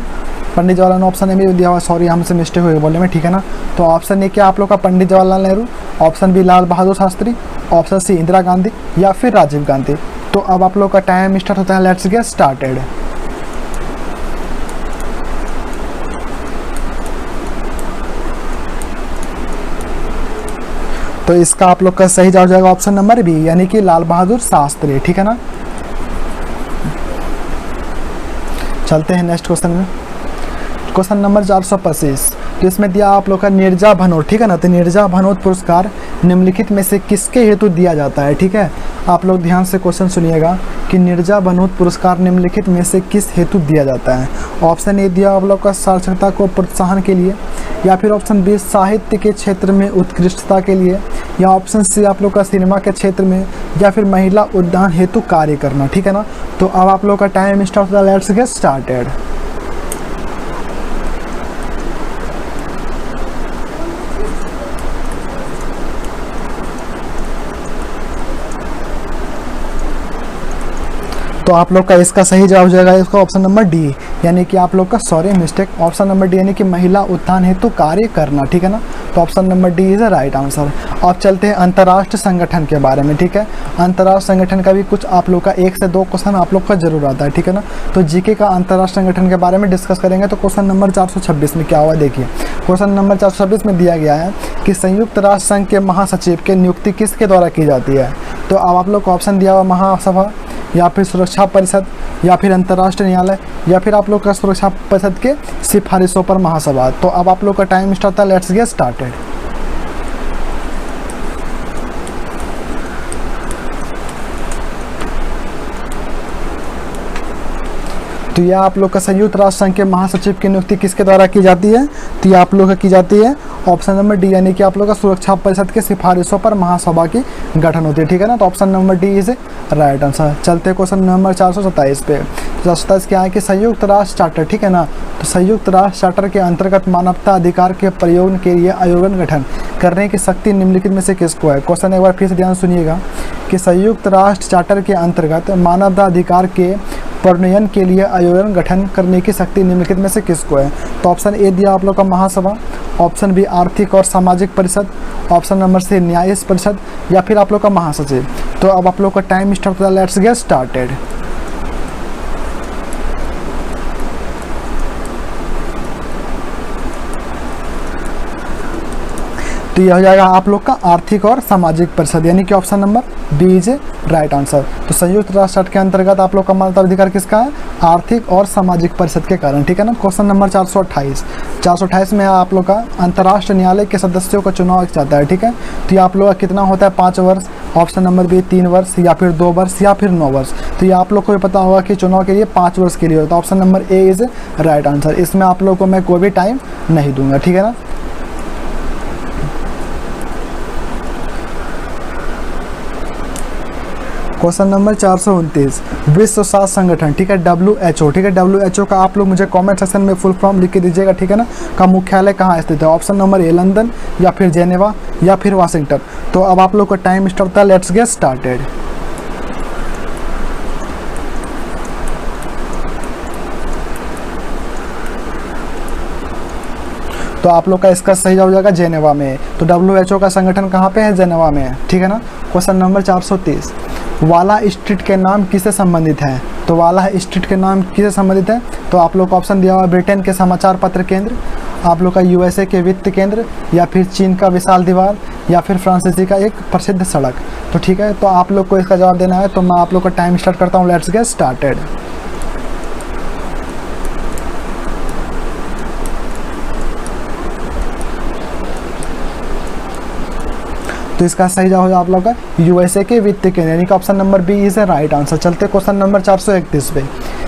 पंडित जवाहरलाल, ऑप्शन ए भी दिया हुआ, सॉरी हमसे मिस्टेक हुई बोलने में, ठीक है ना। तो ऑप्शन ए क्या आप लोग का Pandit Jawaharlal Nehru, option B Lal Bahadur Shastri, option C Indira Gandhi या फिर राजीव गांधी। तो अब आप लोग का टाइम स्टार्ट होता है, लेट्स गेट स्टार्टेड। तो इसका आप लोग का सही जवाब हो जाएगा ऑप्शन नंबर बी, यानी कि लाल बहादुर शास्त्री, ठीक है ना। चलते हैं नेक्स्ट क्वेश्चन में। क्वेश्चन नंबर 425, तो इसमें दिया आप लोग का नीरजा भनोट, ठीक है ना। तो नीरजा भनोट पुरस्कार निम्नलिखित में से किसके हेतु दिया जाता है? ठीक है, आप लोग ध्यान से क्वेश्चन सुनिएगा कि नीरजा भनोट पुरस्कार निम्नलिखित में से किस हेतु दिया जाता है? ऑप्शन ए दिया आप लोग का साक्षरता को प्रोत्साहन के लिए, या फिर ऑप्शन बी साहित्य के क्षेत्र में उत्कृष्टता के लिए, या ऑप्शन सी आप लोग का सिनेमा के क्षेत्र में, या फिर महिला उद्यान हेतु कार्य करना, ठीक है ना। तो अब आप लोग का टाइम स्टार्ट होता है, लेट्स गेट स्टार्टेड। तो आप लोग का इसका सही जवाब हो जाएगा इसका ऑप्शन नंबर डी, यानी कि आप लोग का sorry mistake, option number D यानी कि महिला उत्थान हेतु कार्य करना, ठीक है ना। तो option number D is the right answer. अब चलते हैं अंतर्राष्ट्रीय संगठन के बारे में, ठीक है। अंतर्राष्ट्रीय संगठन का भी कुछ आप लोग का 1 से 2 क्वेश्चन आप लोग का जरूर आता है, ठीक है ना। तो जीके का अंतर्राष्ट्रीय संगठन के बारे में डिस्कस करेंगे। तो क्वेश्चन नंबर 426 में क्या हुआ देखिए। क्वेश्चन नंबर 426 में दिया गया है कि संयुक्त राष्ट्र संघ के महासचिव की नियुक्ति किसके द्वारा की जाती है। तो अब आप लोग को ऑप्शन दिया हुआ महासभा, या फिर सुरक्षा परिषद, या फिर अंतर्राष्ट्रीय न्यायालय, या फिर आप लोग का सुरक्षा परिषद के सिफारिशों पर महासभा। तो अब आप लोग का टाइम स्टार्ट था, लेट्स गेट स्टार्टेड। तो यह आप लोग का संयुक्त राष्ट्र संघ के महासचिव की नियुक्ति किसके द्वारा की जाती है। तो यह आप लोग का की जाती है ऑप्शन नंबर डी, यानी कि आप लोग का सुरक्षा परिषद के सिफारिशों पर महासभा की गठन होती है, ठीक है ना। तो option number D is right answer. चलते क्वेश्चन नंबर 427 पे। 427 क्या है कि संयुक्त राष्ट्र चार्टर, ठीक है ना। तो संयुक्त राष्ट्र चार्टर के अंतर्गत मानवता अधिकार के प्रयोग के लिए आयोगन गठन करने की शक्ति निम्नलिखित में से किसको है। क्वेश्चन एक बार फिर से ध्यान सुनिएगा कि संयुक्त राष्ट्र चार्टर के अंतर्गत मानवता अधिकार के प्रणयन के लिए आयोजन गठन करने की शक्ति निम्नलिखित में से किसको है। तो ऑप्शन ए दिया आप लोग का महासभा, ऑप्शन बी आर्थिक और सामाजिक परिषद, ऑप्शन नंबर सी न्यायिक परिषद, या फिर आप लोग का महासचिव। तो अब आप लोग का टाइम स्टार्ट होता है, लेट्स गेट स्टार्टेड। तो यह हो जाएगा आप लोग का आर्थिक और सामाजिक परिषद, यानी कि option number B is right answer. तो संयुक्त राष्ट्र चार्टर के अंतर्गत आप लोग का मानवाधिकार अधिकार किसका है, आर्थिक और सामाजिक परिषद के कारण, ठीक है ना। क्वेश्चन नंबर 428 में आप लोग का अंतर्राष्ट्रीय न्यायालय के सदस्यों का चुनाव चाहता है, ठीक है। तो ये आप लोग का कितना होता है, 5 वर्ष, ऑप्शन नंबर बी 3 वर्ष, या फिर 2 वर्ष, या फिर 9 वर्ष। तो ये आप लोग को भी पता होगा कि चुनाव के लिए 5 वर्ष के लिए होता है। Option number A is right answer. इसमें आप लोग को मैं कोई भी टाइम नहीं दूंगा, ठीक है ना। क्वेश्चन नंबर 429 विश्व स्वास्थ्य संगठन, ठीक है, WHO, ठीक है। WHO का आप लोग मुझे कमेंट सेक्शन में फुल फॉर्म लिख के दीजिएगा, ठीक है ना। का मुख्यालय कहाँ स्थित है। ऑप्शन नंबर ए लंदन, या फिर जेनेवा, या फिर वाशिंगटन। तो अब आप लोग का टाइम स्टार्ट होता है, लेट्स गेट स्टार्टेड। तो आप लोग का इसका सही जवाब हो जाएगा जेनेवा में। तो WHO का संगठन कहाँ पे है, जेनेवा में है, ठीक है ना। क्वेश्चन नंबर 430 वाला स्ट्रीट के नाम किससे संबंधित है। तो वाला स्ट्रीट के नाम किससे संबंधित है। तो आप लोग को ऑप्शन दिया हुआ ब्रिटेन के समाचार पत्र केंद्र, आप लोग का USA के वित्त केंद्र, या फिर चीन का विशाल दीवार, या फिर फ्रांसीसी का एक प्रसिद्ध सड़क। तो ठीक है, तो आप लोग को इसका जवाब देना है। तो मैं आप लोग का टाइम स्टार्ट करता हूँ, लेट्स गेट स्टार्टेड। तो इसका सही जवाब हो आप लोग का USA के वित्त केंद्र, यानी कि option number B is right answer. चलते क्वेश्चन नंबर 431 पे।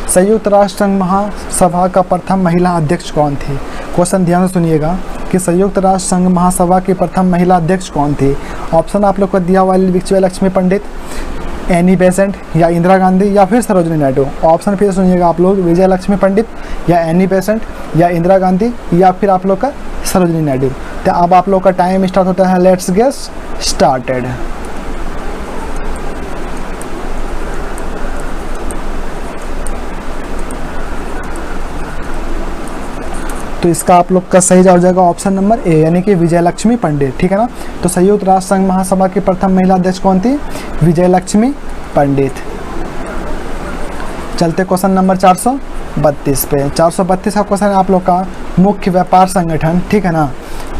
संयुक्त राष्ट्र संघ महासभा का प्रथम महिला अध्यक्ष कौन थी। क्वेश्चन ध्यान से सुनिएगा कि संयुक्त राष्ट्र संघ महासभा की प्रथम महिला अध्यक्ष कौन थी। ऑप्शन आप लोग को दिया हुआ विजय लक्ष्मी पंडित, एनी बेसेंट, या इंदिरा गांधी, या फिर सरोजिनी नायडू। ऑप्शन फिर सुनिएगा आप लोग, विजय लक्ष्मी पंडित, या एनी बेसेंट, या इंदिरा गांधी, या फिर आप लोग का सरोजिनी नायडू। तो अब आप लोग का टाइम स्टार्ट होता है, लेट्स गेट स्टार्टेड। तो इसका आप लोग का सही जवाब हो जाएगा ऑप्शन नंबर ए, यानी कि विजय लक्ष्मी पंडित, ठीक है ना। तो संयुक्त राष्ट्र संघ महासभा की प्रथम महिला अध्यक्ष कौन थी, विजय लक्ष्मी पंडित। चलते क्वेश्चन नंबर 432 पे। 432 का क्वेश्चन है आप लोग का मुख्य व्यापार संगठन, ठीक है ना।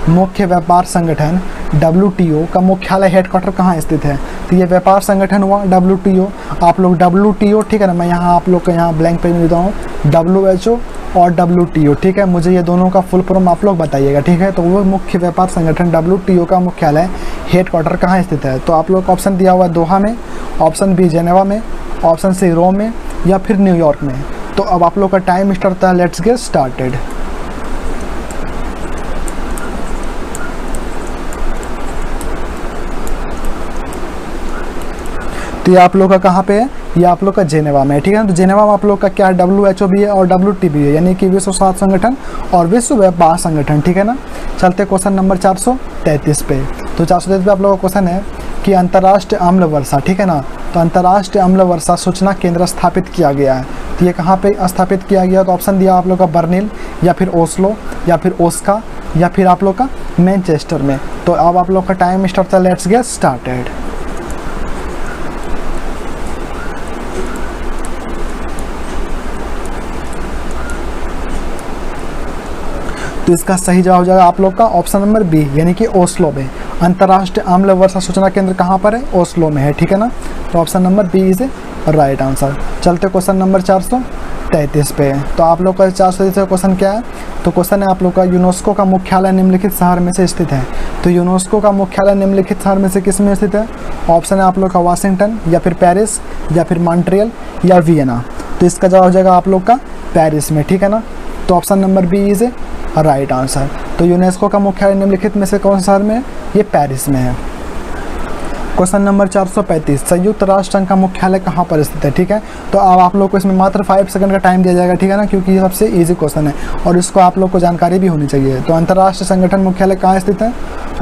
मुख्य व्यापार संगठन WTO का मुख्यालय हेडक्वार्टर कहाँ स्थित है। तो ये व्यापार संगठन हुआ WTO। आप लोग WTO, ठीक है ना, मैं यहाँ आप लोग का यहाँ ब्लैंक पेज में देता हूँ, WHO और WTO, ठीक है। मुझे ये दोनों का फुल फॉर्म आप लोग बताइएगा, ठीक है। तो वो मुख्य व्यापार संगठन WTO का मुख्यालय हेडक्वार्टर कहाँ स्थित है। तो आप लोग का ऑप्शन दिया हुआ है दोहा में, ऑप्शन बी जेनेवा में, ऑप्शन सी रोम में, या फिर न्यूयॉर्क में। तो अब आप लोग का टाइम स्टार्ट होता है, लेट्स गेट स्टार्टेड। तो ये आप लोग का कहाँ पे है, ये आप लोग का जेनेवा में है, ठीक है ना। तो जेनेवा में आप लोग का क्या है, WHO भी है और WT भी है, यानी कि विश्व स्वास्थ्य संगठन और विश्व व्यापार संगठन, ठीक है ना। चलते क्वेश्चन नंबर 433 पे। तो 433 पे आप लोगों का क्वेश्चन है कि अंतर्राष्ट्रीय अम्ल वर्षा, ठीक है ना, तो अंतर्राष्ट्रीय अम्ल वर्षा सूचना केंद्र स्थापित किया गया है। तो ये कहाँ पे स्थापित किया गया? तो ऑप्शन दिया आप लोग का बर्लिन या फिर ओस्लो या फिर ओस्का या फिर आप लोग का मैनचेस्टर में। तो अब आप लोग का टाइम स्टार्ट था, लेट्स गेट स्टार्टेड। तो इसका सही जवाब हो जाएगा आप लोग का ऑप्शन नंबर बी, यानी कि ओस्लो में। अंतर्राष्ट्रीय अम्ल वर्षा सूचना केंद्र कहाँ पर है? ओस्लो में है, ठीक है ना। तो option number B is A right answer. चलते क्वेश्चन नंबर 433 पे। तो आप लोग का 433 क्वेश्चन क्या है? तो क्वेश्चन है आप लोग का यूनेस्को का मुख्यालय निम्नलिखित शहर में से स्थित है। तो यूनेस्को का मुख्यालय निम्नलिखित शहर में से किस में स्थित है? ऑप्शन है आप लोग का वाशिंगटन या फिर पेरिस या फिर मॉन्ट्रियल या वियना। तो इसका जवाब हो जाएगा आप लोग का पेरिस में, ठीक है ना। तो option number B is A right answer. तो यूनेस्को का मुख्यालय निम्नलिखित में से कौन सा शहर में है? ये पेरिस में है। क्वेश्चन नंबर 435, संयुक्त राष्ट्र संघ का मुख्यालय कहाँ पर स्थित है? ठीक है, तो अब आप लोग को इसमें मात्र 5 सेकंड का टाइम दिया जाएगा, ठीक है ना, क्योंकि ये सबसे इजी क्वेश्चन है और इसको आप लोग को जानकारी भी होनी चाहिए। तो अंतर्राष्ट्रीय संगठन मुख्यालय कहाँ स्थित है?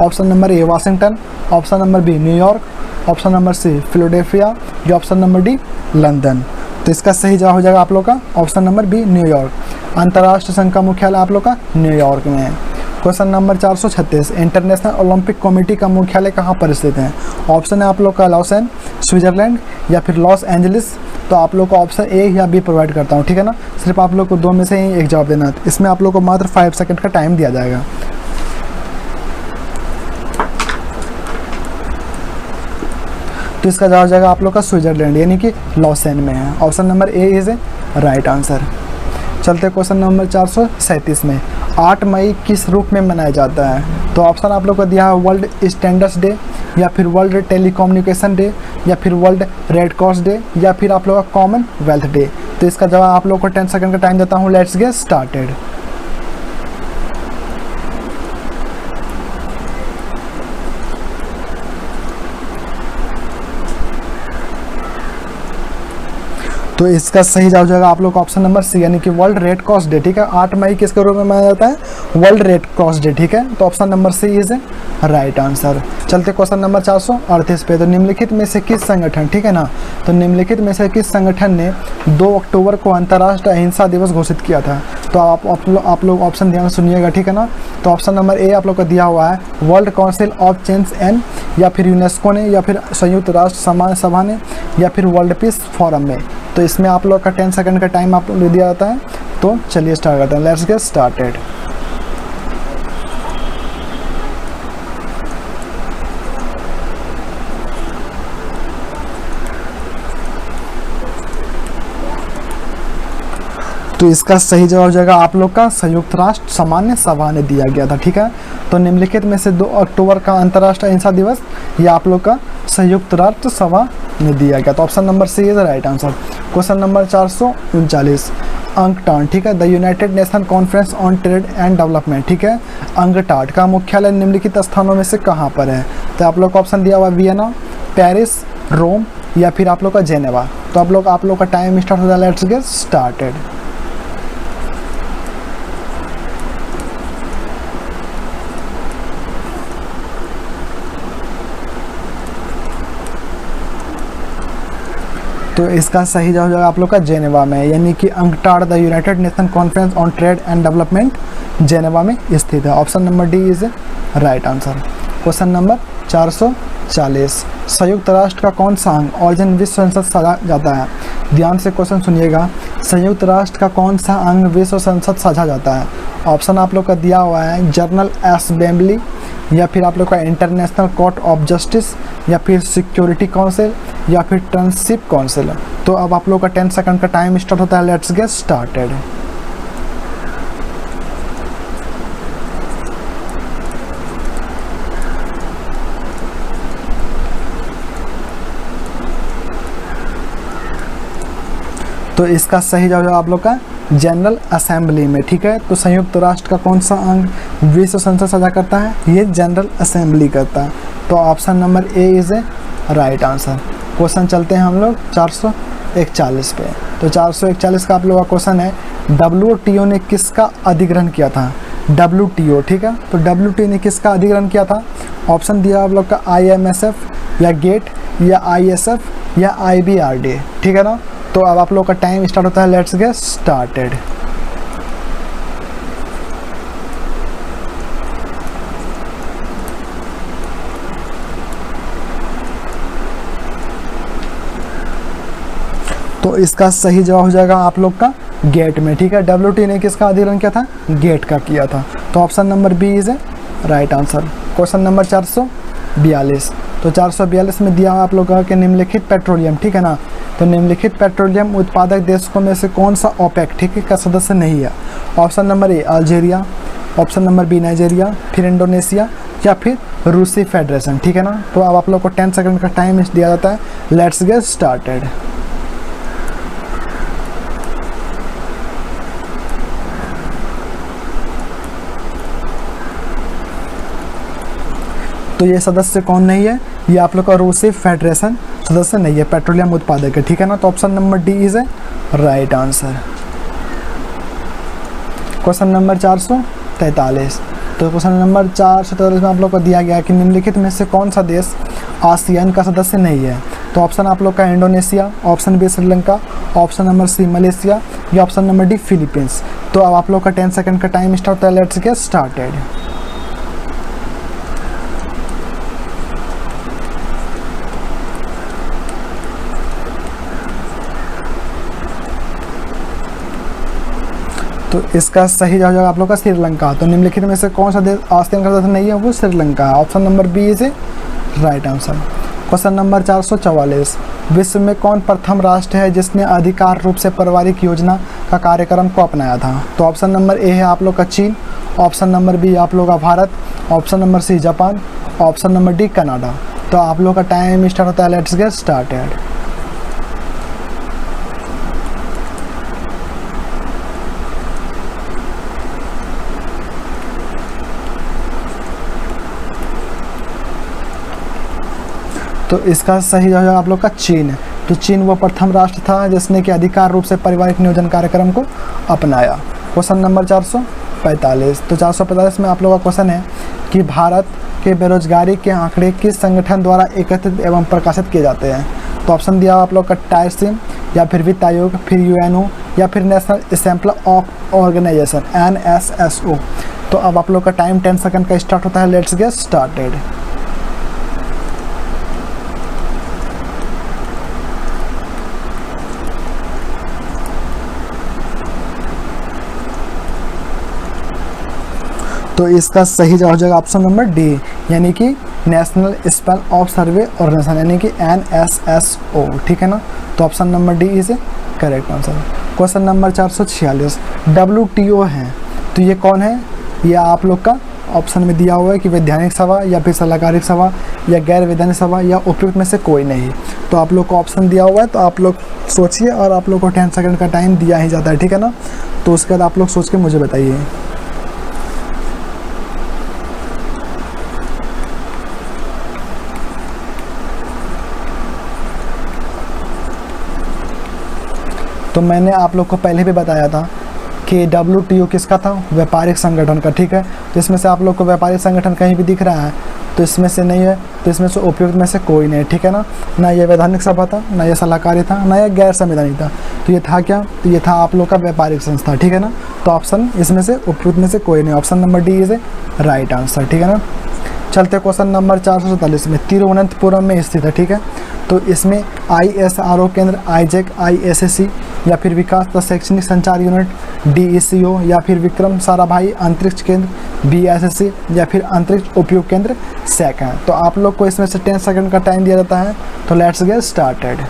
Option number A Washington, option number B New York, option number C Philadelphia या ऑप्शन नंबर डी लंदन। तो इसका सही जवाब हो जाएगा आप लोग का ऑप्शन नंबर बी न्यूयॉर्क। अंतर्राष्ट्रीय संघ का मुख्यालय आप लोग का न्यूयॉर्क में है। Question number 436, international Olympic committee का मुख्यालय कहाँ पर स्थित है? ऑप्शन है आप लोग का लॉसन, स्विट्जरलैंड या फिर लॉस एंजलिस। तो आप लोग को ऑप्शन ए या बी प्रोवाइड करता हूँ, ठीक है ना। सिर्फ आप लोग को दो में से ही एक जवाब देना है। इसमें आप लोग को मात्र 5 सेकंड का टाइम दिया जाएगा। तो इसका जवाब हो जाएगा आप लोग का स्विट्जरलैंड, यानी कि लॉसेन में है। Option number A is A right answer. चलते क्वेश्चन नंबर 437 में, 8 मई किस रूप में मनाया जाता है? तो ऑप्शन आप लोग को दिया है वर्ल्ड स्टैंडर्ड्स डे या फिर वर्ल्ड टेलीकम्युनिकेशन डे या फिर वर्ल्ड रेड क्रॉस डे या फिर आप लोग का कॉमनवेल्थ डे। तो इसका जवाब आप लोग को 10 सेकंड का टाइम देता हूँ, लेट्स गेट स्टार्टेड। तो इसका सही जवाब हो जाएगा आप लोग का ऑप्शन नंबर सी, यानी कि वर्ल्ड रेड क्रॉस डे, ठीक है। 8 मई किसके रूप में मनाया जाता है? वर्ल्ड रेड क्रॉस डे, ठीक है। तो option number C is A right answer. चलते क्वेश्चन नंबर 438 पे। तो निम्नलिखित में से किस संगठन, ठीक है ना, तो निम्नलिखित में से किस संगठन ने 2 अक्टूबर को अंतर्राष्ट्रीय अहिंसा दिवस घोषित किया था? तो आप लोग ऑप्शन ध्यान सुनिएगा, ठीक है ना। तो ऑप्शन नंबर ए आप लोग को दिया हुआ है world council of change and, या फिर यूनेस्को ने, या फिर संयुक्त राष्ट्र सामान्य सभा ने, या फिर वर्ल्ड पीस फोरम में। तो इसमें आप लोग का 10 सेकंड का टाइम आप लोग दिया जाता है। तो चलिए स्टार्ट करते हैं, लेट्स गेट स्टार्टेड। तो इसका सही जवाब हो जाएगा आप लोग का संयुक्त राष्ट्र सामान्य सभा ने दिया गया था, ठीक है। तो निम्नलिखित में से 2 अक्टूबर का अंतर्राष्ट्रीय अहिंसा दिवस ये आप लोग का संयुक्त राष्ट्र सभा ने दिया गया। तो option number C is right answer. Question number 439, UNCTAD, ठीक है, the United Nation conference on trade and development, ठीक है, अंगटाड का मुख्यालय निम्नलिखित स्थानों में से कहाँ पर है? तो आप लोग को ऑप्शन दिया हुआ वियना, पेरिस, रोम या फिर आप लोग का जेनेवा। तो आप लोग का टाइम स्टार्ट हो जाए, लेट्स गेट स्टार्टेड। तो इसका सही जवाब आप लोग का जेनेवा में, यानी कि UNCTAD the United Nation conference on trade and development Geneva में स्थित है। Option number D is right answer. Question number 440, संयुक्त राष्ट्र का कौन सा अंग ऑर्गन विश्व संसद साझा जाता है? ध्यान से क्वेश्चन सुनिएगा, संयुक्त राष्ट्र का कौन सा अंग विश्व संसद साझा जाता है? ऑप्शन आप लोग का दिया हुआ है जनरल असेंबली या फिर आप लोग का इंटरनेशनल कोर्ट ऑफ जस्टिस या फिर सिक्योरिटी काउंसिल या फिर ट्रांसशिप काउंसिल। तो अब आप लोग का 10 सेकंड का टाइम स्टार्ट होता है, लेट्स गेट स्टार्टेड। तो इसका सही जवाब आप लोग का जनरल असेंबली में, ठीक है। तो संयुक्त राष्ट्र का कौन सा अंग विश्व संसद साझा करता है? ये जनरल असेंबली करता है। तो option number A is A right answer. Question चलते हैं हम लोग 441 पे। तो 441 का आप लोग का क्वेश्चन है, WTO ने किसका अधिग्रहण किया था? WTO, ठीक है। तो WTO ने किसका अधिग्रहण किया था? ऑप्शन दिया आप लोग का IMSF या गेट या ISF या IBRD, ठीक है ना। तो अब आप लोग का टाइम स्टार्ट होता है, लेट्स गेट स्टार्टेड। तो इसका सही जवाब हो जाएगा आप लोग का गेट में, ठीक है। WT ने किसका अधिग्रहण किया था? गेट का किया था। तो option number B is A right answer. Question number 442। तो 442 में दिया हुआ आप लोगों का कि निम्नलिखित पेट्रोलियम, ठीक है ना। तो निम्नलिखित पेट्रोलियम उत्पादक देशों में से कौन सा ओपेक, ठीक है, का सदस्य नहीं है? Option number A Algeria, option number B Nigeria, फिर इंडोनेशिया या फिर रूसी फेडरेशन, ठीक है ना। तो अब आप लोग को 10 सेकंड का टाइम दिया जाता है, लेट्स गेट स्टार्टेड। तो ये सदस्य कौन नहीं है? ये आप लोग का रूसी फेडरेशन सदस्य नहीं है, पेट्रोलियम उत्पादक है, ठीक है ना। तो option number D is A right answer. Question number 443। तो क्वेश्चन नंबर 443 में आप लोग को दिया गया कि निम्नलिखित में से कौन सा देश आसियान का सदस्य नहीं है? तो ऑप्शन आप लोग का Indonesia, option B Sri Lanka, option number C Malaysia या ऑप्शन नंबर डी फिलीपींस। तो अब आप लोग का 10 सेकंड का टाइम स्टार्ट होता है, लेट्स गेट स्टार्टेड। तो इसका सही जवाब आप लोग का श्रीलंका। तो निम्नलिखित में से कौन सा देश आसियान का सदस्य नहीं है? वो श्रीलंका है। Option number B is A right answer. Question number 444। विश्व में कौन प्रथम राष्ट्र है जिसने अधिकार रूप से पारिवारिक योजना का कार्यक्रम को अपनाया था? तो ऑप्शन नंबर ए है आप लोग का चीन, ऑप्शन नंबर बी आप लोग का Bharat, option number C Japan, option number D Canada. तो आप लोग का टाइम स्टार्ट होता है, लेट्स गेट स्टार्टेड। तो इसका सही जवाब आप लोग का चीन है। तो चीन वो प्रथम राष्ट्र था जिसने कि अधिकार रूप से पारिवारिक नियोजन कार्यक्रम को अपनाया। Question number 445। तो 445 में आप लोगों का क्वेश्चन है कि भारत के बेरोजगारी के आंकड़े किस संगठन द्वारा एकत्रित एवं प्रकाशित किए जाते हैं? तो ऑप्शन दिया आप लोग का टाइसिम या फिर वित्त आयोग, फिर UNO या फिर national assembly of organisation NSSO। तो अब आप लोग का टाइम 10 सेकंड का स्टार्ट होता है, लेट्स गेट स्टार्टेड। तो इसका सही जवाब हो जाएगा ऑप्शन नंबर डी, यानी कि national spell of survey organisation, यानी कि NSSO, ठीक है ना। तो option number D is a correct answer. Question number 446। WTO है, तो ये कौन है? ये आप लोग का ऑप्शन में दिया हुआ है कि वैधानिक सभा या फिर सलाहकारिक सभा या गैर वैधानिक सभा या उपयुक्त में से कोई नहीं। तो आप लोग को ऑप्शन दिया हुआ है, तो आप लोग सोचिए और आप लोग को 10 सेकंड का टाइम दिया ही जाता है, ठीक है ना। तो उसके बाद आप लोग सोच के मुझे बताइए। तो मैंने आप लोग को पहले भी बताया था कि WTO किसका था? व्यापारिक संगठन का, ठीक है। तो इसमें से आप लोग को व्यापारिक संगठन कहीं भी दिख रहा है तो इसमें से नहीं है, तो इसमें से उपयुक्त में से कोई नहीं, ठीक है ना। ना ये वैधानिक सभा था, ना ये सलाहकारी था, ना ये गैर संवैधानिक था। तो ये था क्या? तो ये था आप लोग का व्यापारिक संस्था, ठीक है ना। तो ऑप्शन इसमें से उपयुक्त में से कोई नहीं, option number D is A right answer, ठीक है ना। चलते क्वेश्चन नंबर 447 में। तिरुवनंतपुरम में स्थित है, ठीक है। तो इसमें ISRO केंद्र, IJEC, ISSC या फिर विकास तथा शैक्षणिक संचार यूनिट DECO या फिर विक्रम साराभाई अंतरिक्ष केंद्र BISSC या फिर अंतरिक्ष उपयोग केंद्र SEC है। तो आप लोग को इसमें से 10 सेकंड का टाइम दिया जाता है, तो लेट्स गेट स्टार्टेड।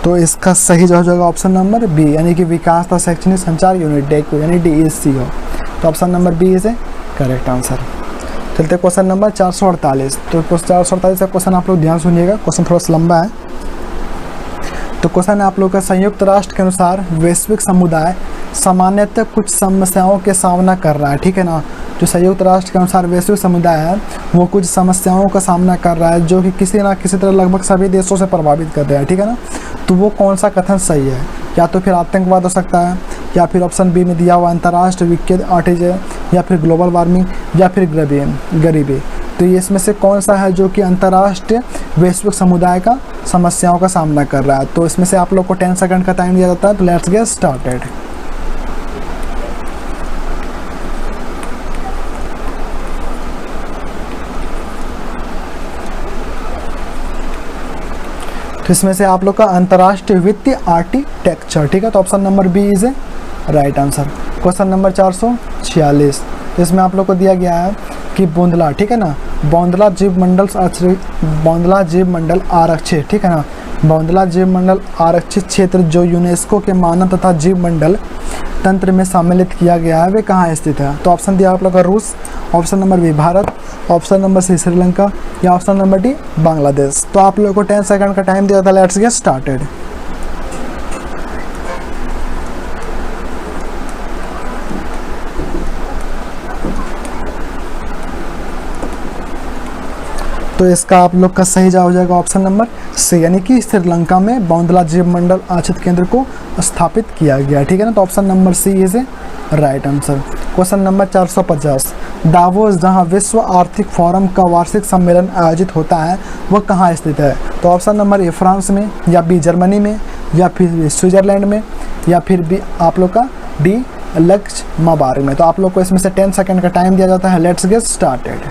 तो इसका सही जवाब होगा ऑप्शन नंबर बी, यानी कि विकास तथा शैक्षणिक संचार यूनिट DECO यानी DECO। तो option number B is a correct answer. चलते क्वेश्चन नंबर 448। तो 448 का क्वेश्चन आप लोग ध्यान सुनिएगा, क्वेश्चन थोड़ा सा लंबा है। तो क्वेश्चन है आप लोग का, संयुक्त राष्ट्र के अनुसार वैश्विक समुदाय सामान्यतः कुछ समस्याओं के सामना कर रहा है, ठीक है ना। जो संयुक्त राष्ट्र के अनुसार वैश्विक समुदाय है वो कुछ समस्याओं का सामना कर रहा है जो कि किसी ना किसी तरह लगभग सभी देशों से प्रभावित कर रहा है, ठीक है ना। तो वो कौन सा कथन सही है? या तो फिर आतंकवाद हो सकता है, या फिर ऑप्शन बी में दिया हुआ अंतर्राष्ट्रीय विकृत आर्टिजे, या फिर ग्लोबल वार्मिंग, या फिर गरीबी। तो ये इसमें से कौन सा है जो कि अंतर्राष्ट्रीय वैश्विक समुदाय का समस्याओं का सामना कर रहा है? तो इसमें से आप लोग को 10 सेकंड का टाइम दिया जाता है। तो लेट्स गेट स्टार्टेड। तो इसमें से आप लोग का अंतर्राष्ट्रीय वित्तीय आर्किटेक्चर, ठीक है। तो option number B is A right answer. Question number 446, तो इसमें आप लोग को दिया गया है कि बोंदला, ठीक है ना, बोंदला जीव मंडल आरक्षित, ठीक है ना, बोंदला जीव मंडल आरक्षित क्षेत्र जो यूनेस्को के मानव तथा जीव मंडल तंत्र में सम्मिलित किया गया है वे कहाँ स्थित है? तो ऑप्शन दिया आप लोग का रूस, option number B Bharat, option number C Sri Lanka, या ऑप्शन नंबर डी बांग्लादेश। तो आप लोगों को 10 सेकंड का टाइम दिया था। Let's get started. तो इसका आप लोग का सही जवाब हो जाएगा ऑप्शन नंबर सी, यानी कि श्रीलंका में बोंदला जीव मंडल आरक्षित केंद्र को स्थापित किया गया, ठीक है ना। तो option number C is A right answer. Question number 450, Davos जहां विश्व आर्थिक फोरम का वार्षिक सम्मेलन आयोजित होता है वह कहाँ स्थित है? तो ऑप्शन नंबर ए फ्रांस में, या बी जर्मनी में, या फिर स्विट्जरलैंड में, या फिर बी आप लोग का डी लक्समबर्ग में। तो आप लोग को इसमें से 10 सेकंड का टाइम दिया जाता है। Let's get started.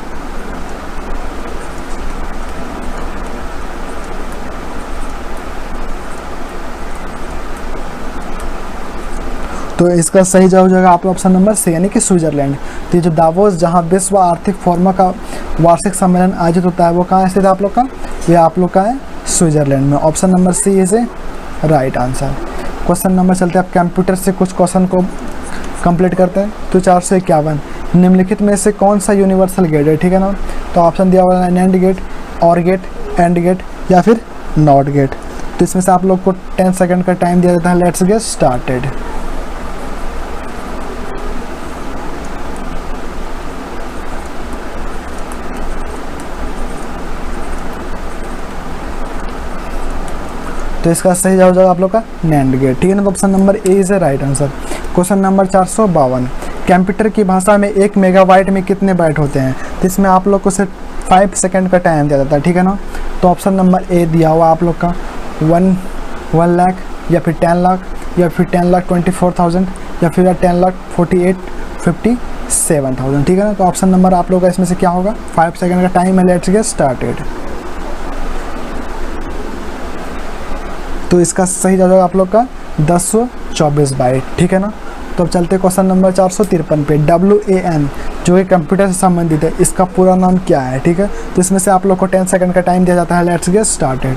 तो इसका सही जवाब हो जाएगा आप ऑप्शन नंबर सी, यानी कि स्विट्जरलैंड। तो ये जो दावोस जहां विश्व आर्थिक फोरम का वार्षिक सम्मेलन आयोजित होता है वो कहाँ स्थित है आप लोग का? ये आप लोग का है स्विट्जरलैंड में। Option number C is A right answer. Question number चलते हैं, आप कंप्यूटर से कुछ क्वेश्चन को कंप्लीट करते हैं। तो 451, निम्नलिखित में से कौन सा यूनिवर्सल गेट है, ठीक है ना। तो ऑप्शन दिया हुआ है नैंड गेट, और गेट, एंड गेट, या फिर नॉट गेट। तो इसमें से आप लोग को 10 सेकंड का टाइम दिया जाता है। Let's get started. तो इसका सही जवाब हो जाएगा आप लोग का नैंड गेट, ठीक है ना। तो option number A is A right answer. Question number 452, computer की भाषा में 1 मेगाबाइट में कितने बाइट होते हैं? तो इसमें आप लोग को सिर्फ 5 सेकंड का टाइम दिया जाता है, ठीक है ना। तो ऑप्शन नंबर ए दिया हुआ आप लोग का 1 लाख, या फिर 10 लाख, या फिर 10,24,000, या फिर 10,48,57,000, ठीक है ना। तो ऑप्शन नंबर आप लोग का इसमें से क्या होगा? 5 सेकंड का टाइम है। Let's get started. तो इसका सही जवाब आप लोग का 1024 बाइट, ठीक है ना। तो अब चलते क्वेश्चन नंबर 453 पे। WAN जो कि कंप्यूटर से संबंधित है, इसका पूरा नाम क्या है, ठीक है। तो इसमें से आप लोग को 10 सेकंड का टाइम दिया जाता है। Let's get started.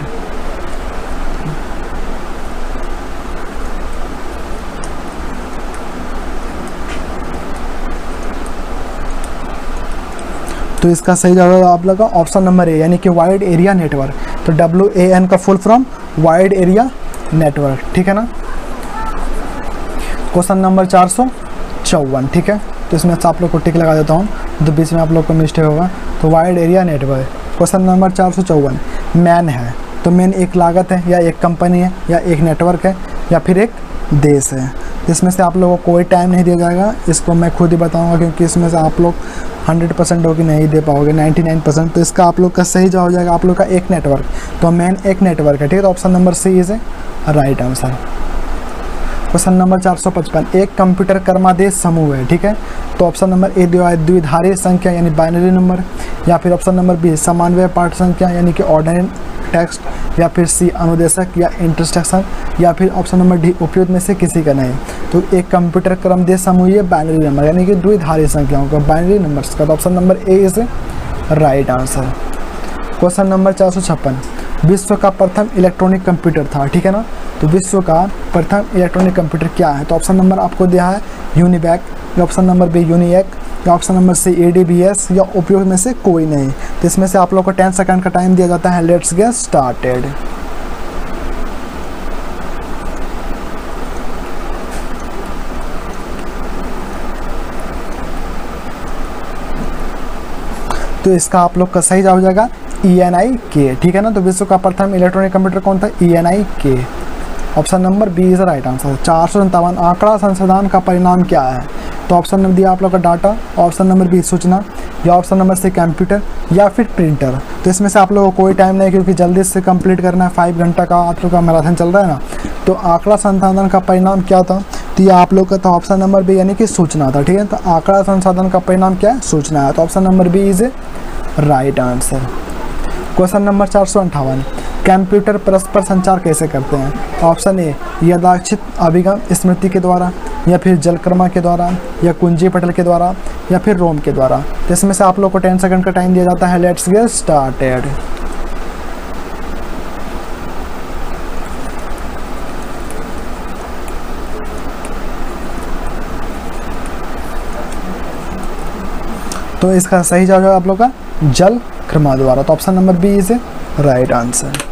तो इसका सही जवाब आप लोग का ऑप्शन नंबर ए, यानी कि वाइड एरिया नेटवर्क। तो WAN का full form wide area network, ठीक है ना। क्वेश्चन नंबर 454, ठीक है। तो इसमें आप लोग को टिक लगा देता हूँ, तो बीच में आप लोग को मिस्टेक होगा। तो wide area network. Question number 454, man है। तो मैन एक लागत है, या एक कंपनी है, या एक नेटवर्क है, या फिर एक देश है। इसमें से आप लोगों को कोई टाइम नहीं दिया जाएगा, इसको मैं खुद ही बताऊंगा, क्योंकि इसमें से आप लोग 100% होगी नहीं दे पाओगे, 99%। तो इसका आप लोग का सही जवाब हो जाएगा आप लोग का एक नेटवर्क। तो मैन एक नेटवर्क है, ठीक है। तो option number C is A right answer. Question number 455, एक कंप्यूटर क्रमादेश समूह है, ठीक है। तो ऑप्शन नंबर ए दिया है द्विधारी संख्या, यानी बाइनरी नंबर, या फिर ऑप्शन नंबर बी समन्वय पाठ संख्या, यानी कि ऑर्डिनरी टेक्स्ट, या फिर सी अनुदेशक या इंटरसेक्शन, या फिर ऑप्शन नंबर डी उपयुक्त में से किसी का नहीं। तो एक कंप्यूटर क्रमदेश समूह है बाइनरी नंबर, यानी कि द्विधारी संख्याओं का, बाइनरी नंबर्स का। तो option number A is right answer. Question number 456, विश्व का प्रथम इलेक्ट्रॉनिक कंप्यूटर था, ठीक है ना। तो विश्व का प्रथम इलेक्ट्रॉनिक कंप्यूटर क्या है? तो ऑप्शन नंबर आपको दिया है यूनिवैक, या ऑप्शन नंबर बी यूनिएक, या ऑप्शन नंबर सी ADBS, या उपयोग में से कोई नहीं। तो इसमें से आप लोग को 10 सेकंड का टाइम दिया जाता है। Let's get started. तो इसका आप लोग का सही जवाब हो जाएगा ENIK, ठीक है ना। तो विश्व का प्रथम इलेक्ट्रॉनिक कंप्यूटर कौन था? ENIK। Option number B is the right answer. 457 आंकड़ा संशोधन का परिणाम क्या है? तो ऑप्शन नंबर दिया आप लोग का डाटा, ऑप्शन नंबर बी सूचना, या ऑप्शन नंबर सी कंप्यूटर, या फिर प्रिंटर। तो इसमें से आप लोगों को कोई टाइम नहीं, क्योंकि जल्दी से कंप्लीट करना है, 5 घंटा का आप लोग का मैराथन चल रहा है ना। तो आंकड़ा संसाधन का परिणाम क्या था? तो ये आप लोग का था ऑप्शन नंबर बी यानी कि सूचना था, ठीक है। तो आंकड़ा संसाधन का परिणाम क्या है? सूचना है। तो option number B is A right answer. Question number 458, computer परस्पर संचार कैसे करते हैं? ऑप्शन ए यादृच्छिक अभिगम स्मृति के द्वारा, या फिर जलक्रमा के द्वारा, या कुंजी पटल के द्वारा, या फिर रोम के द्वारा। तो इसमें से आप लोग को 10 सेकंड का टाइम दिया जाता है। Let's get started. तो इसका सही जवाब है आप लोग का जलक्रमा द्वारा। तो option number B is A right answer.